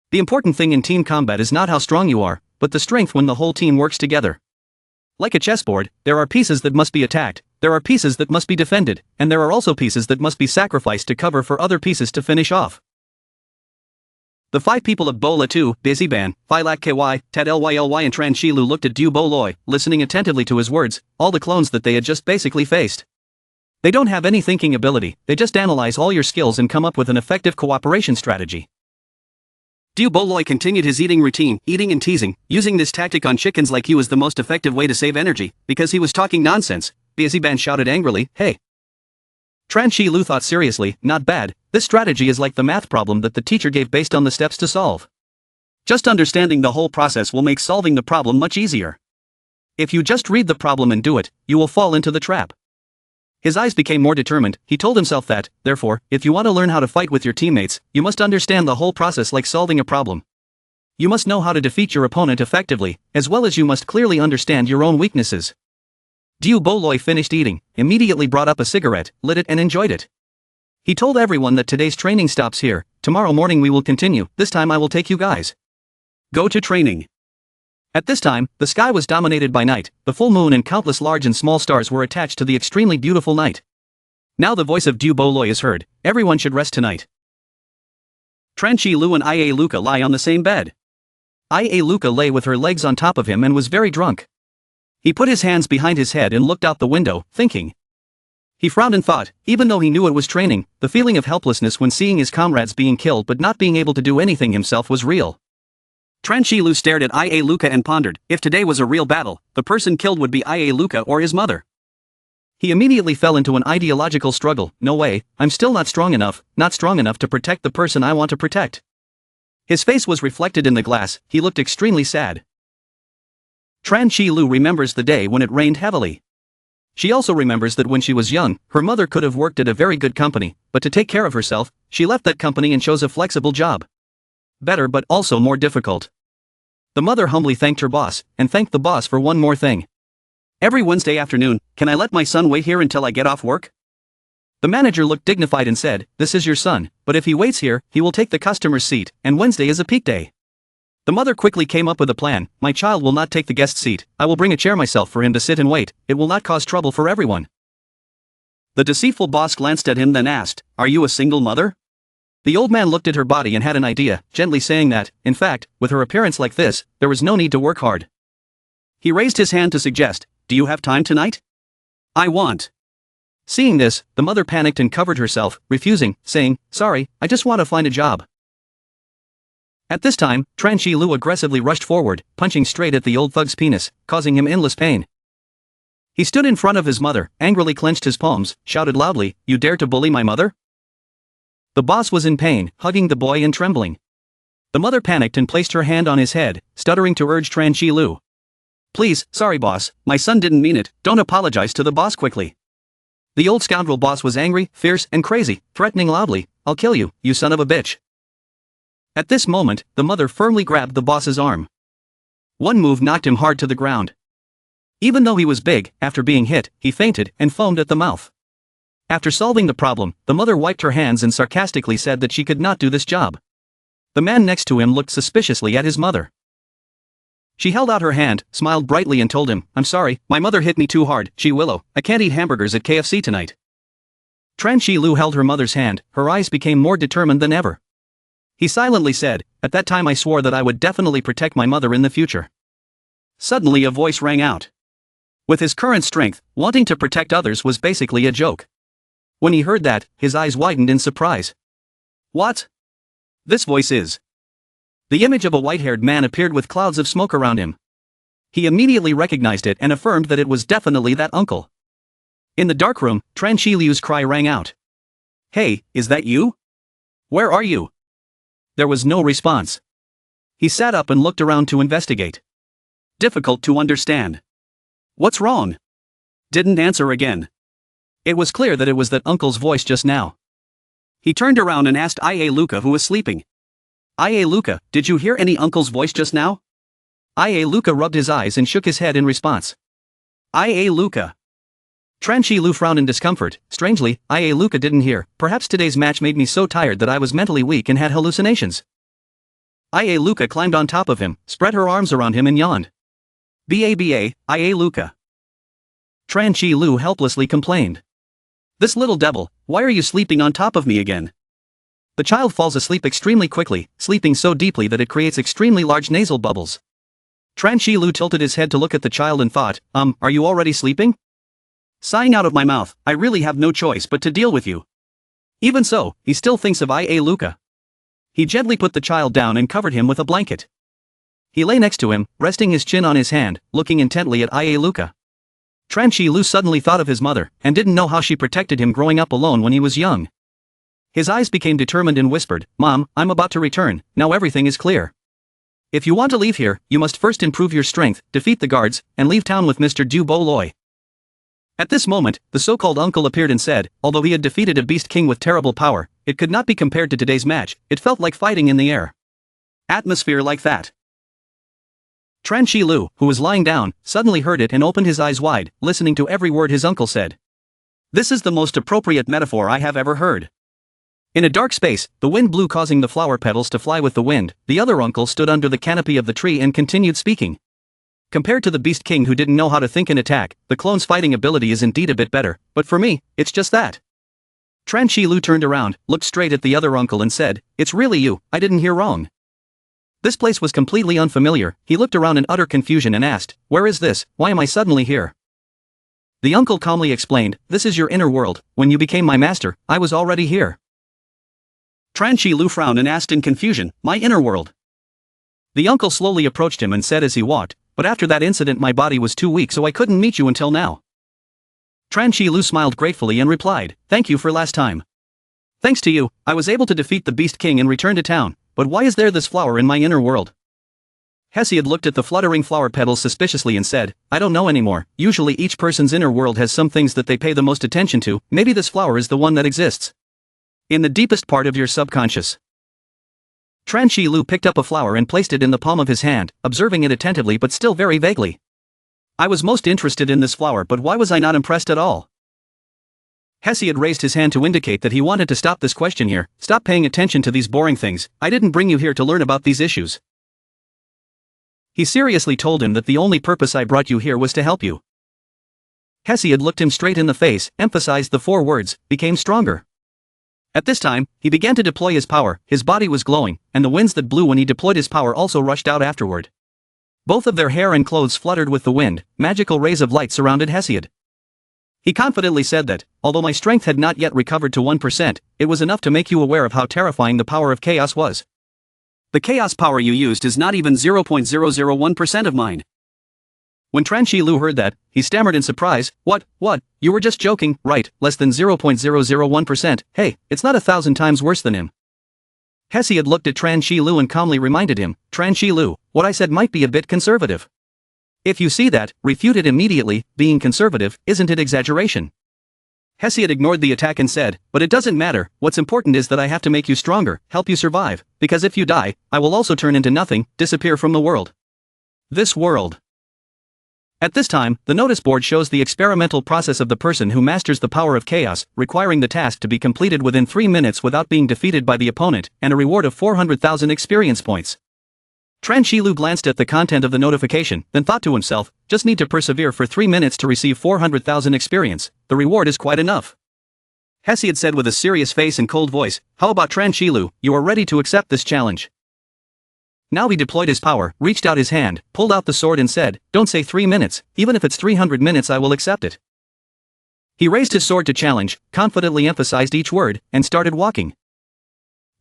The important thing in team combat is not how strong you are, but the strength when the whole team works together. Like a chessboard, there are pieces that must be attacked, there are pieces that must be defended, and there are also pieces that must be sacrificed to cover for other pieces to finish off. The five people of Bola 2, Busy Ban, Phylak KY, Ted Lyly and Tran Shilu looked at Du Boloy, listening attentively to his words, all the clones that they had just basically faced. They don't have any thinking ability, they just analyze all your skills and come up with an effective cooperation strategy. Du Boloy continued his eating routine, eating and teasing, using this tactic on chickens like he was the most effective way to save energy, because he was talking nonsense. Busy Ban shouted angrily, "Hey!" Tran Shilu thought seriously, not bad, this strategy is like the math problem that the teacher gave based on the steps to solve. Just understanding the whole process will make solving the problem much easier. If you just read the problem and do it, you will fall into the trap. His eyes became more determined, he told himself that, therefore, if you want to learn how to fight with your teammates, you must understand the whole process like solving a problem. You must know how to defeat your opponent effectively, as well as you must clearly understand your own weaknesses. Du Boloy finished eating, immediately brought up a cigarette, lit it and enjoyed it. He told everyone that today's training stops here, tomorrow morning we will continue, this time I will take you guys. Go to training. At this time, the sky was dominated by night, the full moon and countless large and small stars were attached to the extremely beautiful night. Now the voice of Du Boloy is heard, everyone should rest tonight. Tran Shilu and Ia Luca lie on the same bed. Ia Luca lay with her legs on top of him and was very drunk. He put his hands behind his head and looked out the window, thinking. He frowned and thought, even though he knew it was training, the feeling of helplessness when seeing his comrades being killed but not being able to do anything himself was real. Tran Shilu stared at Ia Luca and pondered, if today was a real battle, the person killed would be Ia Luca or his mother. He immediately fell into an ideological struggle, no way, I'm still not strong enough to protect the person I want to protect. His face was reflected in the glass, he looked extremely sad. Tran Shilu remembers the day when it rained heavily. She also remembers that when she was young, her mother could have worked at a very good company, but to take care of herself, she left that company and chose a flexible job. Better but also more difficult. The mother humbly thanked her boss, and thanked the boss for one more thing. Every Wednesday afternoon, can I let my son wait here until I get off work? The manager looked dignified and said, this is your son, but if he waits here, he will take the customer's seat, and Wednesday is a peak day. The mother quickly came up with a plan, my child will not take the guest seat, I will bring a chair myself for him to sit and wait, it will not cause trouble for everyone. The deceitful boss glanced at him then asked, are you a single mother? The old man looked at her body and had an idea, gently saying that, in fact, with her appearance like this, there was no need to work hard. He raised his hand to suggest, do you have time tonight? I want. Seeing this, the mother panicked and covered herself, refusing, saying, sorry, I just want to find a job. At this time, Tran Shilu aggressively rushed forward, punching straight at the old thug's penis, causing him endless pain. He stood in front of his mother, angrily clenched his palms, shouted loudly, you dare to bully my mother? The boss was in pain, hugging the boy and trembling. The mother panicked and placed her hand on his head, stuttering to urge Tran Shilu. Please, sorry boss, my son didn't mean it, don't apologize to the boss quickly. The old scoundrel boss was angry, fierce, and crazy, threatening loudly, I'll kill you, you son of a bitch. At this moment, the mother firmly grabbed the boss's arm. One move knocked him hard to the ground. Even though he was big, after being hit, he fainted and foamed at the mouth. After solving the problem, the mother wiped her hands and sarcastically said that she could not do this job. The man next to him looked suspiciously at his mother. She held out her hand, smiled brightly and told him, I'm sorry, my mother hit me too hard, gee willow, I can't eat hamburgers at KFC tonight. Tran Shilu held her mother's hand, her eyes became more determined than ever. He silently said, at that time I swore that I would definitely protect my mother in the future. Suddenly a voice rang out. With his current strength, wanting to protect others was basically a joke. When he heard that, his eyes widened in surprise. What? This voice is. The image of a white-haired man appeared with clouds of smoke around him. He immediately recognized it and affirmed that it was definitely that uncle. In the dark room, Tran Shilu's cry rang out. Hey, is that you? Where are you? There was no response. He sat up and looked around to investigate. Difficult to understand. What's wrong? Didn't answer again. It was clear that it was that uncle's voice just now. He turned around and asked Ia Luca who was sleeping. Ia Luca, did you hear any uncle's voice just now? Ia Luca rubbed his eyes and shook his head in response. Ia Luca. Tran Lu frowned in discomfort. Strangely, Ia Luca didn't hear. Perhaps today's match made me so tired that I was mentally weak and had hallucinations. Ia Luca climbed on top of him, spread her arms around him and yawned. Baba, Ia Luca. Tran Lu helplessly complained. This little devil, why are you sleeping on top of me again? The child falls asleep extremely quickly, sleeping so deeply that it creates extremely large nasal bubbles. Tran Lu tilted his head to look at the child and thought, are you already sleeping? Sighing out of my mouth, I really have no choice but to deal with you. Even so, he still thinks of Ia Luca. He gently put the child down and covered him with a blanket. He lay next to him, resting his chin on his hand, looking intently at Ia Luca. Tran Lu suddenly thought of his mother, and didn't know how she protected him growing up alone when he was young. His eyes became determined and whispered, Mom, I'm about to return, now everything is clear. If you want to leave here, you must first improve your strength, defeat the guards, and leave town with Mr. Du Bo Loi. At this moment, the so-called uncle appeared and said, although he had defeated a beast king with terrible power, it could not be compared to today's match. It felt like fighting in the air. Atmosphere like that. Tran Lu, who was lying down, suddenly heard it and opened his eyes wide, listening to every word his uncle said. This is the most appropriate metaphor I have ever heard. In a dark space, the wind blew, causing the flower petals to fly with the wind. The other uncle stood under the canopy of the tree and continued speaking. Compared to the Beast King who didn't know how to think and attack, the clone's fighting ability is indeed a bit better, but for me, it's just that. Tran Lu turned around, looked straight at the other uncle and said, It's really you, I didn't hear wrong. This place was completely unfamiliar. He looked around in utter confusion and asked, Where is this? Why am I suddenly here? The uncle calmly explained, This is your inner world. When you became my master, I was already here. Tran Lu frowned and asked in confusion, My inner world? The uncle slowly approached him and said as he walked, But after that incident my body was too weak, so I couldn't meet you until now. Tran Lu smiled gratefully and replied, Thank you for last time. Thanks to you, I was able to defeat the Beast King and return to town, but why is there this flower in my inner world? Hesiod looked at the fluttering flower petals suspiciously and said, I don't know anymore. Usually each person's inner world has some things that they pay the most attention to. Maybe this flower is the one that exists in the deepest part of your subconscious. Tran Lu picked up a flower and placed it in the palm of his hand, observing it attentively but still very vaguely. I was most interested in this flower, but why was I not impressed at all? Hesiod raised his hand to indicate that he wanted to stop this question here. Stop paying attention to these boring things. I didn't bring you here to learn about these issues. He seriously told him that the only purpose I brought you here was to help you. Hesiod looked him straight in the face, emphasized the 4 words, became stronger. At this time, he began to deploy his power. His body was glowing, and the winds that blew when he deployed his power also rushed out afterward. Both of their hair and clothes fluttered with the wind. Magical rays of light surrounded Hesiod. He confidently said that, although my strength had not yet recovered to 1%, it was enough to make you aware of how terrifying the power of chaos was. The chaos power you used is not even 0.001% of mine. When Tran Lu heard that, he stammered in surprise, What, you were just joking, right? Less than 0.001%, hey, it's not 1,000 times worse than him. Hesiod looked at Tran Lu and calmly reminded him, Tran Lu, what I said might be a bit conservative. If you see that, refute it immediately. Being conservative, isn't it exaggeration? Hesiod ignored the attack and said, But it doesn't matter. What's important is that I have to make you stronger, help you survive, because if you die, I will also turn into nothing, disappear from the world. This world. At this time, the notice board shows the experimental process of the person who masters the power of chaos, requiring the task to be completed within 3 minutes without being defeated by the opponent, and a reward of 400,000 experience points. Tran Lu glanced at the content of the notification, then thought to himself, just need to persevere for 3 minutes to receive 400,000 experience, the reward is quite enough. Hesiod said with a serious face and cold voice, How about Tran Lu, you are ready to accept this challenge? Now he deployed his power, reached out his hand, pulled out the sword and said, Don't say 3 minutes, even if it's 300 minutes I will accept it. He raised his sword to challenge, confidently emphasized each word, and started walking.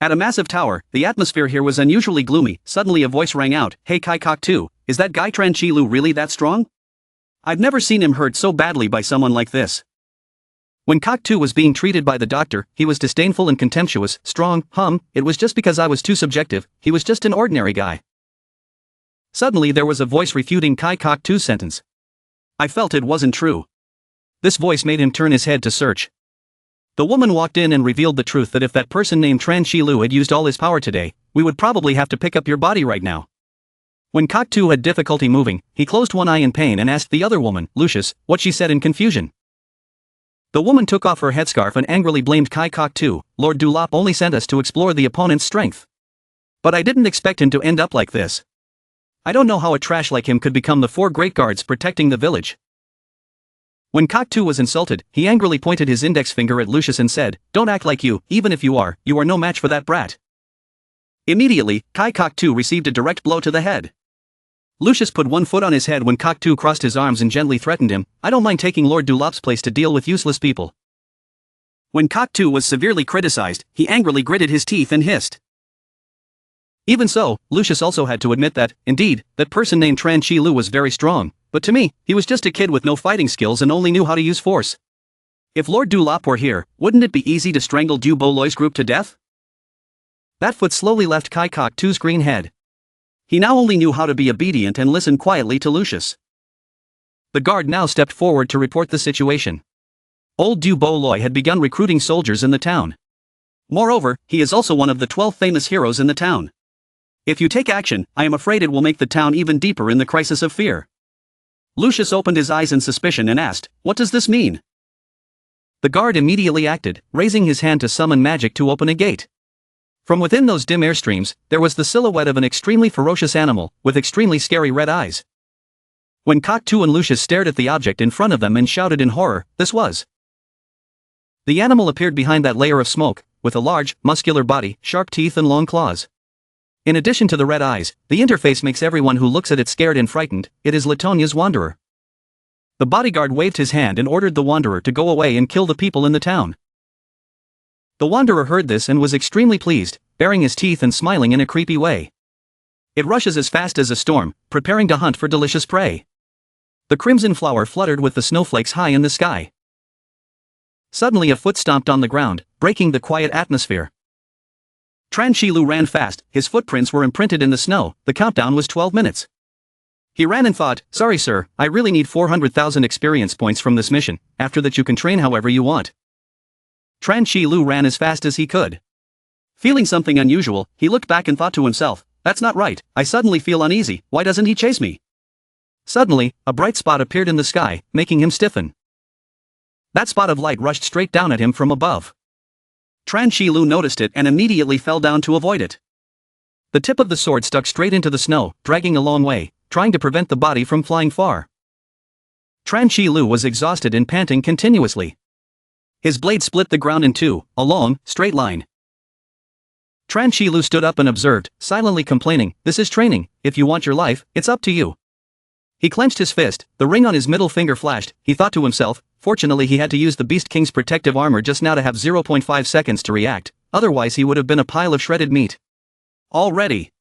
At a massive tower, the atmosphere here was unusually gloomy. Suddenly a voice rang out, Hey Kai Kok 2, is that guy Tran Lu really that strong? I've never seen him hurt so badly by someone like this. When Kok 2 was being treated by the doctor, he was disdainful and contemptuous. Strong, it was just because I was too subjective, he was just an ordinary guy. Suddenly there was a voice refuting Kai Kok 2's sentence. I felt it wasn't true. This voice made him turn his head to search. The woman walked in and revealed the truth that if that person named Tran Lu had used all his power today, we would probably have to pick up your body right now. When Kok 2 had difficulty moving, he closed one eye in pain and asked the other woman, Lucius, what she said in confusion. The woman took off her headscarf and angrily blamed Kai Kok too. Lord Dulop only sent us to explore the opponent's strength. But I didn't expect him to end up like this. I don't know how a trash like him could become the 4 great guards protecting the village. When Cocktoo was insulted, he angrily pointed his index finger at Lucius and said, "Don't act like you, even if you are no match for that brat." Immediately, Kai Cocktoo received a direct blow to the head. Lucius put one foot on his head when Cocktoo crossed his arms and gently threatened him, "I don't mind taking Lord Dulop's place to deal with useless people." When Cocktoo was severely criticized, he angrily gritted his teeth and hissed. Even so, Lucius also had to admit that, indeed, that person named Tran Chi Lu was very strong, but to me, he was just a kid with no fighting skills and only knew how to use force. If Lord Dulop were here, wouldn't it be easy to strangle Du Boloy's group to death? That foot slowly left Kai Cocktoo's green head. He now only knew how to be obedient and listen quietly to Lucius. The guard now stepped forward to report the situation. Old Du Boloy had begun recruiting soldiers in the town. Moreover, he is also one of the 12 famous heroes in the town. If you take action, I am afraid it will make the town even deeper in the crisis of fear. Lucius opened his eyes in suspicion and asked, "What does this mean?" The guard immediately acted, raising his hand to summon magic to open a gate. From within those dim airstreams, there was the silhouette of an extremely ferocious animal, with extremely scary red eyes. When Cocktoo and Lucius stared at the object in front of them and shouted in horror, this was. The animal appeared behind that layer of smoke, with a large, muscular body, sharp teeth and long claws. In addition to the red eyes, the interface makes everyone who looks at it scared and frightened. It is Latonia's Wanderer. The bodyguard waved his hand and ordered the Wanderer to go away and kill the people in the town. The Wanderer heard this and was extremely pleased, baring his teeth and smiling in a creepy way. It rushes as fast as a storm, preparing to hunt for delicious prey. The crimson flower fluttered with the snowflakes high in the sky. Suddenly a foot stomped on the ground, breaking the quiet atmosphere. Tran Chi Lu ran fast, his footprints were imprinted in the snow. The countdown was 12 minutes. He ran and thought, "Sorry sir, I really need 400,000 experience points from this mission. After that you can train however you want." Tran Chi Lu ran as fast as he could. Feeling something unusual, he looked back and thought to himself, "That's not right, I suddenly feel uneasy, why doesn't he chase me?" Suddenly, a bright spot appeared in the sky, making him stiffen. That spot of light rushed straight down at him from above. Tran Chi Lu noticed it and immediately fell down to avoid it. The tip of the sword stuck straight into the snow, dragging a long way, trying to prevent the body from flying far. Tran Chi Lu was exhausted and panting continuously. His blade split the ground in two, a long, straight line. Tran Chi Lu stood up and observed, silently complaining, "This is training, if you want your life, it's up to you." He clenched his fist, the ring on his middle finger flashed. He thought to himself, fortunately he had to use the Beast King's protective armor just now to have 0.5 seconds to react, otherwise he would have been a pile of shredded meat. "All ready."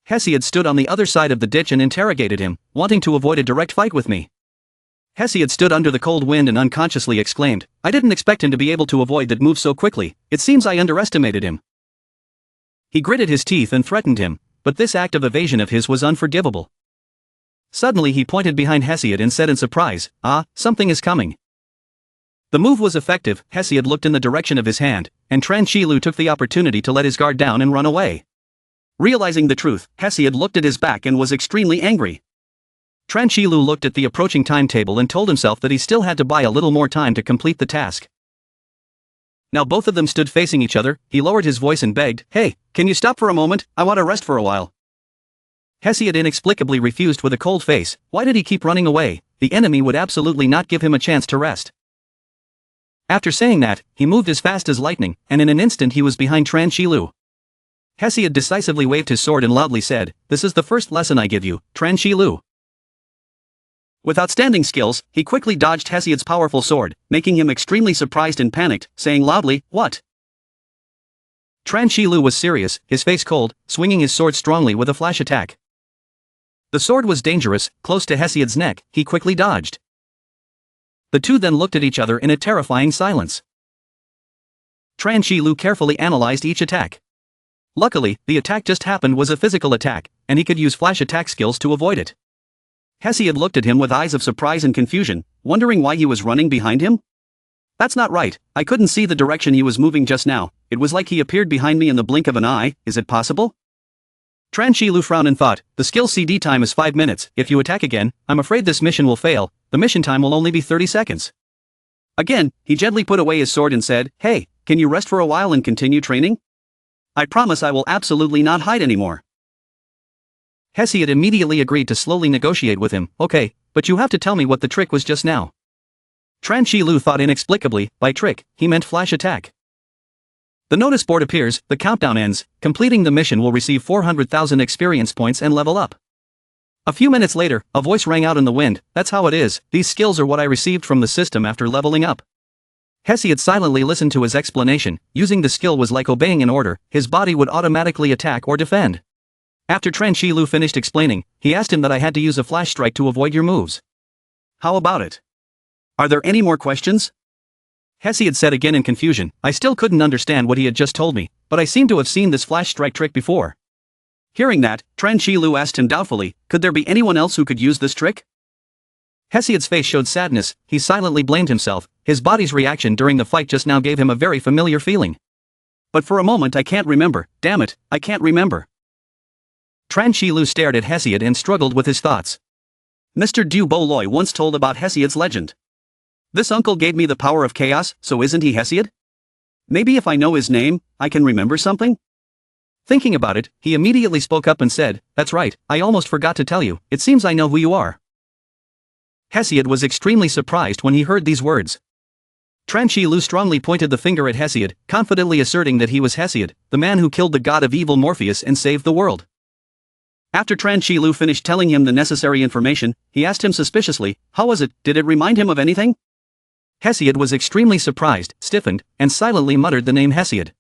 Hesiod stood on the other side of the ditch and interrogated him, wanting to avoid a direct fight with me. Hesiod stood under the cold wind and unconsciously exclaimed, "I didn't expect him to be able to avoid that move so quickly, it seems I underestimated him." He gritted his teeth and threatened him, but this act of evasion of his was unforgivable. Suddenly he pointed behind Hesiod and said in surprise, "Ah, something is coming." The move was effective. Hesiod looked in the direction of his hand, and Tran Chi Lu took the opportunity to let his guard down and run away. Realizing the truth, Hesiod looked at his back and was extremely angry. Tran Chi Lu looked at the approaching timetable and told himself that he still had to buy a little more time to complete the task. Now both of them stood facing each other. He lowered his voice and begged, "Hey, can you stop for a moment? I want to rest for a while." Hesiod inexplicably refused with a cold face. Why did he keep running away? The enemy would absolutely not give him a chance to rest. After saying that, he moved as fast as lightning, and in an instant he was behind Tran Chi Lu. Hesiod decisively waved his sword and loudly said, "This is the first lesson I give you, Tran Chi Lu." With outstanding skills, he quickly dodged Hesiod's powerful sword, making him extremely surprised and panicked, saying loudly, "What?" Tran Chi Lu was serious, his face cold, swinging his sword strongly with a flash attack. The sword was dangerous, close to Hesiod's neck. He quickly dodged. The two then looked at each other in a terrifying silence. Tran Chi Lu carefully analyzed each attack. Luckily, the attack just happened was a physical attack, and he could use flash attack skills to avoid it. Hesiod looked at him with eyes of surprise and confusion, wondering why he was running behind him. "That's not right, I couldn't see the direction he was moving just now, it was like he appeared behind me in the blink of an eye, is it possible?" Tran Chi Lu frowned and thought, "The skill CD time is 5 minutes, if you attack again, I'm afraid this mission will fail, the mission time will only be 30 seconds. Again, he gently put away his sword and said, "Hey, can you rest for a while and continue training? I promise I will absolutely not hide anymore." Hesiod immediately agreed to slowly negotiate with him. "Okay, but you have to tell me what the trick was just now." Tran Shilu thought inexplicably, by trick, he meant flash attack. The notice board appears, the countdown ends, completing the mission will receive 400,000 experience points and level up. A few minutes later, a voice rang out in the wind, "That's how it is, these skills are what I received from the system after leveling up." Hesiod silently listened to his explanation. Using the skill was like obeying an order, his body would automatically attack or defend. After Tran Shilu finished explaining, he asked him that I had to use a flash strike to avoid your moves. How about it? Are there any more questions? Hesiod said again in confusion. I still couldn't understand what he had just told me, but I seem to have seen this flash strike trick before. Hearing that, Tran Shilu asked him doubtfully, could there be anyone else who could use this trick? Hesiod's face showed sadness, he silently blamed himself, his body's reaction during the fight just now gave him a very familiar feeling. But for a moment I can't remember, damn it, I can't remember. Tran Shilu stared at Hesiod and struggled with his thoughts. Mr. Du Boloi once told about Hesiod's legend. This uncle gave me the power of chaos, so isn't he Hesiod? Maybe if I know his name, I can remember something? Thinking about it, he immediately spoke up and said, that's right, I almost forgot to tell you, it seems I know who you are. Hesiod was extremely surprised when he heard these words. Tran Shilu strongly pointed the finger at Hesiod, confidently asserting that he was Hesiod, the man who killed the god of evil Morpheus and saved the world. After Tran Shilu finished telling him the necessary information, he asked him suspiciously, how was it, did it remind him of anything? Hesiod was extremely surprised, stiffened, and silently muttered the name Hesiod.